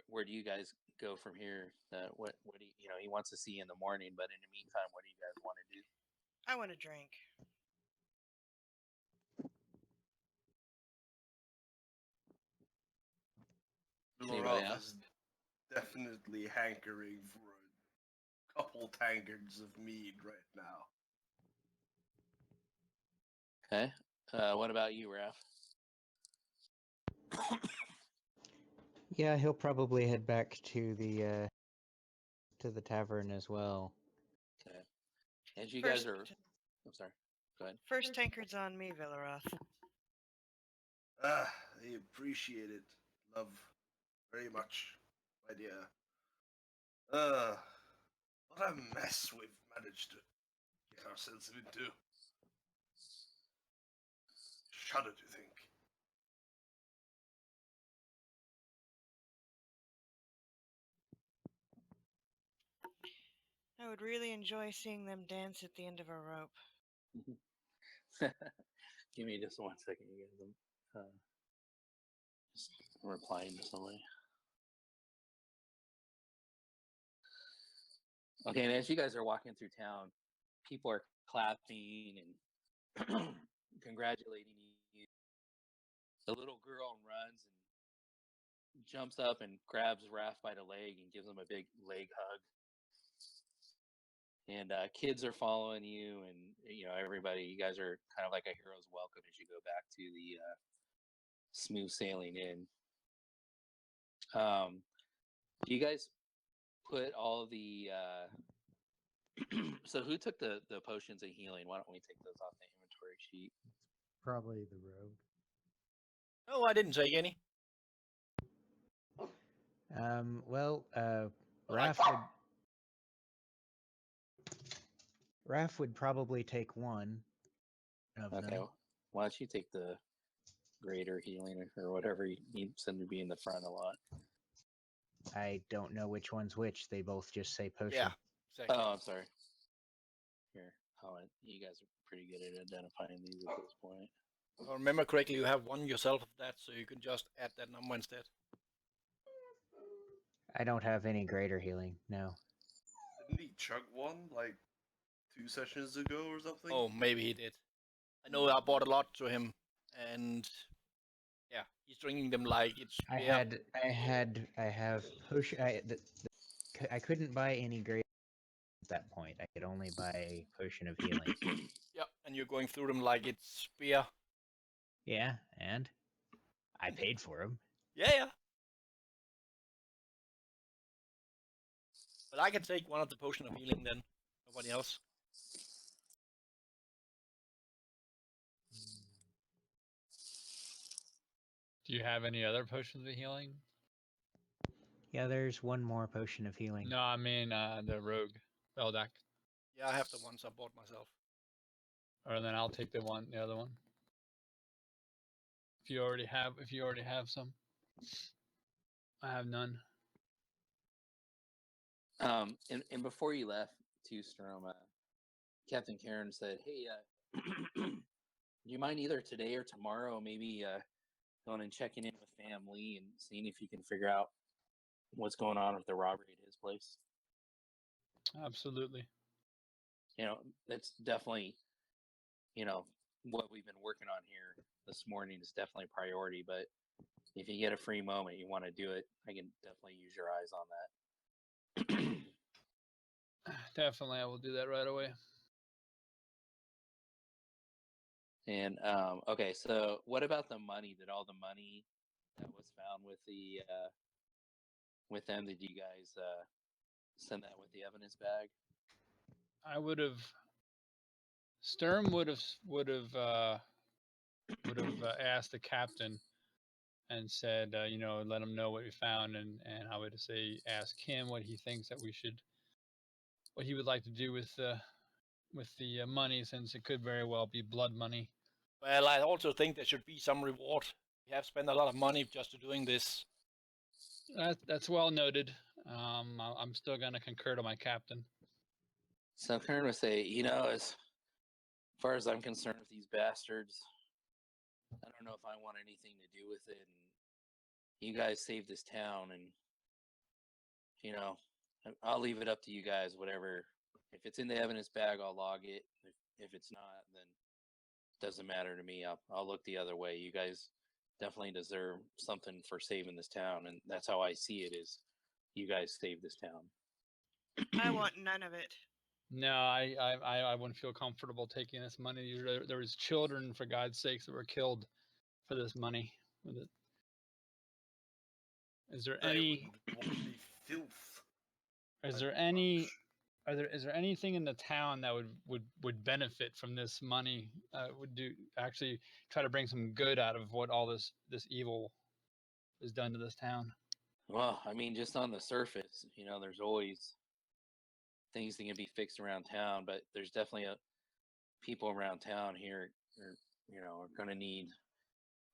where do you guys go from here? What do he wants to see you in the morning, but in the meantime, what do you guys want to do? I want a drink. Anybody Lorov else? is definitely hankering for a couple tankards of mead right now. Okay. What about you, Raph? Yeah, he'll probably head back to the tavern as well. Okay. And you First, guys are. I'm sorry. Go ahead. first tankards on me, Villaroth. I appreciate it. Love very much, my dear. What a mess we've managed to get ourselves into. Shudder to think. I would really enjoy seeing them dance at the end of a rope. Give me just 1 second, you guys. Just replying to somebody. Okay, and as you guys are walking through town, people are clapping and congratulating you. The little girl runs and jumps up and grabs Raph by the leg and gives him a big leg hug. And kids are following you, and everybody. You guys are kind of like a hero's welcome as you go back to the Smooth Sailing Inn. Do you guys put all the so who took the potions of healing? Why don't we take those off the inventory sheet? Probably the rogue. No, I didn't take any. Well, Raph would probably take one of Okay, them. why don't you take the greater healing or whatever you need them to be in the front a lot? I don't know which one's which. They both just say potion. Yeah, exactly. Oh, I'm sorry. You guys are pretty good at identifying these at this point. If I remember correctly, you have one yourself of that, so you can just add that number instead. I don't have any greater healing. No. Didn't he chug one like 2 sessions ago or something? Oh, maybe he did. I know I bought a lot to him, and yeah, he's drinking them like it's beer. I have potion. I couldn't buy any greater at that point. I could only buy a potion of healing. Yeah, and you're going through them like it's beer. Yeah, and I paid for them. Yeah. But I can take one of the potion of healing then. Nobody else. Do you have any other potions of healing? Yeah, there's one more potion of healing. No, I mean the rogue Beldak. Yeah, I have the ones I bought myself. Or then I'll take the other one. If you already have some. I have none. And before you left to Strom, Captain Karen said, "Hey, do you mind either today or tomorrow, maybe going and checking in with family and seeing if you can figure out what's going on with the robbery at his place?" Absolutely. That's definitely, what we've been working on here this morning is definitely a priority. But if you get a free moment, you want to do it, I can definitely use your eyes on that. Definitely, I will do that right away. And okay, so what about the money? Did all the money that was found with with them? Did you guys send that with the evidence bag? I would have. Sturm would have asked the captain and said, let him know what we found, and I would say ask him what he thinks that what he would like to do with the money, since it could very well be blood money. Well, I also think there should be some reward. We have spent a lot of money just to doing this. That's well noted. I'm still gonna concur to my captain. So Kern would say, as far as I'm concerned with these bastards, I don't know if I want anything to do with it. And you guys saved this town, and I'll leave it up to you guys. Whatever. If it's in the evidence bag, I'll log it. If it's not, then it doesn't matter to me. I'll look the other way. You guys definitely deserve something for saving this town, and that's how I see it. Is you guys saved this town. I want none of it. No, I wouldn't feel comfortable taking this money. There was children, for God's sakes, that were killed for this money. Is there any? Filth. Is there any? Is there anything in the town that would benefit from this money? Would actually try to bring some good out of what all this evil is done to this town? Well, I mean, just on the surface, there's always things that can be fixed around town, but there's definitely people around town here are going to need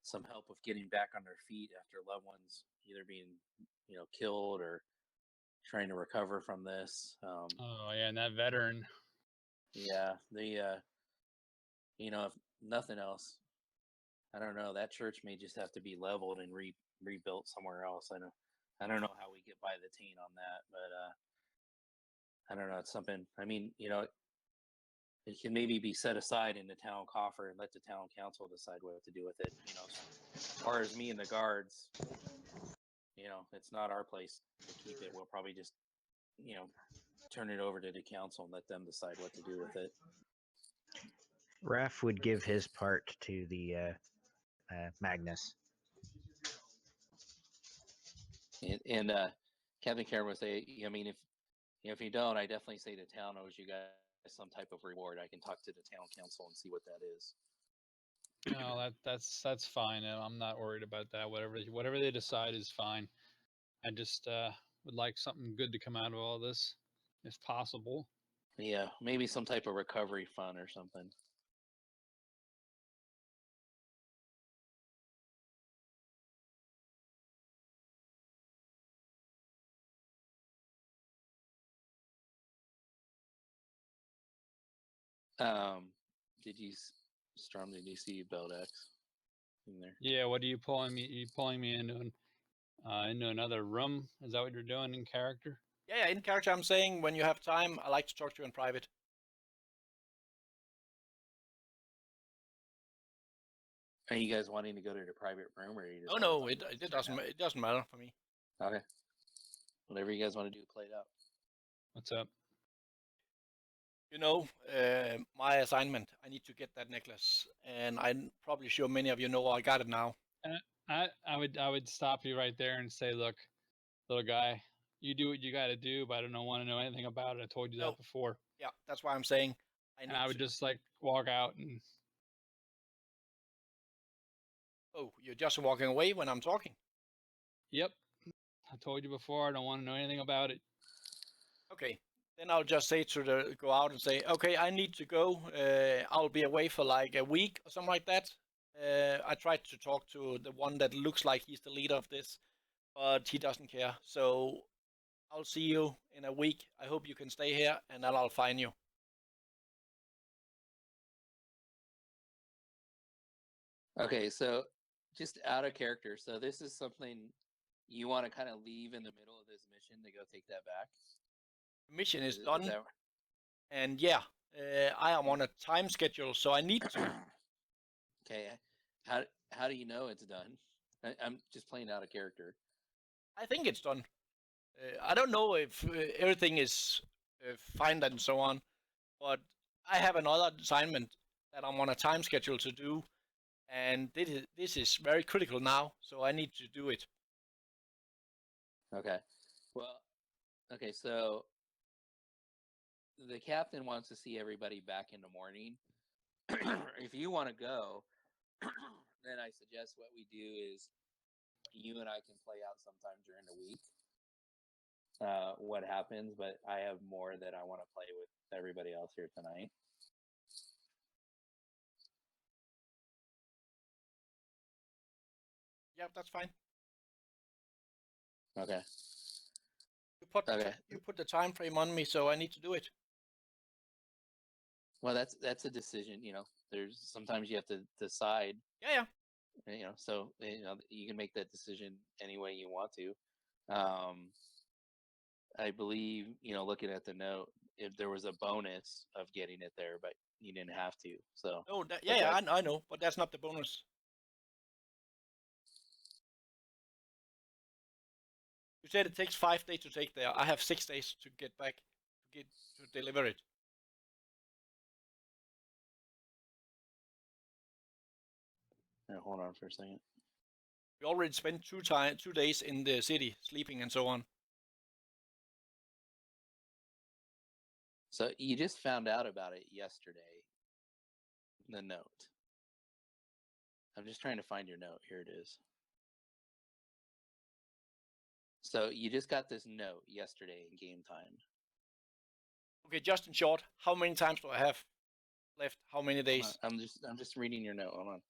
some help with getting back on their feet after loved ones either being killed or trying to recover from this. Oh yeah, and that veteran. Yeah, if nothing else, I don't know, that church may just have to be leveled and rebuilt somewhere else. I don't know how we get by the taint on that, but I don't know. It's something. I mean, it can maybe be set aside in the town coffer and let the town council decide what to do with it. As far as me and the guards, it's not our place to keep it. We'll probably just, turn it over to the council and let them decide what to do with it. Raph would give his part to the Magnus. And Captain Karen would say, I mean, if you don't, I definitely say the town owes you guys some type of reward. I can talk to the town council and see what that is. No, that's fine. I'm not worried about that. Whatever they decide is fine. I just would like something good to come out of all this, if possible. Yeah, maybe some type of recovery fund or something. Did you, Storm? Did you see Beldex in there? Yeah, what are you pulling me? You pulling me into another room? Is that what you're doing in character? Yeah, in character, I'm saying when you have time, I like to talk to you in private. Are you guys wanting to go to the private room, or are you just? Oh no, it doesn't matter for me. Okay. Whatever you guys want to do, play it out. What's up? You know, my assignment. I need to get that necklace, and I'm probably sure many of you know I got it now. I would stop you right there and say, look, little guy, you do what you got to do, but I don't want to know anything about it. I told you No. that before. Yeah, that's why I'm saying And I would just like walk out and. Oh, you're just walking away when I'm talking. Yep, I told you before. I don't want to know anything about it. Okay, then I'll just say go out and say, okay, I need to go. I'll be away for like a week or something like that. I tried to talk to the one that looks like he's the leader of this, but he doesn't care. So I'll see you in a week. I hope you can stay here, and then I'll find you. Okay, so just out of character. So this is something you want to kind of leave in the middle of this mission to go take that back. The mission is done, and yeah, I am on a time schedule, so I need to. Okay, how do you know it's done? I'm just playing out of character. I think it's done. I don't know if everything is fine and so on, but I have another assignment that I'm on a time schedule to do, and this is very critical now, so I need to do it. Okay. Well, okay, so the captain wants to see everybody back in the morning. If you want to go, then I suggest what we do is you and I can play out sometime during the week what happens, but I have more that I want to play with everybody else here tonight. Yeah, that's fine. Okay. You put the time frame on me, so I need to do it. Well, that's a decision. You know, there's sometimes you have to decide. Yeah. You know, so you can make that decision any way you want to. I believe, looking at the note, if there was a bonus of getting it there, but you didn't have to. So. Oh, I know, but that's not the bonus. You said it takes 5 days to take there. I have 6 days to get back, to deliver it. Now, hold on for a second. We already spent 2 days in the city, sleeping and so on. So you just found out about it yesterday. The note. I'm just trying to find your note. Here it is. So you just got this note yesterday in game time. Okay, just in short, how many times do I have left? How many days? I'm just reading your note. Hold on.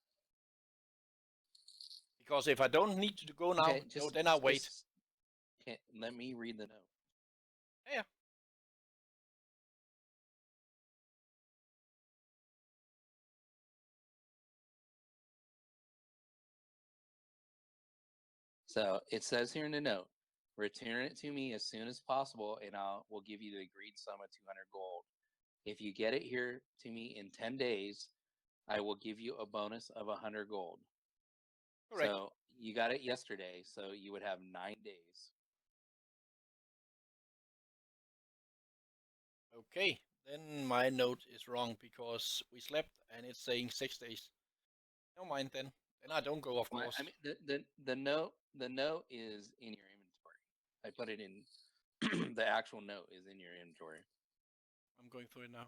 Because if I don't need to go now, then I'll wait. Okay, let me read the note. Yeah. So it says here in the note, return it to me as soon as possible, and we'll give you the agreed sum of 200 gold. If you get it here to me in 10 days, I will give you a bonus of 100 gold. Correct. So you got it yesterday, so you would have 9 days. Okay, then my note is wrong because we slept and it's saying 6 days. No mind then. Then I don't go, of course. I mean, the note is in your inventory. I put it in. The actual note is in your inventory. I'm going through it now.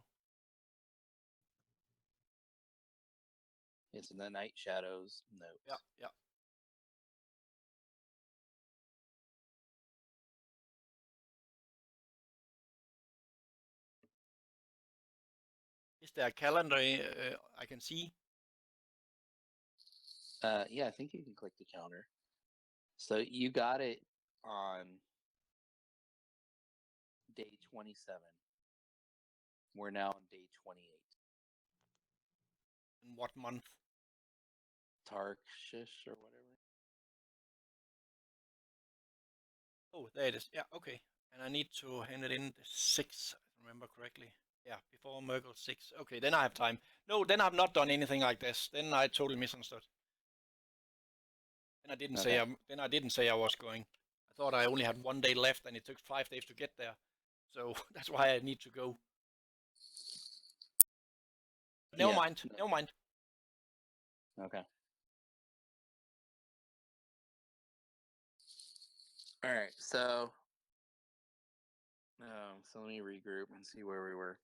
It's in the Night Shadows note. Yeah. Is there a calendar I can see? Yeah, I think you can click the calendar. So you got it on day 27. We're now on day 28. in what month? Tarshish or whatever. Oh, there it is. Yeah, okay. And I need to hand it in the 6th, if I remember correctly. Yeah, before Merkel 6. Okay, then I have time. No, then I've not done anything like this. Then I totally misunderstood. Then I didn't say then I didn't say I was going. I thought I only had 1 day left, and it took 5 days to get there. So that's why I need to go. But never mind. Never mind. Okay. All right. So let me regroup and see where we were.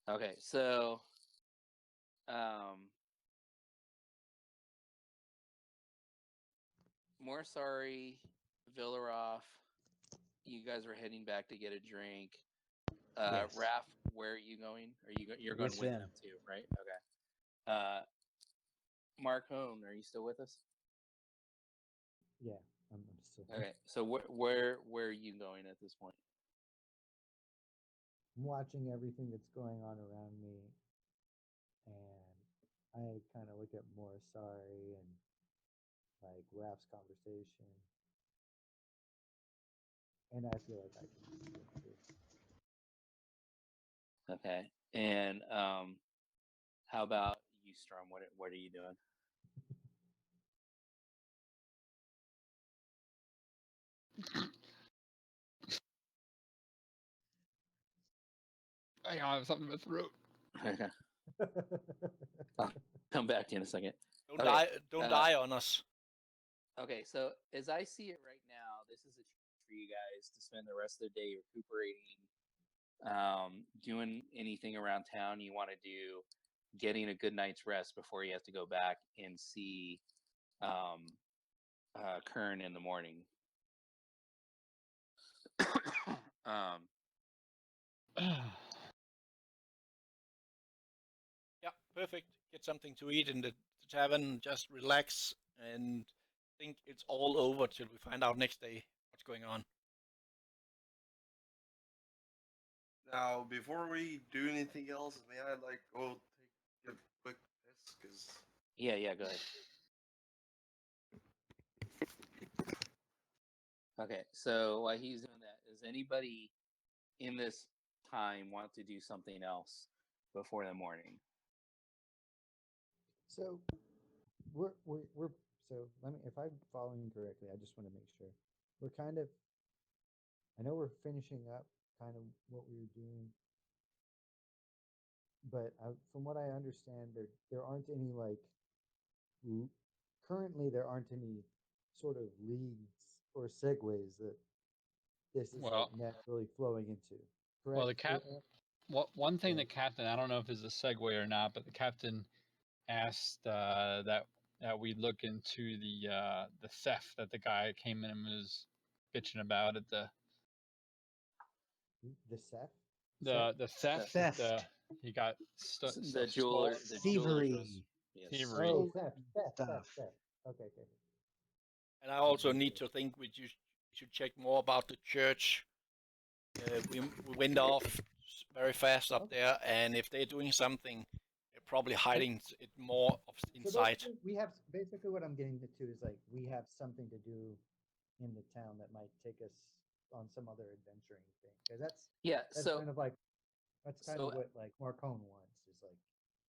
Okay. So more sorry, Villaroff. You guys are heading back to get a drink. Yes. Raph, where are you going? You're going With with them. them too, right? Okay. Mark Hone, are you still with us? Yeah, I'm still. Okay. So where are you going at this point? I'm watching everything that's going on around me, and I kind of look at Morisari and like Raph's conversation, and I feel like I can see it too. Okay. And how about you, Strum? What are you doing? Hang on, I have something in my throat. Okay. I'll come back to you in a second. Don't Okay, die. Don't die on us. Okay, so as I see it right now, this is a chance for you guys to spend the rest of the day recuperating, doing anything around town you want to do, getting a good night's rest before you have to go back and see Kern in the morning. Yeah, perfect. Get something to eat in the tavern. Just relax and think it's all over till we find out next day what's going on. Now, before we do anything else, may I like go take a quick piss? Cause Yeah, go ahead. Okay, so while he's doing that, does anybody in this time want to do something else before the morning? So we're so let me, if I'm following correctly, I just want to make sure we're kind of. I know we're finishing up kind of what we were doing, but from what I understand, there aren't any like currently there aren't any sort of leads or segues that this is Well- like naturally flowing into. Correct? Well, the one thing the captain, I don't know if it's a segue or not, but the captain asked that we look into the theft that the guy came in and was bitching about at the Seth. the theft. Theft. He got The jeweler, the Thievery. jewelers. Yes. Thievery. Oh, theft. Stuff. Okay. And I also need to think we should check more about the church. We went off very fast up there, and if they're doing something, they're probably hiding it more inside. So we have basically what I'm getting to is like we have something to do in the town that might take us on some other adventuring thing, because that's So kind of like that's kind so- of what like Marcone wants is like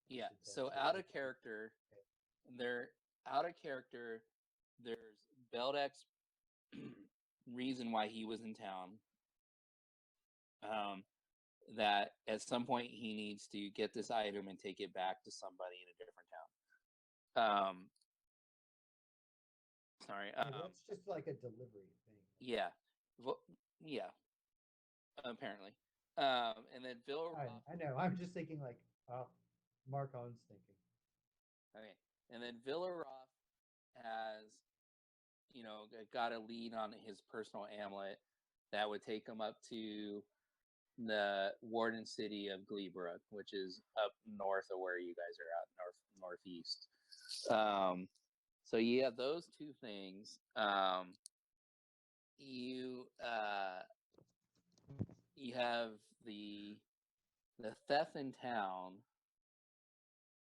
yeah. this So adventure. out of character, there's Beldek's reason why he was in town. That at some point he needs to get this item and take it back to somebody in a different town. Sorry. That's just like a delivery thing. Yeah. Yeah. Apparently. And then Bill. I know. I'm just thinking like Marcone's thinking. Okay. And then Villaroff has, got a lead on his personal amulet that would take him up to the warden city of Gleebrook, which is up north of where you guys are at, northeast. So yeah, those two things. You have the theft in town,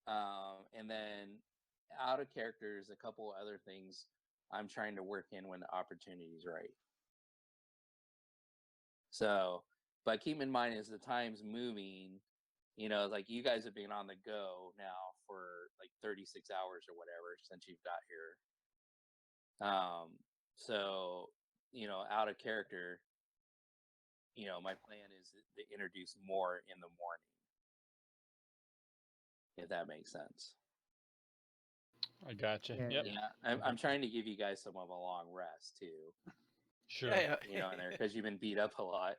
And then out of characters, a couple other things I'm trying to work in when the opportunity's right. So, but keep in mind as the time's moving, like you guys have been on the go now for like 36 hours or whatever since you've got here. So, out of character, my plan is to introduce more in the morning, if that makes sense. I gotcha. Yeah, Yep. Yeah, I'm trying to give you guys some of a long rest too. Sure. Yeah, In there because you've been beat up a lot.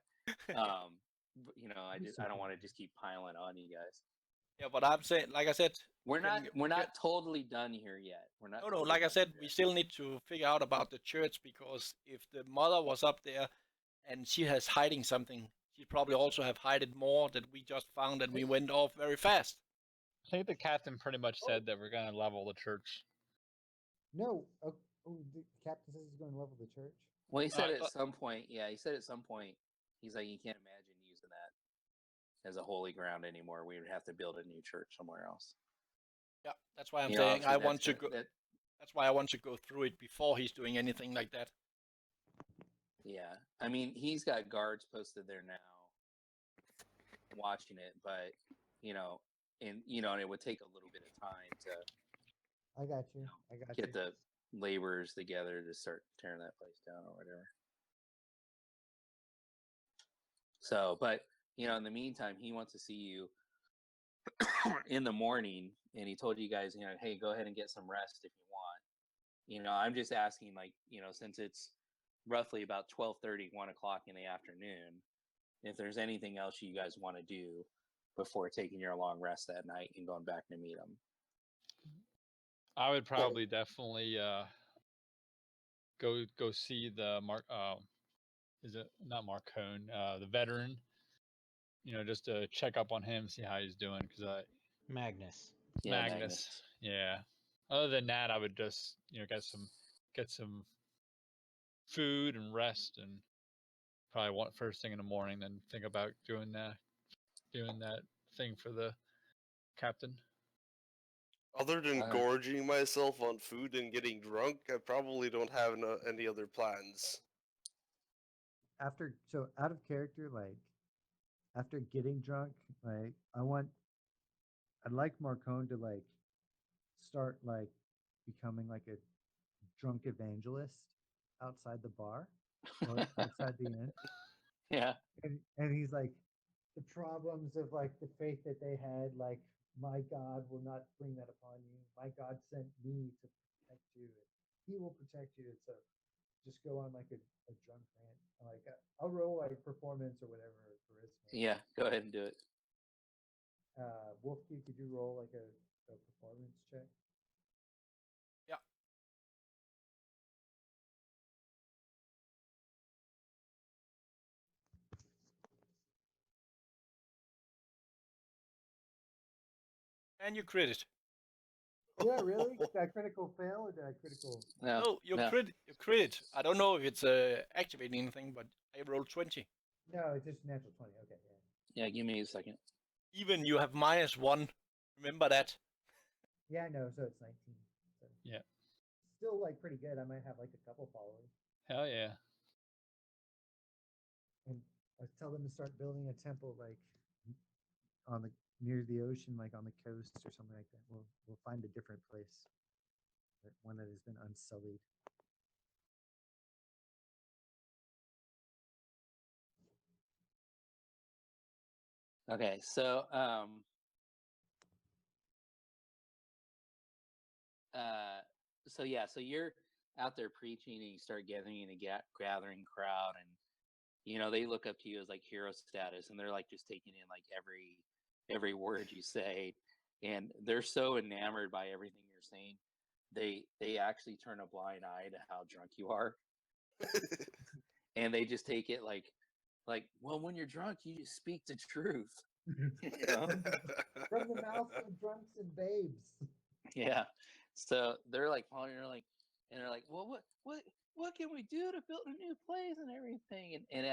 I don't want to just keep piling on you guys. Yeah, but I'm saying, like I said, We're can- not totally done here yet. We're not. no, totally like I done said, here we yet. still need to figure out about the church, because if the mother was up there and she has hiding something, she probably also have hidden more that we just found and we went off very fast. I think the captain pretty much said that we're gonna level the church. No. Oh, the captain says he's going to level the church. Well, he said I at thought- some point. Yeah, he said at some point. He's like, you can't imagine using that as a holy ground anymore. We would have to build a new church somewhere else. Yeah, that's why I'm You know, saying obviously I that's want to gonna- go. that- That's why I want to go through it before he's doing anything like that. Yeah, I mean, he's got guards posted there now, watching it, but and it would take a little bit of time to I got you. I got get you. the laborers together to start tearing that place down or whatever. So, but in the meantime, he wants to see you in the morning, and he told you guys, hey, go ahead and get some rest if you want. I'm just asking, like, since it's roughly about 12:30, 1 o'clock in the afternoon, if there's anything else you guys want to do before taking your long rest that night and going back to meet him. I would probably definitely go see the is it not Marcone, the veteran, just to check up on him, see how he's doing, because Magnus. Yeah, Magnus. Yeah. Other than that, I would just get some food and rest, and probably want first thing in the morning, then think about doing that thing for the captain. Other than gorging myself on food and getting drunk, I probably don't have any other plans. So out of character, like after getting drunk, like I'd like Marcone to like start like becoming like a drunk evangelist outside the bar or outside the inn. Yeah. And he's like, the problems of like the faith that they had, like, my God will not bring that upon you. My God sent me to protect you. And he will protect you. And so just go on like a drunk rant. Like I'll roll like performance or whatever, or charisma. Yeah, go ahead and do it. Wolfkey, could you roll like a performance check? Yeah. And you crit it. Yeah, really? Did I critical fail or did I critical? No, you crit it. I don't know if it's activating anything, but I rolled 20. No, it's just natural 20. Okay, yeah. Yeah, give me a second. Even you have -1. Remember that. Yeah, no, so it's 19. So. Yeah. Still like pretty good. I might have like a couple followers. Hell yeah. And I tell them to start building a temple like on the near the ocean, like on the coast or something like that. We'll find a different place, one that has been unsullied. Okay, so so you're out there preaching and you start gathering a gathering crowd, and they look up to you as like hero status, and they're like just taking in like every word you say, and they're so enamored by everything you're saying, they actually turn a blind eye to how drunk you are. And they just take it like, well, when you're drunk, you just speak the truth. From the mouths of drunks and babes. Yeah. So they're like following, and they're like, well, what can we do to build a new place and everything? And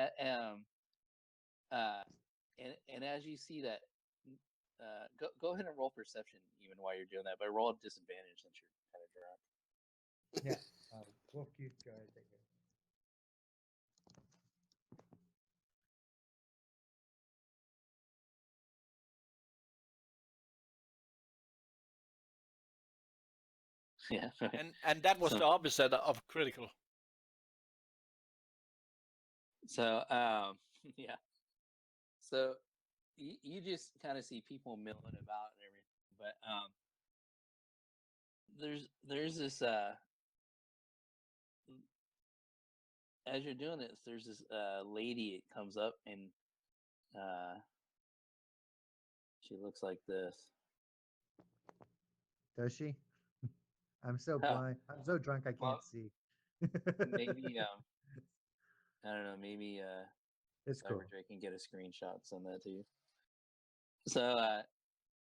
as you see that go ahead and roll perception even while you're doing that, but roll a disadvantage since you're kind of drunk. Yeah. We'll keep going. Yeah. And that was So- the opposite of critical. So yeah. So you just kind of see people milling about and everything, but there's this as you're doing this, there's this lady that comes up and she looks like this. Does she? I'm so Oh, blind. I'm so drunk I can't well, see. maybe I don't know, maybe It's cool. Cyberdrake can get a screenshot, send that to you. So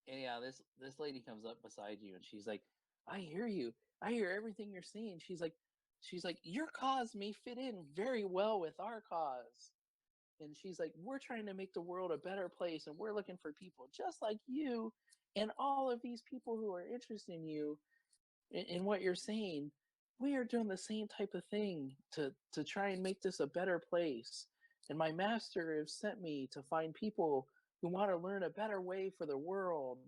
anyhow, this lady comes up beside you and she's like, I hear you. I hear everything you're saying. She's like, your cause may fit in very well with our cause. And she's like, we're trying to make the world a better place, and we're looking for people just like you and all of these people who are interested in you in what you're saying. We are doing the same type of thing to try and make this a better place. And my master has sent me to find people who want to learn a better way for the world.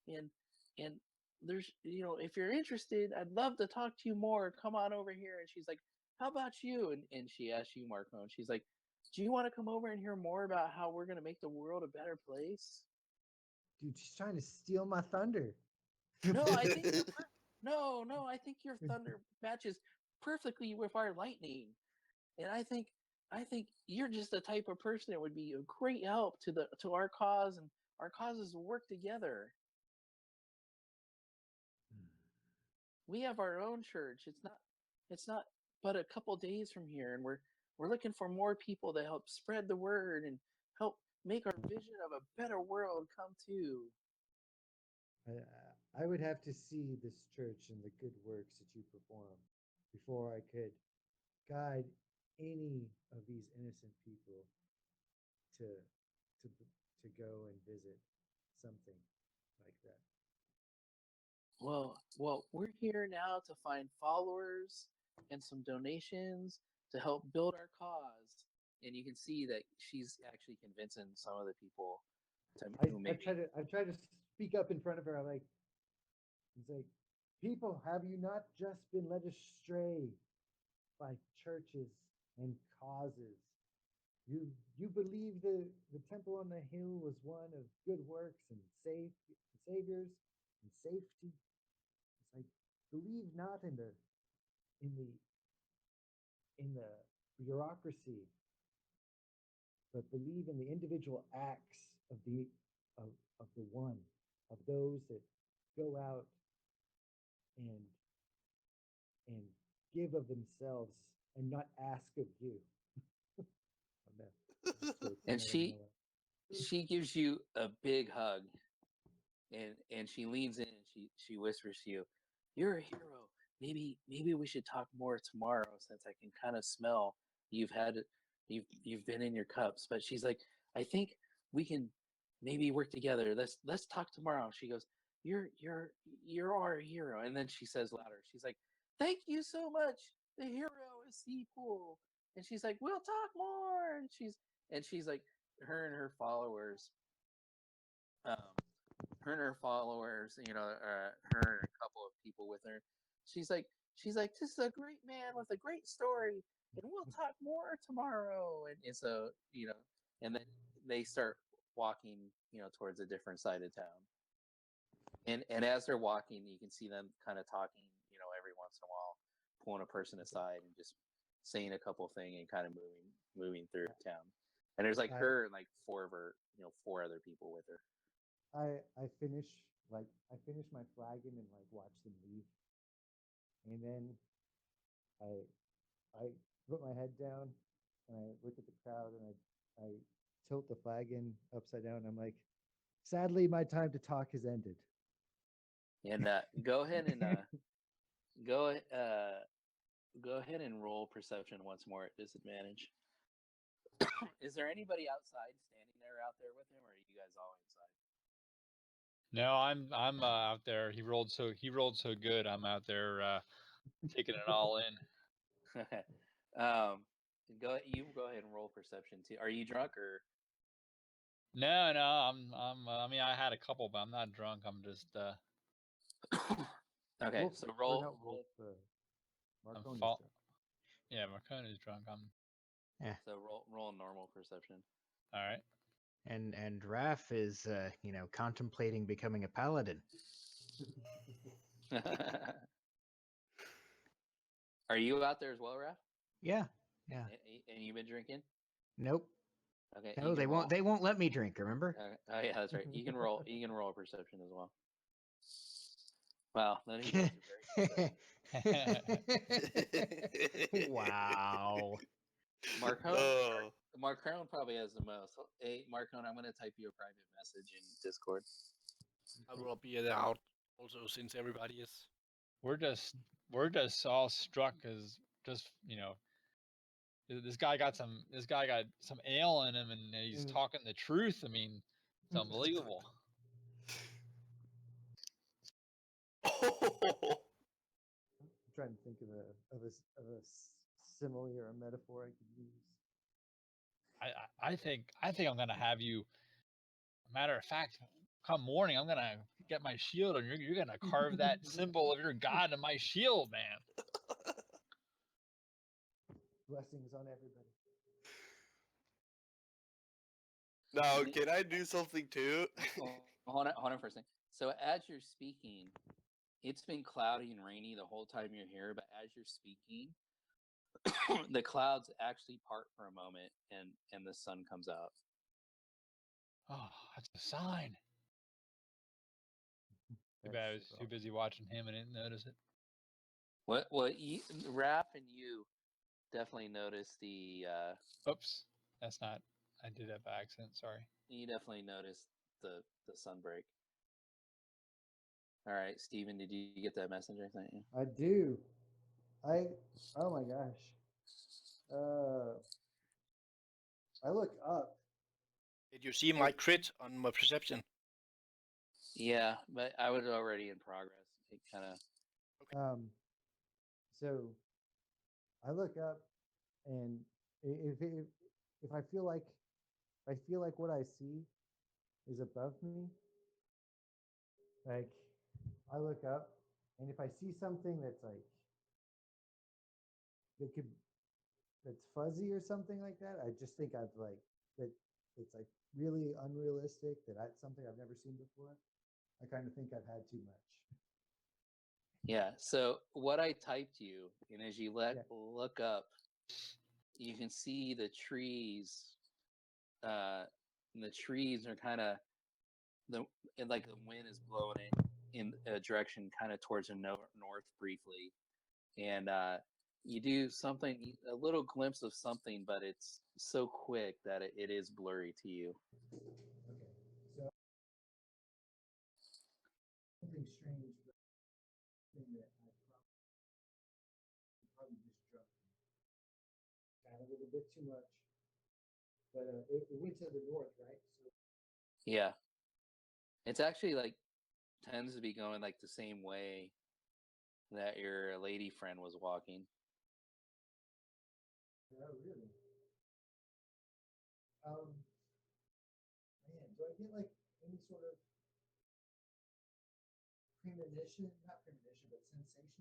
And and there's, if you're interested, I'd love to talk to you more. Come on over here. And she's like, how about you? And she asks you, Marco, and she's like, do you want to come over and hear more about how we're going to make the world a better place? Dude, she's trying to steal my thunder. No, I think no, I think your thunder matches perfectly with our lightning. And I think you're just the type of person that would be a great help to our cause, and our causes will work together. We have our own church. It's not but a couple days from here, and we're looking for more people to help spread the word and help make our vision of a better world come true. I would have to see this church and the good works that you perform before I could guide any of these innocent people to to go and visit something like that. Well, we're here now to find followers and some donations to help build our cause. And you can see that she's actually convincing some of the people to who maybe. I've tried to speak up in front of her. It's like, people, have you not just been led astray by churches and causes? You believe the temple on the hill was one of good works and saviors and safety. It's like, believe not in the bureaucracy, but believe in the individual acts of the one, of those that go out and give of themselves and not ask of you. And she gives you a big hug, and she leans in and she whispers to you, "You're a hero. Maybe we should talk more tomorrow, since I can kind of smell you've been in your cups." But she's like, "I think we can maybe work together. Let's talk tomorrow." She goes, "You're our hero." And then she says louder, she's like, "Thank you so much. The hero is Seapool." And she's like, "We'll talk more." And she's like, her and her followers, her and her followers, her and a couple of people with her. She's like, "This is a great man with a great story, and we'll talk more tomorrow." And so, and then they start walking, towards a different side of town. And as they're walking, you can see them kind of talking, every once in a while, pulling a person aside and just saying a couple things and kind of moving through town. And there's like her and like four other people with her. I finish my flagon and watch them leave, and then I put my head down and I look at the crowd and I tilt the flagon upside down. And I'm like, sadly, my time to talk has ended. And go ahead and go ahead and roll perception once more at disadvantage. Is there anybody outside standing there out there with him, or are you guys all inside? No, I'm out there. He rolled so good. I'm out there taking it all in. You go ahead and roll perception too. Are you drunk or? No, I'm I mean, I had a couple, but I'm not drunk. I'm just Okay, Wolf- so or roll. not Wolf, I'm Marconi's fall. drunk. Yeah, Marconi's drunk. I'm So roll normal perception. all right. And Raph is, contemplating becoming a paladin. Are you out there as well, Raph? Yeah. And you've been drinking? Nope. Okay. No, they won't. They won't let me drink. Remember? Oh yeah, that's right. You can roll. You can roll a perception as well. Wow, none of you guys are very. Wow. Marcone probably has the most. Hey, Marcone, I'm gonna type you a private message in Discord. I will be out also since everybody is. We're just all struck as just this guy got some ale in him, and he's talking the truth. I mean, it's unbelievable. I'm trying to think of a simile or a metaphor I could use. I think I'm gonna have you. Matter of fact, come morning, I'm gonna get my shield, and you're gonna carve that symbol of your god in my shield, man. Blessings on everybody. Now, can I do something too? Hold on for a second. So as you're speaking, it's been cloudy and rainy the whole time you're here, but as you're speaking, the clouds actually part for a moment, and the sun comes out. Oh, that's a sign. Too bad I was too busy watching him and didn't notice it. What Raph and you definitely noticed the. Oops, that's not. I did that by accident. Sorry. You definitely noticed the sunbreak. All right, Steven, did you get that message I sent you? I do. Oh my gosh. I look up. Did you see my crit on my perception? Yeah, but I was already in progress. It kind of. So I look up, and if I feel like what I see is above me, like I look up, and if I see something that's like that's fuzzy or something like that, I just think I've like that it's like really unrealistic, that that's something I've never seen before. I kind of think I've had too much. Yeah. So what I typed you, and as you look up, you can see the trees. And the trees are kind of like the wind is blowing it in a direction kind of towards the north briefly, and you do something, a little glimpse of something, but it's so quick that it is blurry to you. Okay, so something strange, but thing that I probably just drunk. Got a little bit too much, but it went to the north, right? So Yeah, it's actually like tends to be going like the same way that your lady friend was walking. oh, really? Man, do I get like any sort of premonition? Not premonition, but sensation?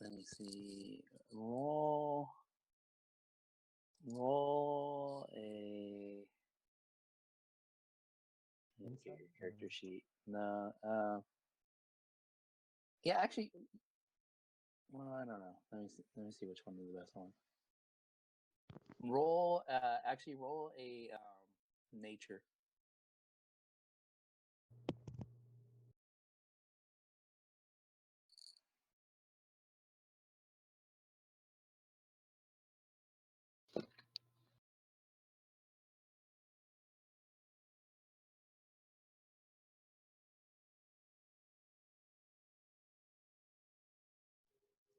Let me see. Roll a. Get your character sheet. No. Yeah, actually. Well, I don't know. Let me see which one is the best one. Roll. Actually, roll a nature.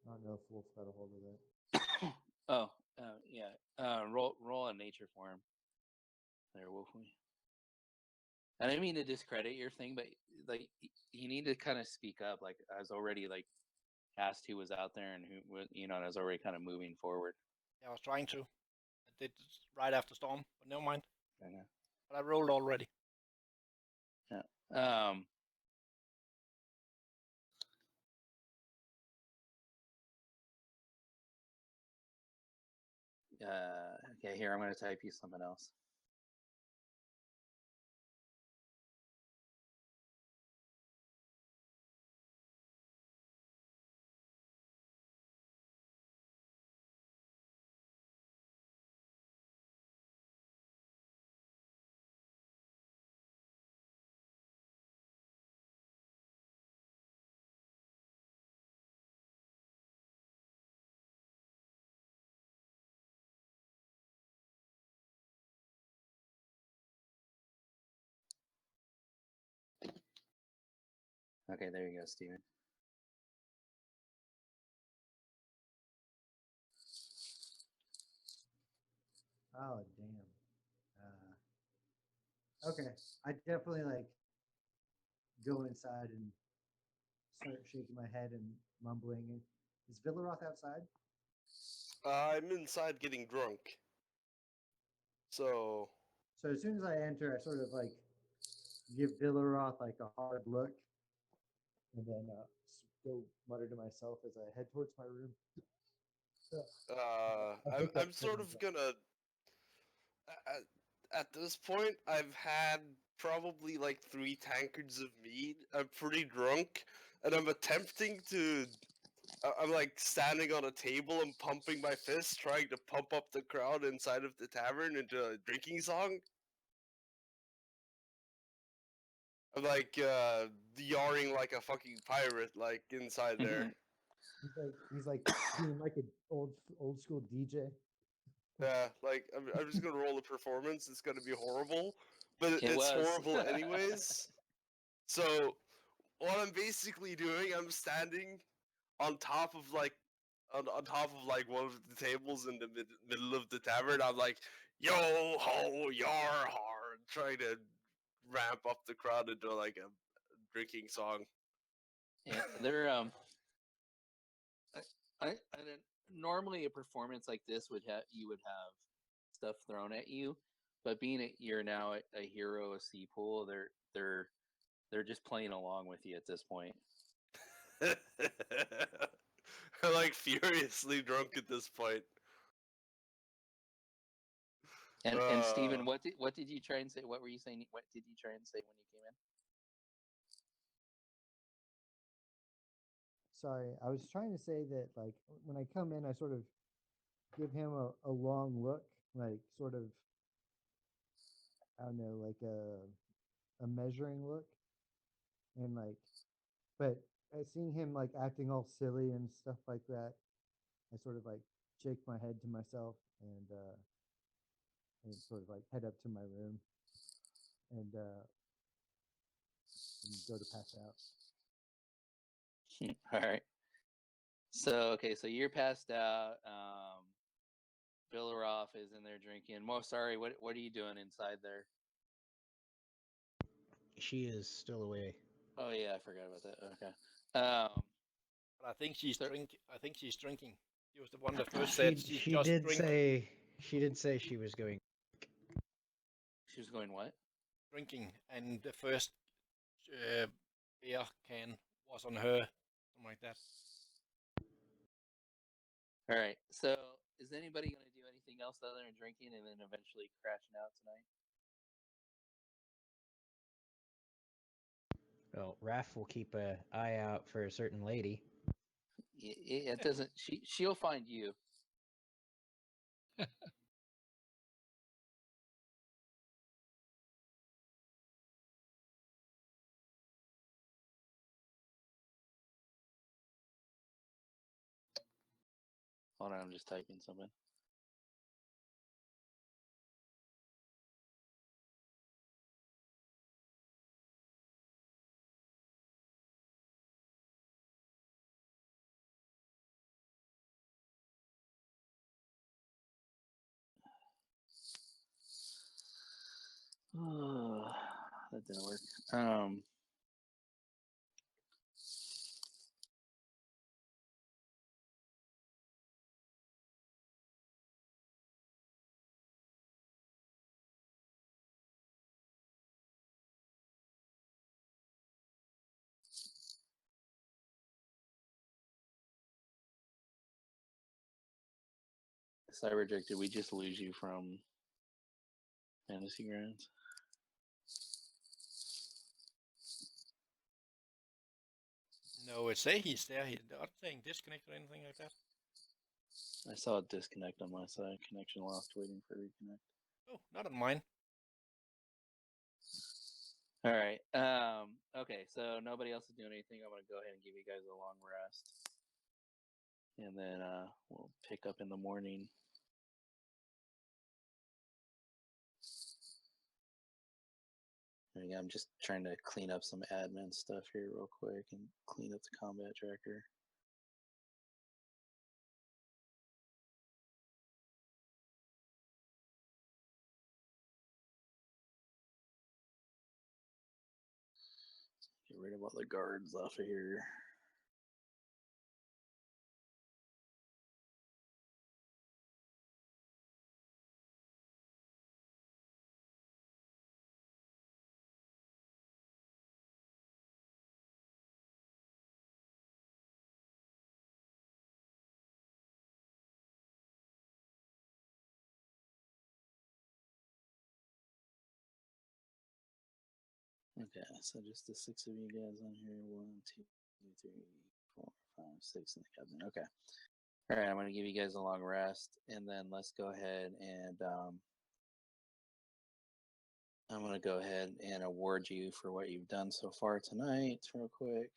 I don't know if Wolf got a hold of that. Oh, yeah. Roll a nature for him. There, Wolfie. I didn't mean to discredit your thing, but like you need to kind of speak up. Like I was already like asked who was out there and who was, and I was already kind of moving forward. Yeah, I was trying to. I did right after storm, but never mind. Okay. But I rolled already. Yeah. Okay, here I'm going to type you something else. Okay, there you go, Steven. Oh damn. Okay, I definitely like go inside and start shaking my head and mumbling. Is Villaroth outside? I'm inside getting drunk. So So as soon as I enter, I sort of like give Villaroth like a hard look, and then go mutter to myself as I head towards my room. I'm sort of gonna. At this point, I've had probably like 3 tankards of mead. I'm pretty drunk, and I'm attempting to. I'm like standing on a table and pumping my fists, trying to pump up the crowd inside of the tavern into a drinking song. I'm like yarring like a fucking pirate, like inside there. He's like being like an old school DJ. Yeah, like I'm just gonna roll a performance. It's gonna be horrible, but It it's was. horrible anyways. So what I'm basically doing, I'm standing on top of like on top of like one of the tables in the middle of the tavern. I'm like, yo ho yar har, trying to ramp up the crowd into like a drinking song. Yeah, they're I didn't, normally a performance like this would have stuff thrown at you, but you're now a hero, a sea pool. They're just playing along with you at this point. I'm like furiously drunk at this point. And Steven, what did you try and say? What were you saying? What did you try and say when you came in? Sorry, I was trying to say that like when I come in, I sort of give him a long look, like sort of I don't know, like a measuring look, and like, but seeing him like acting all silly and stuff like that, I sort of like shake my head to myself and sort of like head up to my room and go to pass out. All right. So so you're passed out. Villaroff is in there drinking. Sorry, what are you doing inside there? She is still away. Oh yeah, I forgot about that. Okay. But I think she's So- drinking. I think she's drinking. She was the one that first She said she's she just did drinking. say she did say she was going. She was going what? Drinking, and the first beer can was on her, something like that. All right. So is anybody going to do anything else other than drinking and then eventually crashing out tonight? Well, Raph will keep an eye out for a certain lady. It doesn't. She'll find you. Hold on, I'm just typing something. That didn't work. Cyberject, did we just lose you from Fantasy Grounds? No, it say he's there. He's not saying disconnect or anything like that. I saw a disconnect on my side. Connection lost, waiting for reconnect. Oh, not on mine. All right. Okay, so nobody else is doing anything. I'm gonna go ahead and give you guys a long rest, and then we'll pick up in the morning. I'm just trying to clean up some admin stuff here real quick and clean up the combat tracker. Get rid of all the guards off of here. Okay, so just the 6 of you guys on here. 1, 2, 3, 4, 5, 6 in the cabin. Okay. All right, I'm going to give you guys a long rest, and then let's go ahead and I'm going to go ahead and award you for what you've done so far tonight, real quick.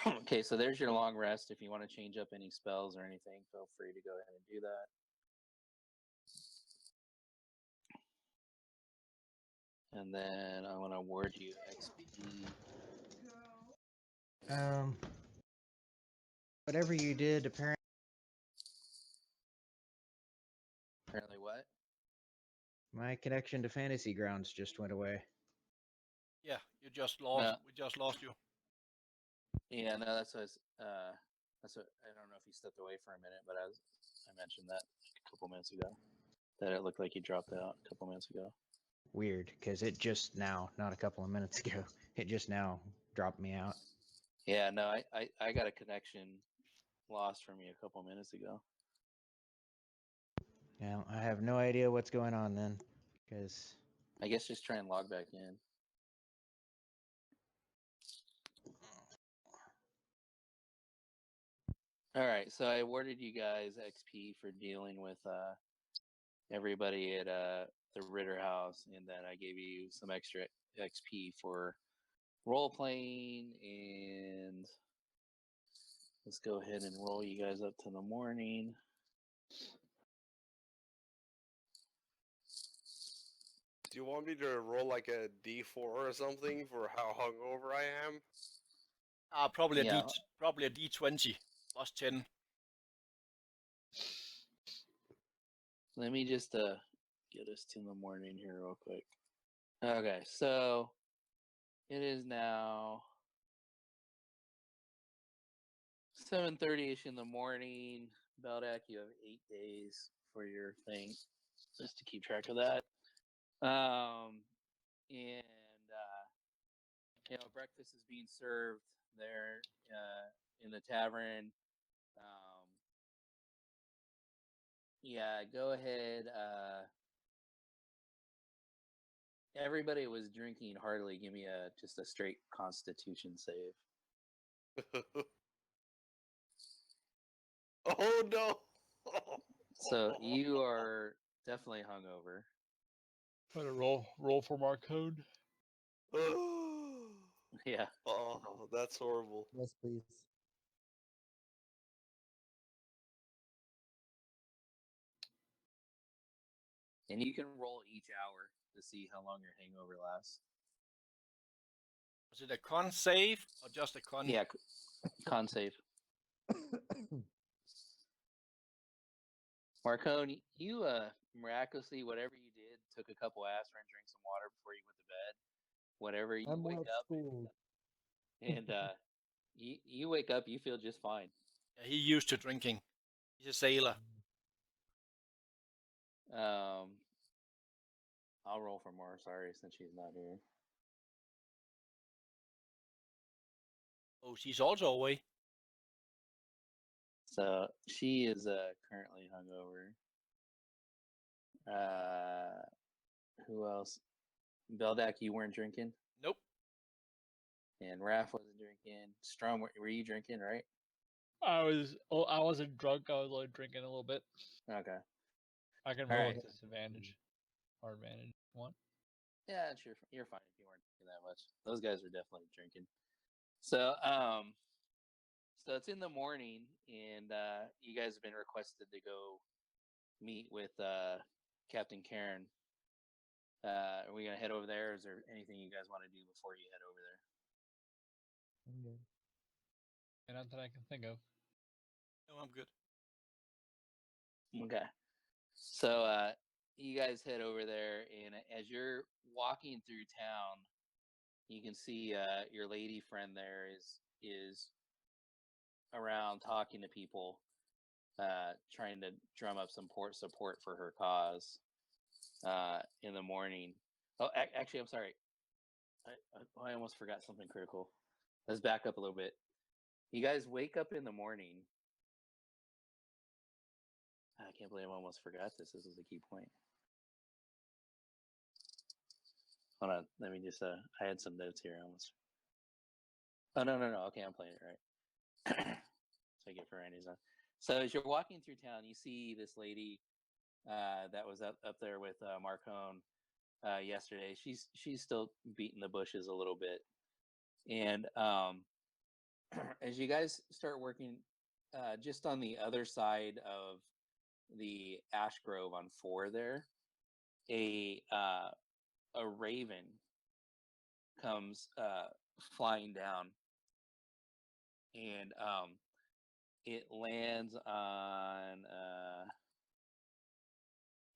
Okay, so there's your long rest. If you want to change up any spells or anything, feel free to go ahead and do that. And then I want to award you XP. Whatever you did, apparently. Apparently what? My connection to Fantasy Grounds just went away. Yeah, you just lost. We just lost you. Yeah, no, that's what I don't know if you stepped away for a minute, but I mentioned that a couple minutes ago. That it looked like you dropped out a couple minutes ago. Weird, because it just now, not a couple of minutes ago, it just now dropped me out. Yeah, no, I got a connection lost from you a couple minutes ago. Now, I have no idea what's going on then, because... I guess just try and log back in. All right, so I awarded you guys XP for dealing with everybody at the Ritter House, and then I gave you some extra XP for role playing. And let's go ahead and roll you guys up to the morning. Do you want me to roll like a D4 or something for how hungover I am? Probably Yeah. probably a D20 plus 10. Let me just get us to the morning here real quick. Okay, so it is now 7:30ish in the morning. Beldak, you have 8 days for your thing, just to keep track of that. And breakfast is being served there in the tavern. Yeah, go ahead. Everybody was drinking heartily. Give me just a straight Constitution save. Oh no! So you are definitely hungover. Try to roll for our code. Yeah. Oh, that's horrible. Yes, please. And you can roll each hour to see how long your hangover lasts. Was it a con save or just a con? Yeah, con save. Marcone, you miraculously, whatever you did, took a couple aspirin, drank some water before you went to bed. Whatever you I'm wake well up schooled. and you wake up, you feel just fine. Yeah, he used to drinking. He's a sailor. I'll roll for more. Sorry, since she's not here. Oh, she's also away. So she is currently hungover. Who else? Beldak, you weren't drinking, Nope. and Raph wasn't drinking. Strum, were you drinking? Right? I wasn't drunk. I was like drinking a little bit. Okay. I can All roll right. with disadvantage or advantage. One. Yeah, sure. You're fine if you weren't drinking that much. Those guys are definitely drinking. So, so it's in the morning, and you guys have been requested to go meet with Captain Karen. Are we gonna head over there? Is there anything you guys want to do before you head over there? I'm good. And not that I can think of. No, I'm good. Okay. So you guys head over there, and as you're walking through town, you can see your lady friend there is around talking to people, trying to drum up some support for her cause in the morning. Oh, actually, I'm sorry. I almost forgot something critical. Let's back up a little bit. You guys wake up in the morning. I can't believe I almost forgot this. This is a key point. Hold on. Let me just, I had some notes here. I almost. Oh, no. Okay, I'm playing it right. Take it for Randy's on. So as you're walking through town, you see this lady that was up there with Marcone yesterday. She's still beating the bushes a little bit. And as you guys start working just on the other side of the ash grove on 4 there, a raven comes flying down, and it lands on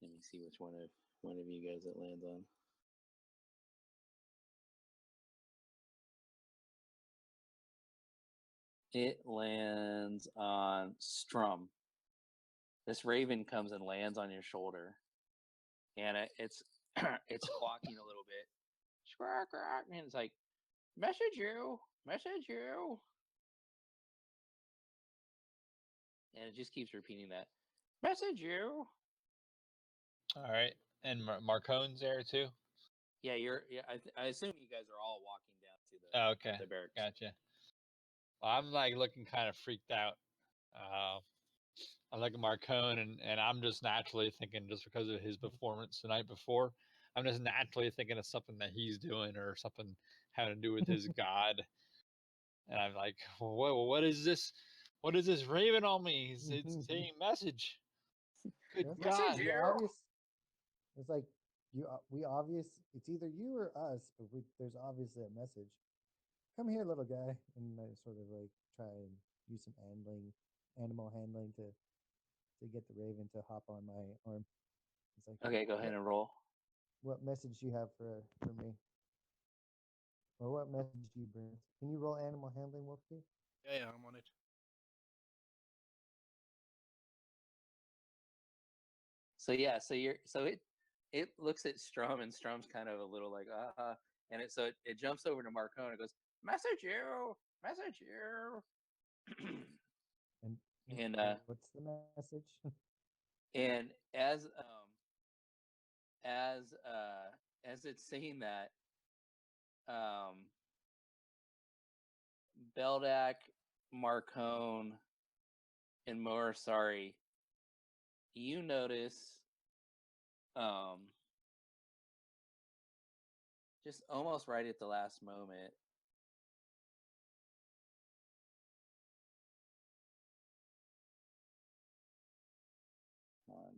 let me see which one of you guys it lands on. It lands on Strum. This raven comes and lands on your shoulder, and it's it's squawking a little bit. Squawk, squawk, and it's like, message you. And it just keeps repeating that. Message you. All right. And Marcone's there too. Yeah, I assume you guys are all walking down to the Oh, okay. the barracks. Gotcha. Well, I'm like looking kind of freaked out. I look at Marcone, and I'm just naturally thinking, just because of his performance the night before, I'm just naturally thinking of something that he's doing or something having to do with his god. And I'm like, what is this? What is this raven on me? It's saying message. Good That's God. the obvious. It's like we obvious. It's either you or us, but there's obviously a message. Come here, little guy, and I sort of like try and use some animal handling to get the raven to hop on my arm. It's like, Okay, go ahead and roll. what message do you have for me? Or what message do you bring? Can you roll animal handling, Wolfie? Yeah, I'm on it. So yeah, it looks at Strum, and Strum's kind of a little like and it jumps over to Marcone and goes, message you. And what's the message? and as it's saying that, Beldak, Marcone, and Morisari, you notice just almost right at the last moment,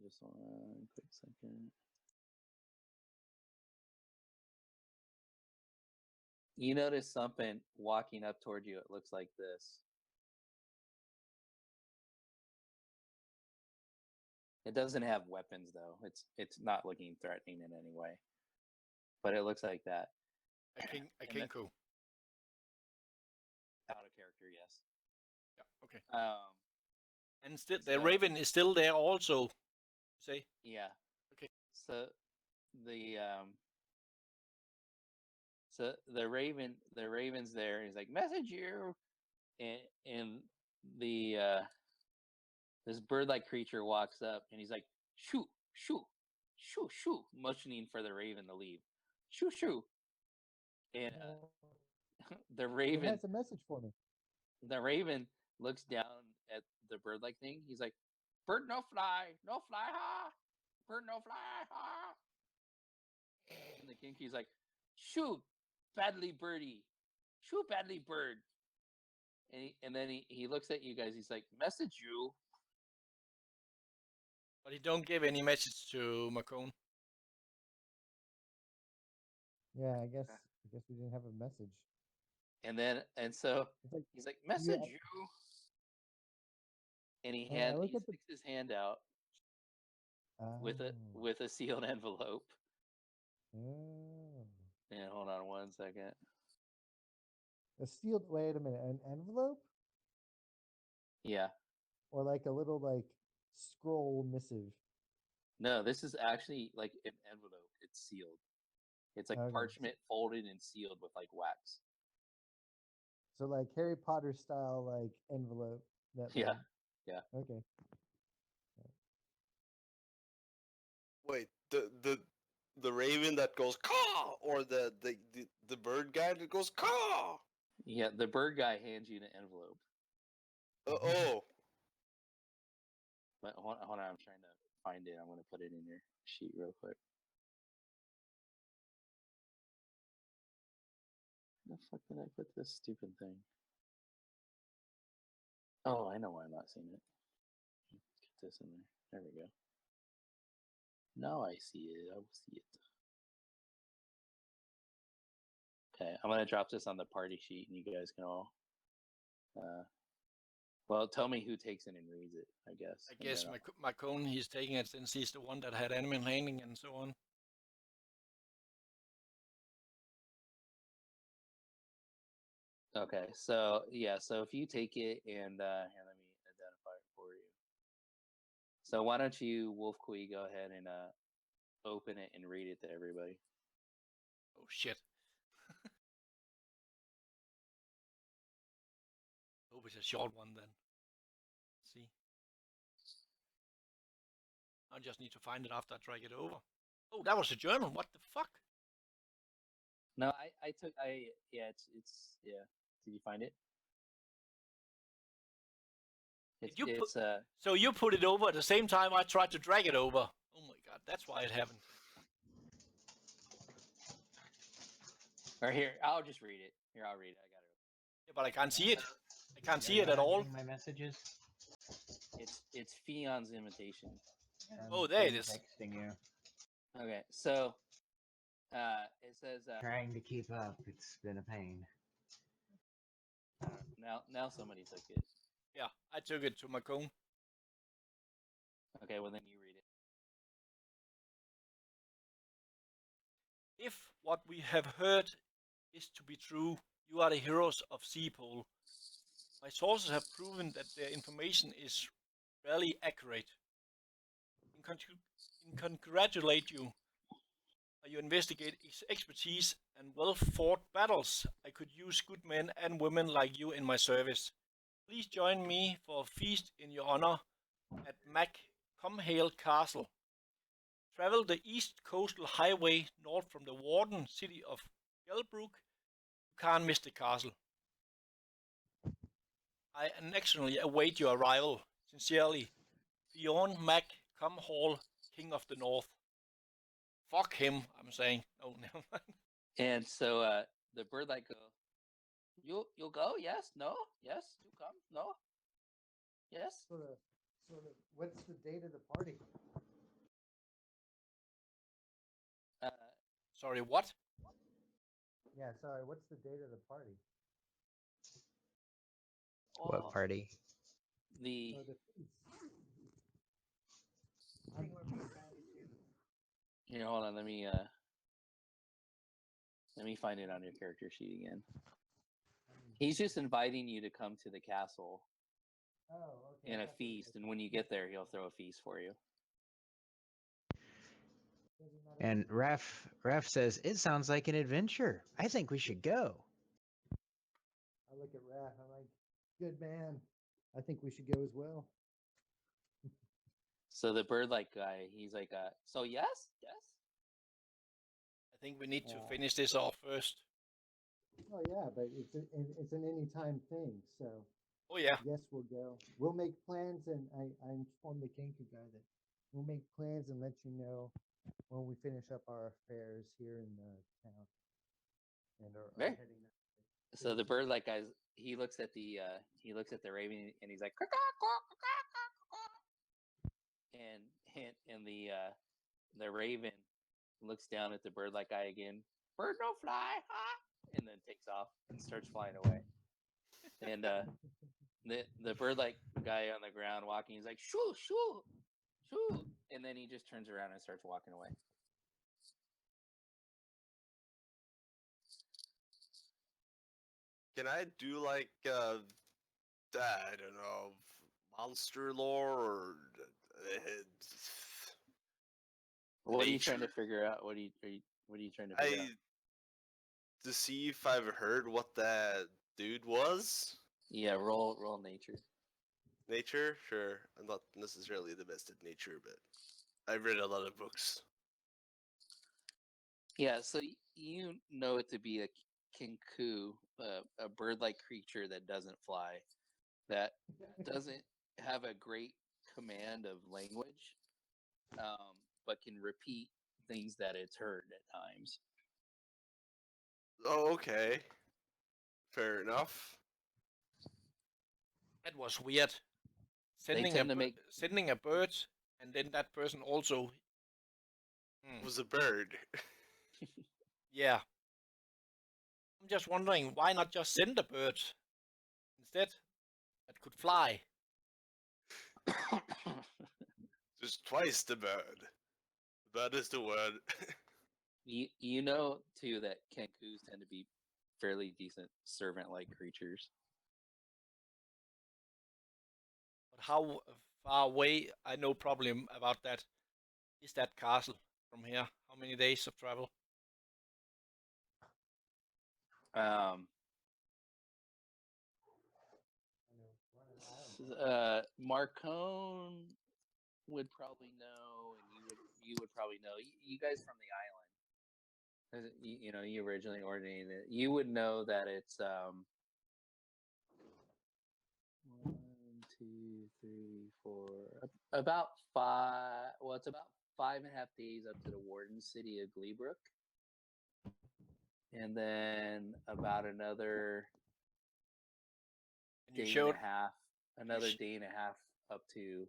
just one quick second. You notice something walking up toward you. It looks like this. It doesn't have weapons though. It's not looking threatening in any way. But it looks like that. A And Kinko. Out of character, yes. Yeah. Okay. And still the Raven is still there also. Say. Yeah. Okay. So the Raven's there. He's like, message you, and the this bird-like creature walks up and he's like, shoo, shoo, shoo, shoo, motioning for the Raven to leave. Shoo, shoo. And the It Raven has a message for me. the Raven looks down at the bird-like thing. He's like, bird no fly, ha. Bird no fly, ha. And the Kinky's like, shoot, badly birdie. Shoot, badly bird. And then he looks at you guys. He's like, message you. But he don't give any message to Macone. Yeah, I guess we didn't have a message. And so like, he's like, message you. And he sticks his hand out with a sealed envelope. Oh. And hold on 1 second. A sealed, wait a minute, an envelope? Yeah. Or like a little like scroll missive? No, this is actually like an envelope. It's sealed. It's like parchment folded and sealed with like wax. So like Harry Potter style like envelope. Yeah. Like, yeah. Okay. Wait, the Raven that goes caw, or the bird guy that goes caw? Yeah, the bird guy hands you an envelope. Oh. But hold on, I'm trying to find it. I'm going to put it in your sheet real quick. Where the fuck did I put this stupid thing? Oh, I know why I'm not seeing it. Get this in there. There we go. Now I see it. I will see it. Okay, I'm going to drop this on the party sheet, and you guys can all... well, tell me who takes it and reads it, I guess. I guess Macone, he's taking it since he's the one that had animal handling and so on. Okay, so yeah, so if you take it and here, let me identify it for you. So why don't you, Wolf Kui, go ahead and open it and read it to everybody. Oh shit. Hope it's a short one then. Let's see. I just need to find it after I drag it over. Oh, that was a journal. What the fuck? No, yeah, it's yeah. Did you find it? So you put it over at the same time I tried to drag it over. Oh my god, that's why it happened. Or here, I'll just read it. Here, I'll read it. I got it. Yeah, but I can't see it. I can't see it at all. My messages. It's Fion's invitation. Oh, there it is. Texting you. Okay, so it says trying to keep up. It's been a pain. Now somebody took it. Yeah, I took it to Macone. Okay, well then you read it. If what we have heard is to be true, you are the heroes of Seapole. My sources have proven that their information is rarely accurate. Congratulate you. You investigate expertise and well-fought battles. I could use good men and women like you in my service. Please join me for a feast in your honor at Comhale Castle. Travel the East Coastal Highway north from the Warden city of Gelbrook. You can't miss the castle. I annexionally await your arrival. Sincerely, Fionn Comhale, King of the North. Fuck him, I'm saying. Oh, never mind. And so the bird like go, you'll go? Yes? No? Yes? You come? No? Yes? Sort of. What's the date of the party? Sorry, what? Yeah, sorry. What's the date of the party? What party? The Here, hold on. Let me find it on your character sheet again. He's just inviting you to come to the castle Oh, okay. in a feast, and when you get there, he'll throw a feast for you. And Raf says, "It sounds like an adventure. I think we should go." I look at Raph. I'm like, good man. I think we should go as well. So the bird-like guy, he's like, so yes? I think we need to finish this off first. Oh yeah, but it's an anytime thing. So Oh yeah. yes, we'll go. We'll make plans, and I informed the Kenku guy that we'll make plans and let you know when we finish up our affairs here in the town and are Right. heading up. So the bird-like guy, he looks at the raven, and he's like, and the raven looks down at the bird-like guy again. Bird no fly, huh? And then takes off and starts flying away. And the bird-like guy on the ground walking, he's like, shoo, shoo, shoo, and then he just turns around and starts walking away. Can I do like I don't know, monster lore or What are you trying to nature? figure out? What are you trying to figure out? To see if I've heard what that dude was? Yeah, roll nature. Nature? Sure. I'm not necessarily the best at nature, but I've read a lot of books. Yeah, so you know it to be a kinku, a bird-like creature that doesn't fly, that doesn't have a great command of language, but can repeat things that it's heard at times. Oh, okay. Fair enough. That was weird. They tend to make Sending a bird, and then that person also. Was a bird. Yeah. I'm just wondering, why not just send a bird instead that could fly? Just twice the bird. The bird is the word. You know too that kenkus tend to be fairly decent servant-like creatures. But how far away? I know probably about that. Is that castle from here? How many days of travel? Marcone would probably know, and you would probably know. You guys from the island, you know, you originally ordained it. You would know that it's 1, 2, 3, 4, about 5. Well, it's about 5.5 days up to the warden city of Gleebrook, and then about another And you day showed. and a half. Another day and a half up to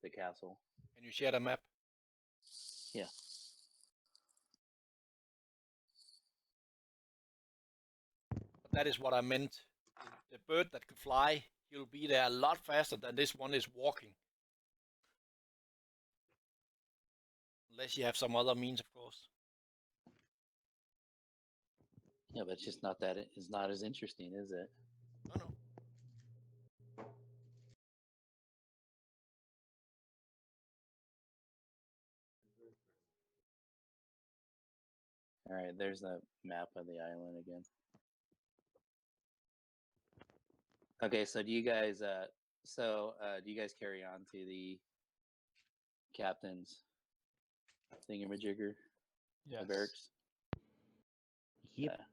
the castle. Can you share the map? Yeah. But that is what I meant. The bird that could fly, he'll be there a lot faster than this one is walking. Unless you have some other means, of course. Yeah, but it's just not that. It's not as interesting, is it? No, no. All right, there's the map of the island again. Okay, so do you guys carry on to the captain's thingamajigger? Yes. The barracks? Yep. Yeah.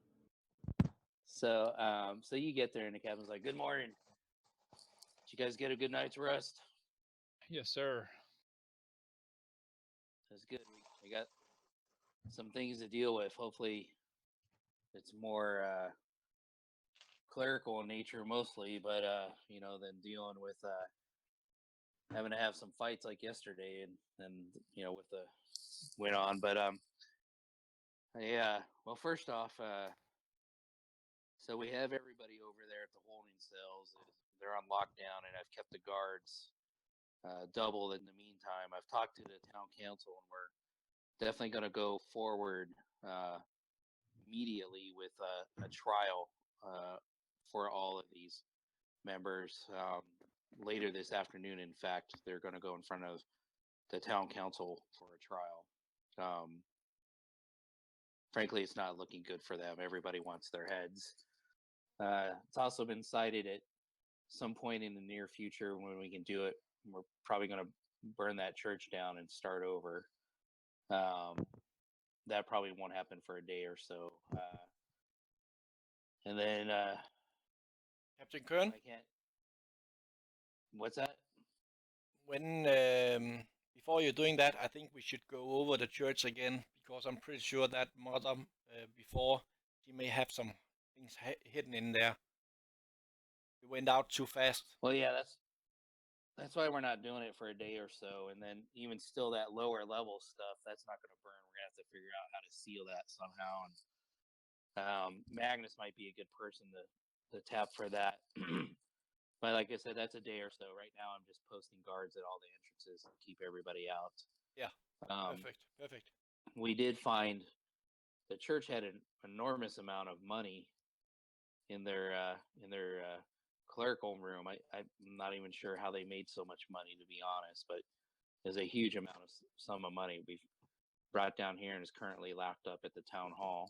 So you get there and the captain's like, "Good morning. Did you guys get a good night's rest?" Yes, sir. That's good. We got some things to deal with. Hopefully, it's more clerical in nature mostly, but you know, than dealing with having to have some fights like yesterday, and you know, with the went on. But yeah. Well, first off, so we have everybody over there at the holding cells. They're on lockdown, and I've kept the guards doubled in the meantime. I've talked to the town council, and we're definitely going to go forward immediately with a trial for all of these members. Later this afternoon, in fact, they're going to go in front of the town council for a trial. Frankly, it's not looking good for them. Everybody wants their heads. It's also been cited at some point in the near future when we can do it. We're probably going to burn that church down and start over. That probably won't happen for a day or so. And then Captain Kern, I can't. What's that? when before you're doing that, I think we should go over the church again, because I'm pretty sure that mother before, she may have some things hidden in there. We went out too fast. Well, yeah, that's why we're not doing it for a day or so. And then even still, that lower level stuff, that's not going to burn. We're gonna have to figure out how to seal that somehow. And Magnus might be a good person to tap for that. But like I said, that's a day or so. Right now, I'm just posting guards at all the entrances to keep everybody out. Yeah, perfect. We did find the church had an enormous amount of money in their clerical room. I'm not even sure how they made so much money, to be honest, but there's a huge amount of sum of money we've brought down here and is currently locked up at the town hall.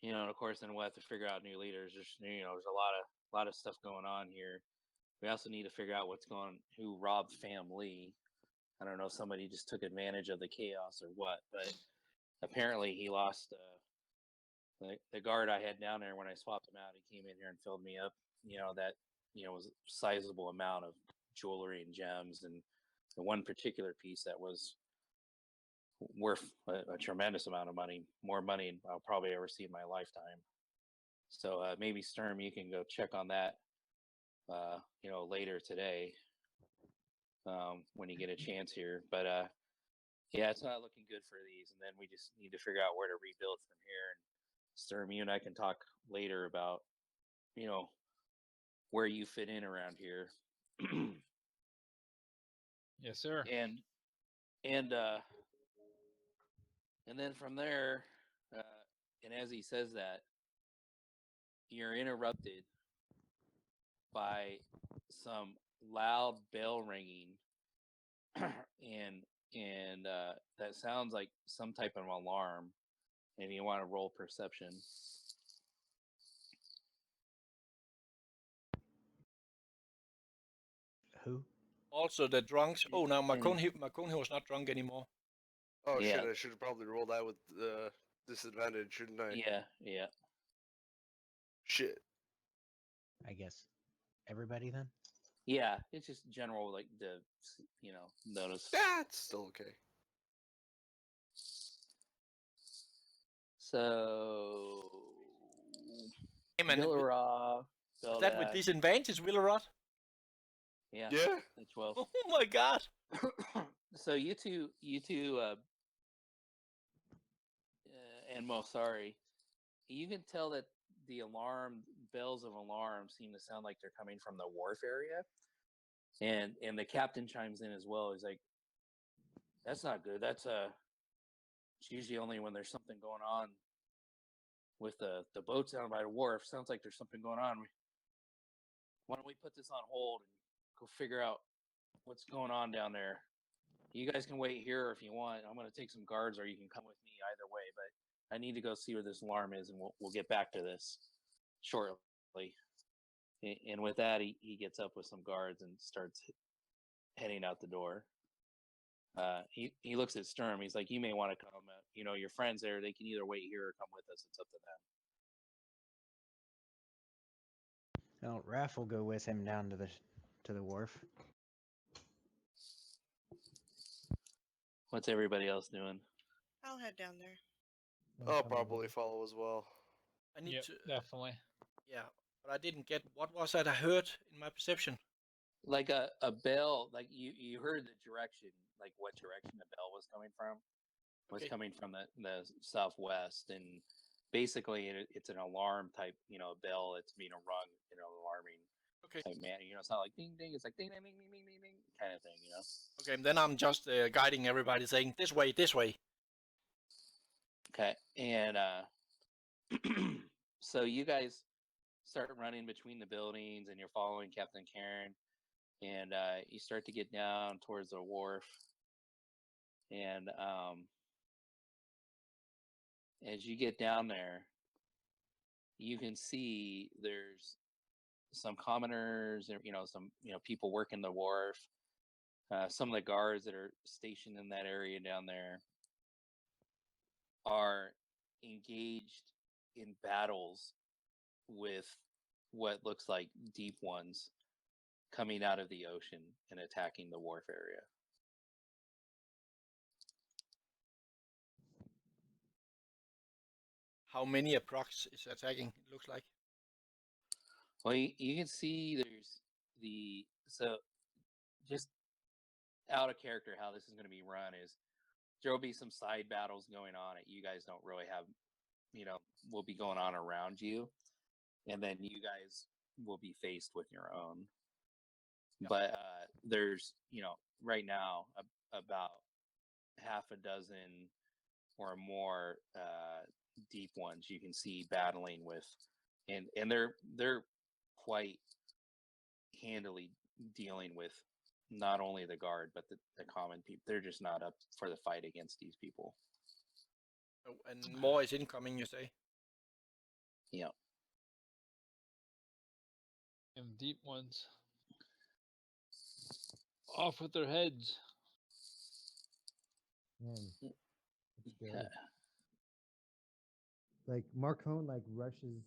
You know, and of course, then we'll have to figure out new leaders. There's a lot of stuff going on here. We also need to figure out who robbed Fam Lee. I don't know if somebody just took advantage of the chaos or what, but apparently he lost the guard I had down there when I swapped him out. He came in here and filled me up. That was a sizable amount of jewelry and gems, and the one particular piece that was worth a tremendous amount of money, more money than I'll probably ever see in my lifetime. So maybe Sturm, you can go check on that, later today when you get a chance here. But yeah, it's not looking good for these, and then we just need to figure out where to rebuild from here. And Sturm, you and I can talk later about, where you fit in around here. Yes, sir. And then from there, and as he says that, you're interrupted by some loud bell ringing, and that sounds like some type of alarm. And you want to roll perception. Who? Also, the drunks. Oh, now Marconi was not drunk anymore. Oh Yeah. shit! I should have probably rolled that with disadvantage, shouldn't I? Yeah. Shit. I guess everybody then. Yeah, it's just general, like notice. That's still okay. So, Hey, man, Villarov. is that with disadvantage, Villarod? Yeah. Yeah. The 12. Oh my god! So you two, and Mosari, you can tell that the bells of alarm seem to sound like they're coming from the wharf area, and the captain chimes in as well. He's like, "That's not good. That's it's usually only when there's something going on with the boats down by the wharf. Sounds like there's something going on. Why don't we put this on hold and go figure out what's going on down there? You guys can wait here if you want. I'm going to take some guards, or you can come with me. Either way, but I need to go see where this alarm is, and we'll get back to this shortly." And with that, he gets up with some guards and starts heading out the door. He looks at Sturm. He's like, "You may want to come. Your friends there. They can either wait here or come with us. It's up to them." Well, Raph will go with him down to the wharf. What's everybody else doing? I'll head down there. I'll probably follow as well. I need to. Definitely. Yeah, but I didn't get what was that I heard in my perception. Like a bell, like you heard the direction, like what direction the bell was coming from. Was Okay. coming from the southwest, and basically it's an alarm type, bell that's being rung, alarming. Okay. type manner. It's not like ding ding. It's like ding ding ding ding ding ding ding kind of thing. Okay. Then I'm just guiding everybody, saying this way, this way. Okay, and so you guys start running between the buildings, and you're following Captain Karen, and you start to get down towards the wharf, and as you get down there, you can see there's some commoners, some people working the wharf, some of the guards that are stationed in that area down there are engaged in battles with what looks like deep ones coming out of the ocean and attacking the wharf area. How many approx is attacking? It looks like. Well, you can see there's so just out of character how this is going to be run is there will be some side battles going on that you guys don't really have, will be going on around you, and then you guys will be faced with your own. Yep. But there's, right now about half a dozen or more deep ones you can see battling with, and they're quite handily dealing with not only the guard but the common people. They're just not up for the fight against these people. Oh, and more is incoming, you say? Yeah. Them deep ones. Off with their heads. Man, it's good. Okay. Like Marcone rushes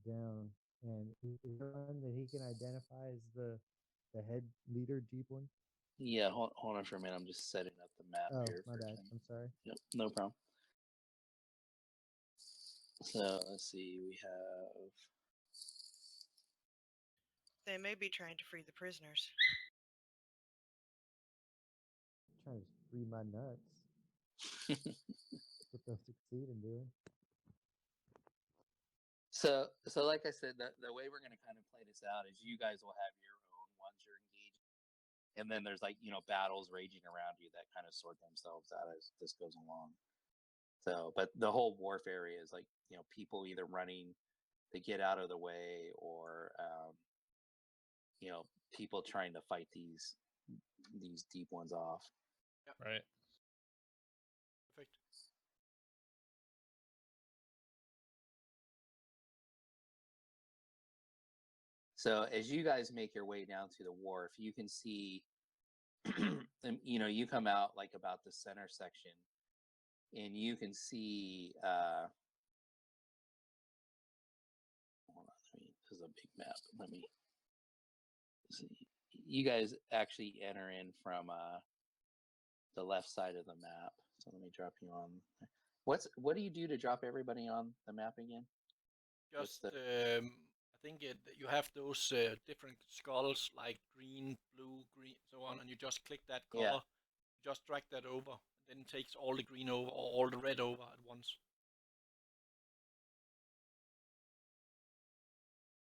down, and is there one that he can identify as the head leader, deep one? Yeah, hold on for a minute. I'm just setting up the map here. My bad. I'm sorry. Yep, no problem. So let's see. We have. They may be trying to free the prisoners. Trying to free my nuts. That's what they'll succeed in doing. So like I said, the way we're going to kind of play this out is you guys will have your own ones you're engaged, and then there's battles raging around you that kind of sort themselves out as this goes along. So, but the whole wharf area is people either running to get out of the way, or people trying to fight these deep ones off. Yep. Right. Perfect. So as you guys make your way down to the wharf, you can see, you come out about the center section, and you can see. Hold on, this is a big map. Let me see. You guys actually enter in from the left side of the map. So let me drop you on. What do you do to drop everybody on the map again? Just I think you have those different skulls like green, blue, green, so on, and you just click that color. Yeah. Just drag that over, then it takes all the green over or all the red over at once.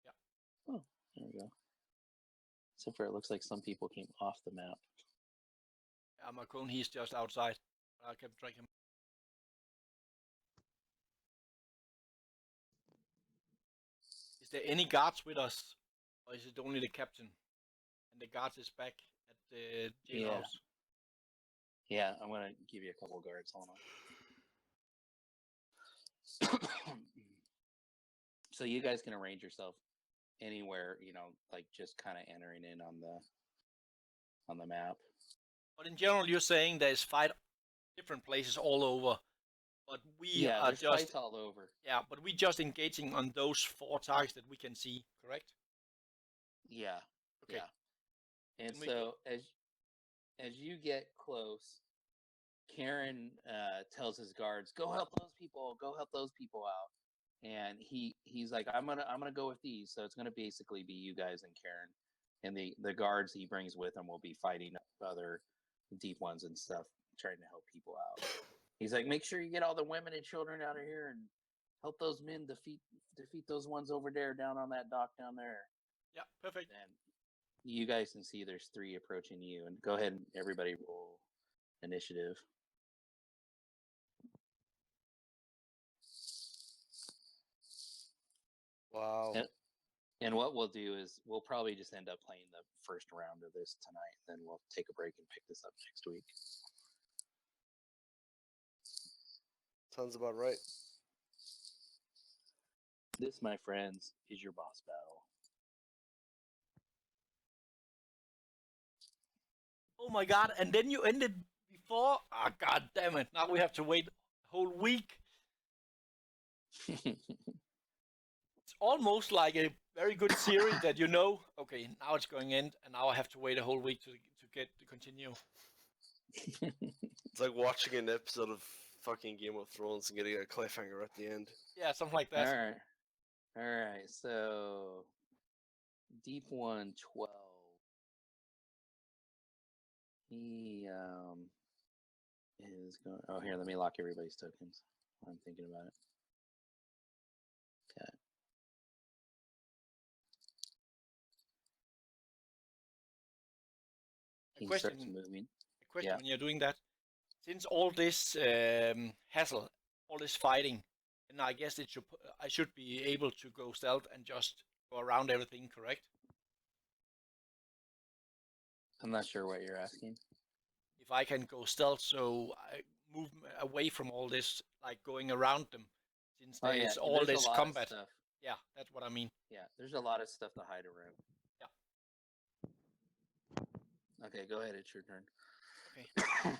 Yeah. Oh, there we go. So far, it looks like some people came off the map. Yeah, Marcone, he's just outside. I can track him. Is there any guards with us, or is it only the captain? And the guards is back at the jailhouse. Yeah, I'm gonna give you a couple guards. Hold on. So you guys can arrange yourself anywhere, just kind of entering in on the map. But in general, you're saying there's 5 different places all over. But we are there's just fights all over. Yeah, but we just engaging on those 4 targets that we can see, correct? Yeah. Okay. Yeah. And so as you get close, Karen tells his guards, "Go help those people. Go help those people out." And he's like, "I'm gonna go with these." So it's gonna basically be you guys and Karen, and the guards he brings with him will be fighting other deep ones and stuff, trying to help people out. He's like, "Make sure you get all the women and children out of here and help those men defeat those ones over there down on that dock down there." Yeah, perfect. And you guys can see there's 3 approaching you. And go ahead and everybody roll initiative. Wow. And what we'll do is we'll probably just end up playing the first round of this tonight. Then we'll take a break and pick this up next week. Sounds about right. This, my friends, is your boss battle. Oh my god! And then you ended before. Ah, god damn it! Now we have to wait a whole week. It's almost like a very good series that you know. Okay, now it's going in, and now I have to wait a whole week to get to continue. It's like watching an episode of fucking Game of Thrones and getting a cliffhanger at the end. Yeah, something like All that. right. All right. So, Deep One 12. He is going. Oh, here, let me lock everybody's tokens while I'm thinking about it. Okay. He starts moving. A question Yeah. when you're doing that. Since all this hassle, all this fighting, and I guess I should be able to go stealth and just go around everything, correct? I'm not sure what you're asking. If I can go stealth, so I move away from all this, like going around them, since Oh, yeah, there's all there's a this lot of combat. stuff. Yeah, that's what I mean. Yeah, there's a lot of stuff to hide around. Yeah. Okay, go ahead. It's your turn. Okay.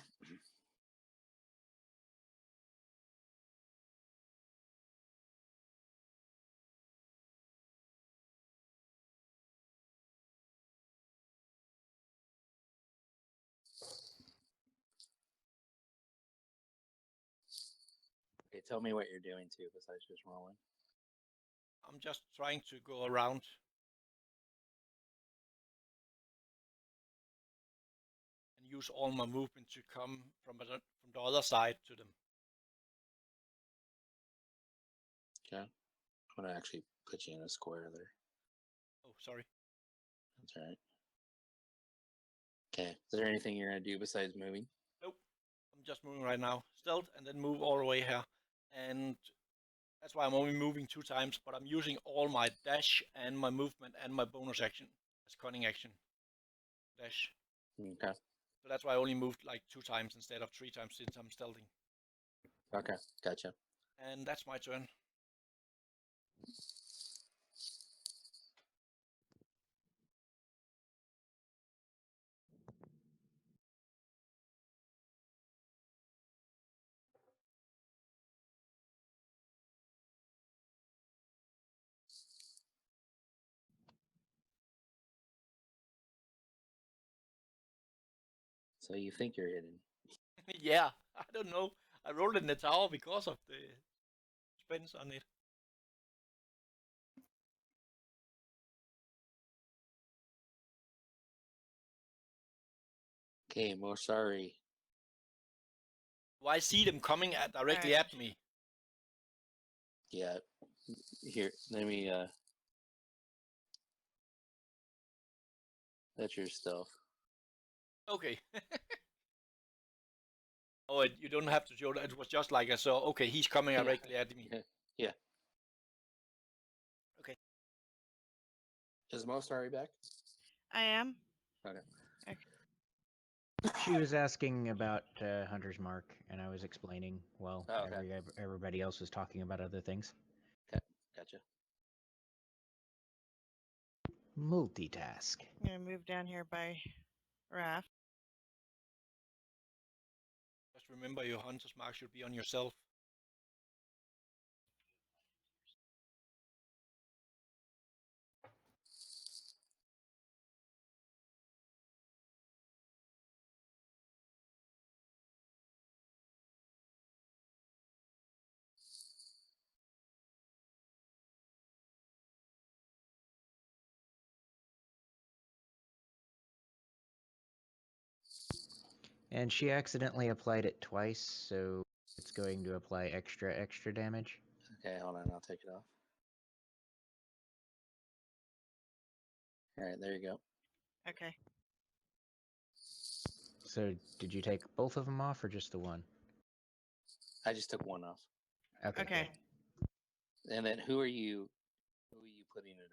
Okay, tell me what you're doing too, besides just rolling. I'm just trying to go around. And use all my movement to come from the other side to them. Okay. I'm gonna actually put you in a square there. Oh, sorry. That's all right. Okay. Is there anything you're gonna do besides moving? Nope. I'm just moving right now. Stealth and then move all the way here. And that's why I'm only moving 2 times, but I'm using all my dash and my movement and my bonus action as cunning action. Dash. Okay. So that's why I only moved like 2 times instead of 3 times since I'm stealthing. Okay. Gotcha. And that's my turn. So you think you're hidden? Yeah, I don't know. I rolled in the tower because of the spends on it. Okay, more sorry. Well, I see them coming directly Right. at me. Yeah. Here, let me that's your stealth. Okay. Oh, you don't have to show that. It was just like I saw. Okay, he's coming Yeah. directly at me. Yeah. Okay. Is Mo sorry back? I am. Okay. She was asking about Hunter's Mark, and I was explaining. Well, Oh, okay. everybody else was talking about other things. Okay. Gotcha. Multitask. I'm gonna move down here by Raph. Just remember your hunter's mark should be on yourself. And she accidentally applied it twice, so it's going to apply extra damage. Okay, hold on, I'll take it off. All right, there you go. Okay. So did you take both of them off or just the one? I just took one off. Okay. Okay. And then who are you putting it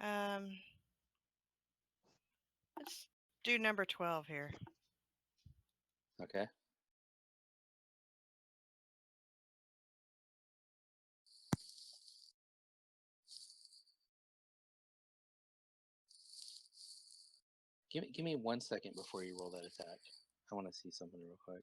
on? Let's do number 12 here. Okay. Give me 1 second before you roll that attack. I want to see something real quick.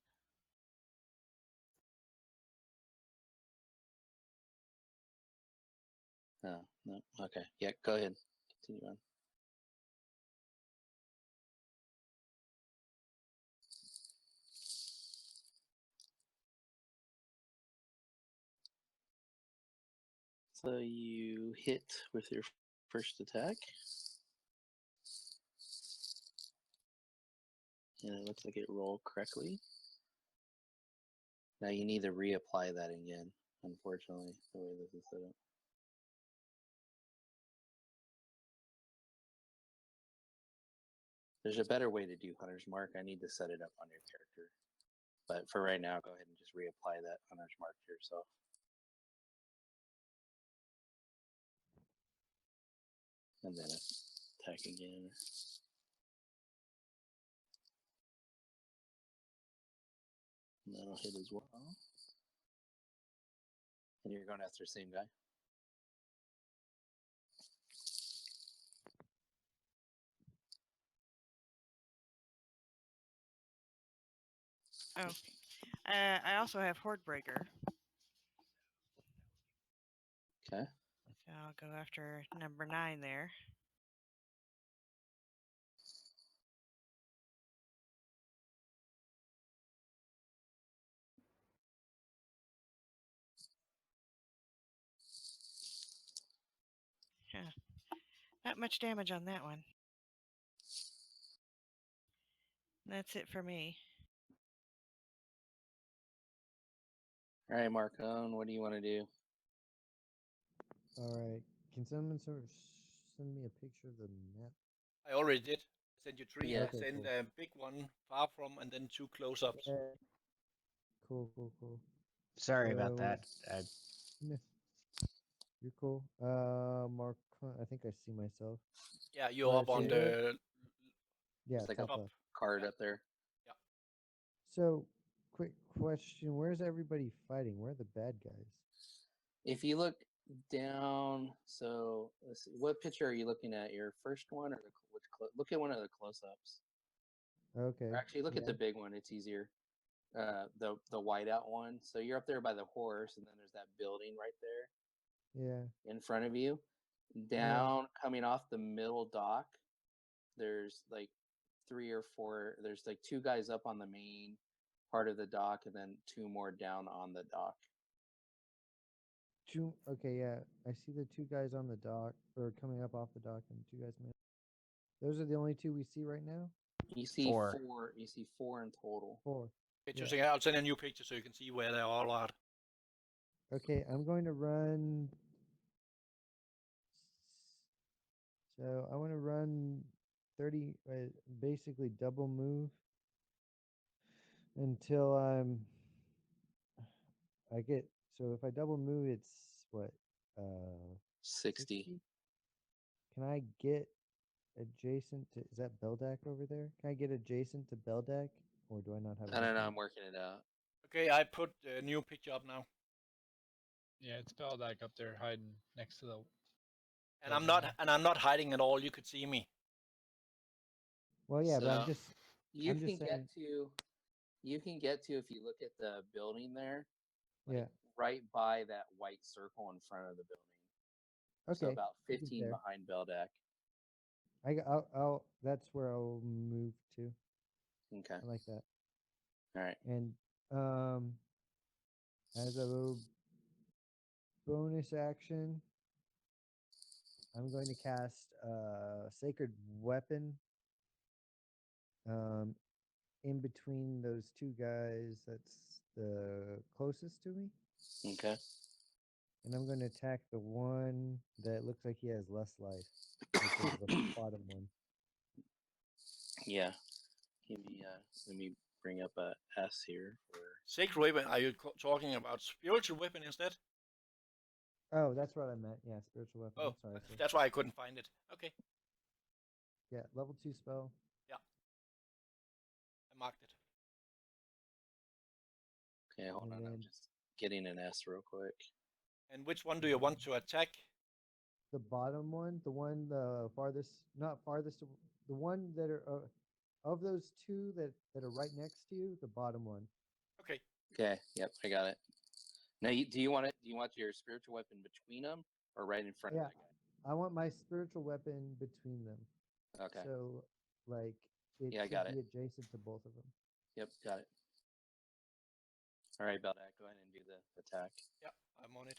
Oh, no. Okay. Yeah, go ahead. Continue on. So you hit with your first attack. And it looks like it rolled correctly. Now you need to reapply that again, unfortunately, the way this is set up. There's a better way to do Hunter's Mark. I need to set it up on your character. But for right now, go ahead and just reapply that Hunter's Mark to yourself. And then attack again. And that'll hit as well. And you're going after the same guy? Oh. I also have Horde Breaker. Okay. So I'll go after number 9 there. Yeah. Not much damage on that one. That's it for me. All right, Marcone, what do you want to do? All right. Can someone sort of send me a picture of the map? I already did. I sent you 3. Yeah. I Okay, sent cool. a big one far from, and then 2 close-ups. Yeah. Cool, cool, cool. Sorry about So- that. Yeah. You're cool. Mark, I think I see myself. Yeah, you're Where up it on says- the Yeah, It's like top a left. card up there. So, quick question: where's everybody fighting? Where are the bad guys? If you look down, so let's see, what picture are you looking at? Your first one, or look at one of the close-ups? Okay. Or actually, look at the yeah. big one. It's easier. The whiteout one. So you're up there by the horse, and then there's that building right there Yeah. in front of you. Down, coming off the middle dock, there's like 3 or 4. There's like 2 guys up on the main part of the dock, and then 2 more down on the dock. Okay, yeah. I see the 2 guys on the dock, or coming up off the dock, and 2 guys. Those are the only 2 we see right now. You see 4. 4. You see 4 in total. 4. Interesting. I'll send a new picture so you can see where they all are. Okay, I'm going to run. So I want to run 30, basically double move until I get. So if I double move, it's what? 60. Can I get adjacent to? Is that Beldak over there? Can I get adjacent to Beldak, or do I not have? I don't know. I'm working it out. Okay, I put a new picture up now. Yeah, it's Beldak up there hiding next to the. And I'm not hiding at all. You could see me. Well, yeah, but I'm So, just. You I'm can just get saying- to. You can get to, if you look at the building there, like Yeah. right by that white circle in front of the building. Okay. So about I get 15 there. behind Beldak. I'll. That's where I'll move to. Okay. I like that. All right. And as a bonus action, I'm going to cast Sacred Weapon in between those 2 guys. That's the closest to me. Okay. And I'm going to attack the one that looks like he has less life, which is the bottom one. Yeah. Let me bring up a S here for. Sacred weapon. Are you talking about spiritual weapon instead? Oh, that's what I meant. Yeah, spiritual weapon. Oh, Sorry, sir. that's why I couldn't find it. Okay, Yeah, level 2 spell. I marked it. Okay, hold And on. I'm then- just getting an S real quick. And which one do you want to attack? The bottom one, the one the farthest, not farthest, the one that are of those two that are right next to you, the bottom one. Okay. Okay. Yep, I got it. Now, do you want it? Do you want your spiritual weapon between them or right in front Yeah, of that guy? I want my spiritual weapon between them. Okay. So, like, it Yeah, I should got be it. adjacent to both of them. Yep, got it. All right, Beldak, go ahead and do the attack. Yeah, I'm on it.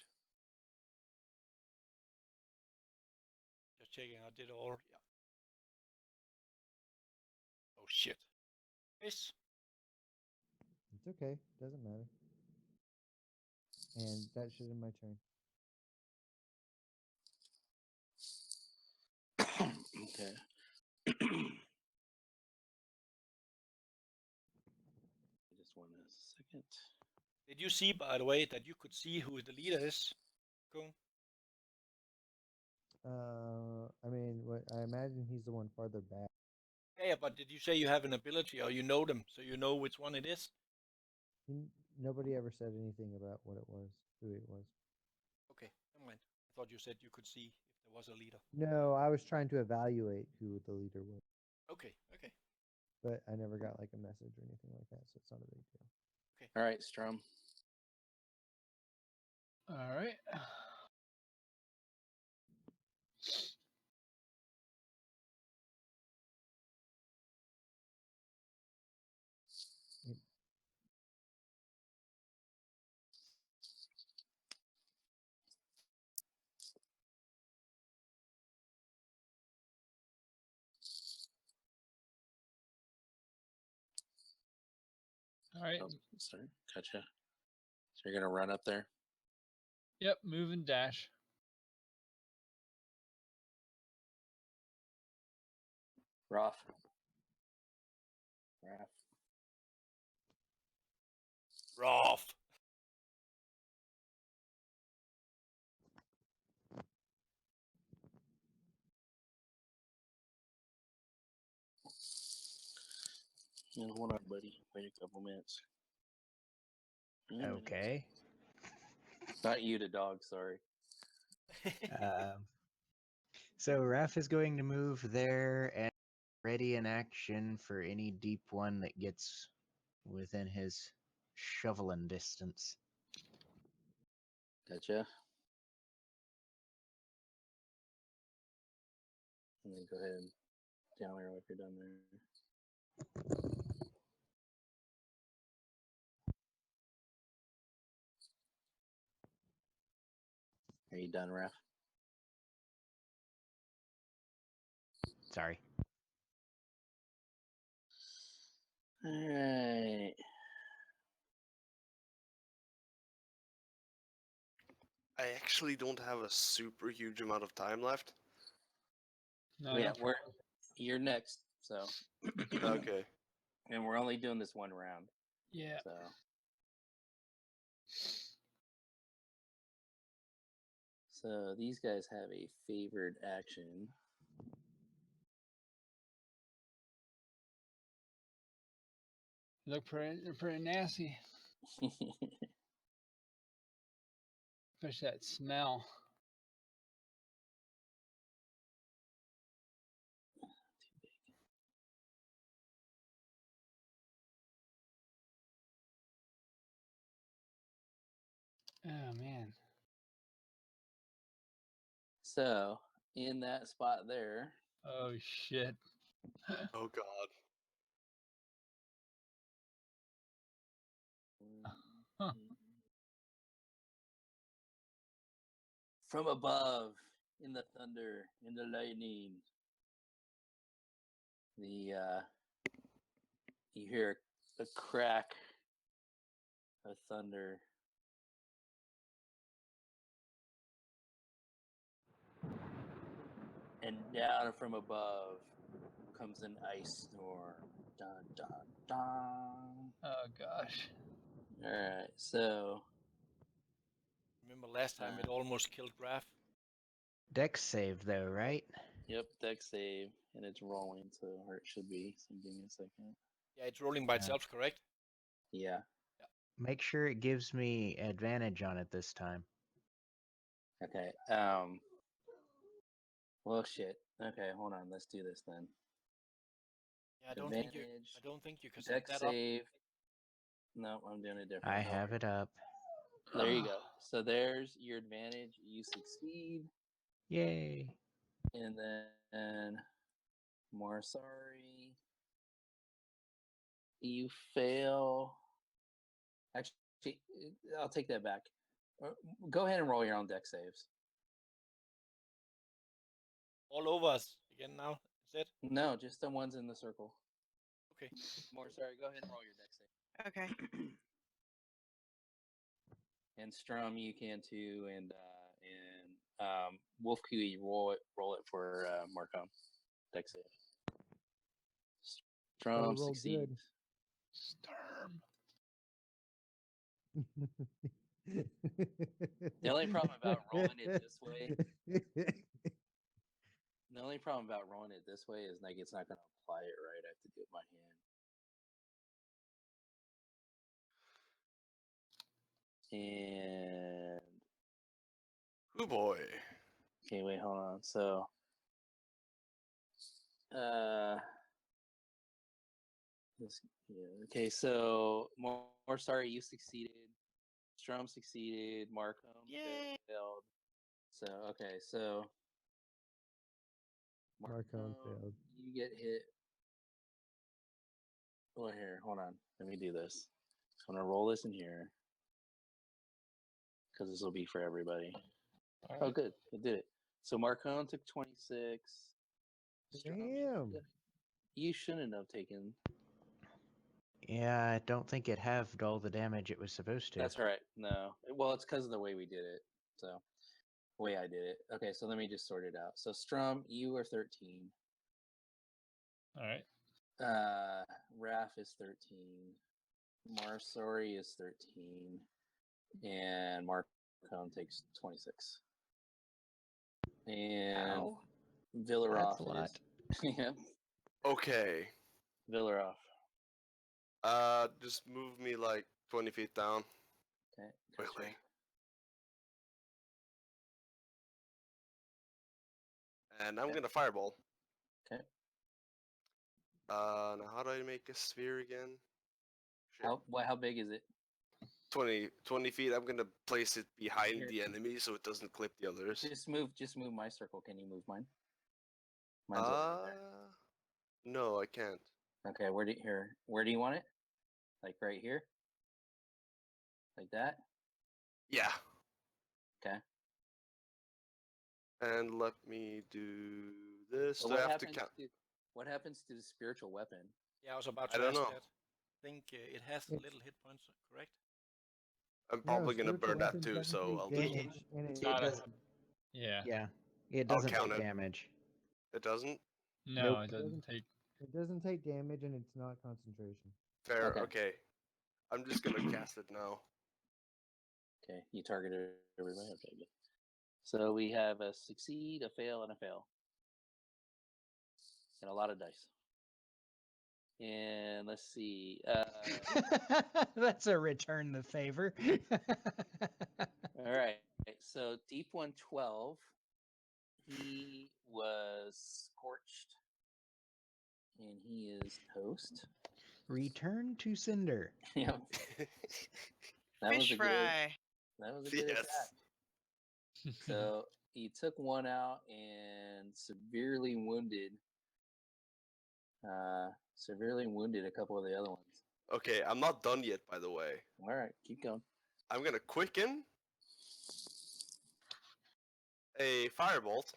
Just checking. I did all. Yeah. Oh shit. Miss. It's okay, doesn't matter. And that should end my turn. Okay. Just 1 second. Did you see, by the way, that you could see who the leader is? Coon? I mean, what I imagine he's the one farther back. Yeah, but did you say you have an ability or you know them, so you know which one it is? Nobody ever said anything about what it was, who it was. Okay, never mind. I thought you said you could see if there was a leader. No, I was trying to evaluate who the leader was, Okay, okay. but I never got like a message or anything like that, so it's not a big deal. All right, Strum. All right. All right. Oh, sorry, gotcha. So you're gonna run up there. Yep. Move and dash. Raph. Raph. Rough. Yeah, hold on, buddy. Wait a couple minutes. Okay. Not you, the dog. Sorry. So Raph is going to move there and ready in action for any deep one that gets within his shoveling distance. Gotcha. And then go ahead and down arrow if you're done there. Are you done, Raph? Sorry. All right. I actually don't have a super huge amount of time left. No, Yeah, no. you're next. So. Okay. And we're only doing this one round. Yeah. So. So these guys have a favored action. They're pretty nasty. Especially that smell. Oh man. So in that spot there, Oh shit. Oh god. Huh. from above, in the thunder, in the lightning, you hear a crack of thunder, and down from above comes an ice storm. Dun dun dun. Oh gosh. All right, so Remember last time it almost killed Graf? Dex save though, right? yep, deck save, and it's rolling, so or it should be. So give me a second. Yeah, it's rolling by Yeah. itself, correct? Yeah. Make sure it gives me advantage on it this time. Okay. Well, shit. Okay, hold on. Let's do this then. Yeah, I Advantage. don't think you can set Deck that up. save. No, I'm doing it different. I Don't have worry. it up. There you go. So there's your advantage. You succeed, Yay. and then more sorry. You fail. Actually, I'll take that back. Go ahead and roll your own deck saves. All over us again now, is it? No, just the ones in the circle. Okay. More sorry. Go ahead and roll your deck save. Okay. And Strum, you can too, and Wolf QE, roll it for Marcom. Deck save. Strum rolled succeeds. good. Storm. The only problem about rolling it this way, the only problem about rolling it this way is like it's not going to apply it right. I have to do it by hand. And Oh boy. okay, wait, hold on. So, okay, so more sorry, you succeeded. Strum succeeded. Markham Yay. failed. So okay, so Marcon failed. you get hit. Well, here, hold on. Let me do this. I'm gonna roll this in here because this will be for everybody. All Oh, right. good, it did it. So Marcon took 26. Strum, Damn. you shouldn't have taken. Yeah, I don't think it halved all the damage it was supposed to. That's right. No, well, it's because of the way we did it. So, the way I did it. Okay, so let me just sort it out. So Strum, you are 13. All right. Raph is 13. Marsori is 13. And Marcon takes 26. And Ow. Villaroff That's a lot. is yeah, Okay. Villaroff. Just move me like 20 feet down. Okay. Quickly. And I'm gonna fireball. Okay. Now how do I make a sphere again? Shit. How big is it? 20 feet. I'm gonna place it behind Here. the enemy so it doesn't clip the others. Just move my circle. Can you move mine? Mine's over there. No, I can't. Okay, where do you want it? Like right here? Like that? Yeah. Okay. And let me do this. So Do I have to count? what happens to the spiritual weapon? Yeah, I was about I to don't ask know. that. I think it has little hit points, correct? I'm probably gonna burn that too, so I'll do it. Damage, and it Got it. doesn't. Yeah. Yeah, it I'll doesn't count take it. damage. It doesn't? No, Nope. it doesn't take. It doesn't take damage, and it's not concentration. Fair, Okay. okay. I'm just gonna cast it now. Okay, you targeted everybody. Okay, good. So we have a succeed, a fail, and a fail. And a lot of dice. And let's see. That's a return the favor. All right. So Deep 112, he was scorched. And he is toast. Return to cinder. Yep. That was Fish a fry. That was a good Yes. attack. So he took one out and severely wounded a couple of the other ones. Okay, I'm not done yet, by the way. All right, keep going. I'm gonna quicken a firebolt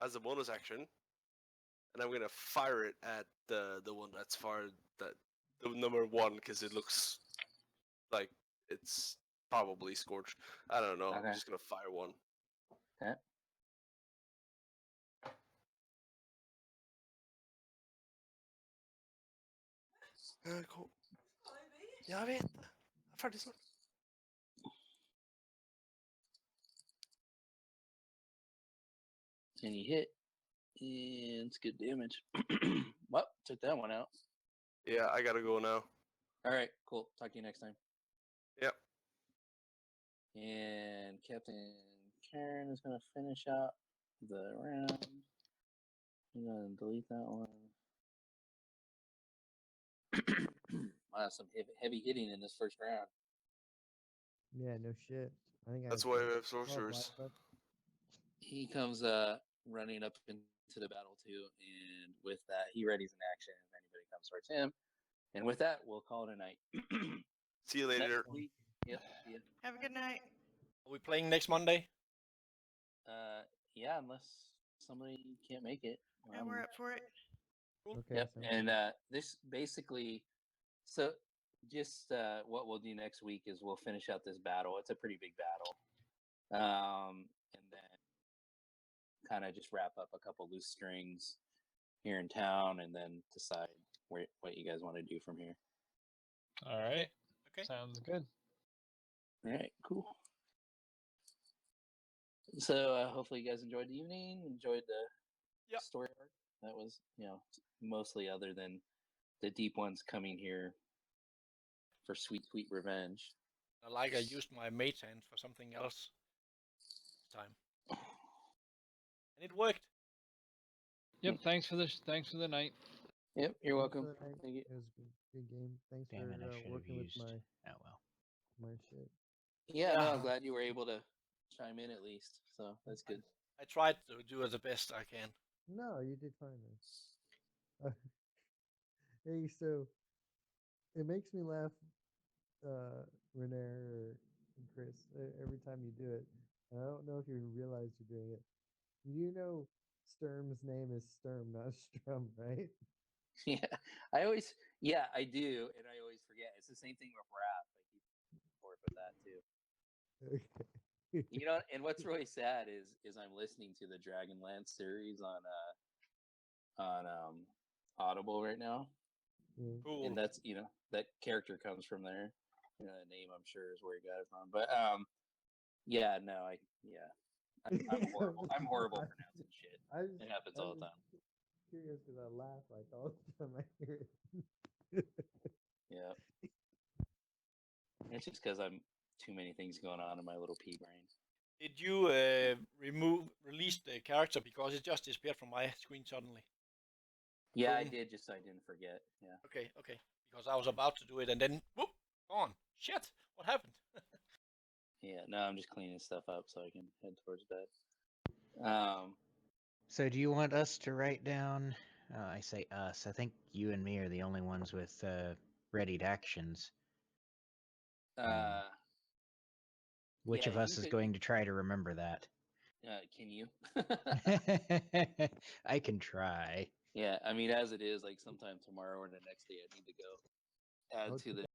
as a bonus action, and I'm gonna fire it at the one that's far that the number one because it looks like it's probably scorched. I don't know. Okay. I'm just gonna fire one. Okay. Cool. Jag vet. Färdig snart. And you hit, and it's good damage. Well, took that one out. Yeah, I gotta go now. All right, cool. Talk to you next time. Yep. And Captain Karen is going to finish out the round. I'm going to delete that one. Wow, some heavy hitting in this first round. Yeah, no shit. I think That's I why we have 12 sorcerers. lives left. He comes running up into the battle too, and with that, he readies an action if anybody comes towards him. And with that, we'll call it a night. See you later. Next week, yep. See ya. Have a good night. Are we playing next Monday? Yeah, unless somebody can't make it. Yeah, we're up for it. Okay. Yep. sounds And good. this basically, so just what we'll do next week is we'll finish out this battle. It's a pretty big battle, and then kind of just wrap up a couple loose strings here in town, and then decide what you guys want to do from here. All right. Okay. Sounds good. All right, cool. So hopefully you guys enjoyed the evening, enjoyed the Yep. story arc. That was, mostly other than the deep ones coming here for sweet, sweet revenge. I used my mage hand for something else this time, and it worked. Yep. Thanks for the night. Yep, you're Thanks welcome. for the night. Thank you. It was a good game. Thanks Damn it, I for should have working with used. my Oh well. my shit. Yeah, no, Yeah. I'm glad you were able to chime in at least. So that's good. I tried to do the best I can. No, you did fine. Man. Hey, so it makes me laugh, Renee or Chris, every time you do it. And I don't know if you realize you're doing it. You know, Sturm's name is Sturm, not Strum, right? Yeah, I do, and I always forget. It's the same thing with rap. I keep forward with that too. Okay. And what's really sad is I'm listening to the Dragonlance series on Audible right now, Yeah. Cool. and that's that character comes from there. The name I'm sure is where he got it from. But I'm horrible. I'm horrible pronouncing shit. It happens all the time. Curious because I laugh like all the time I hear it. Yeah, it's just because I'm too many things going on in my little pea brain. Did you release the character because it just disappeared from my screen suddenly? Yeah, I Boom. did, just so I didn't forget. Yeah. Okay. Because I was about to do it and then whoop, gone. Shit, what happened? Yeah, no, I'm just cleaning stuff up so I can head towards bed. So do you want us to write down? I say us. I think you and me are the only ones with readied actions. Which yeah, of us you is could- going to try to remember that? Can you? I can try. Yeah, I mean, as it is, like sometime tomorrow or the next day, I need to go add I'll to the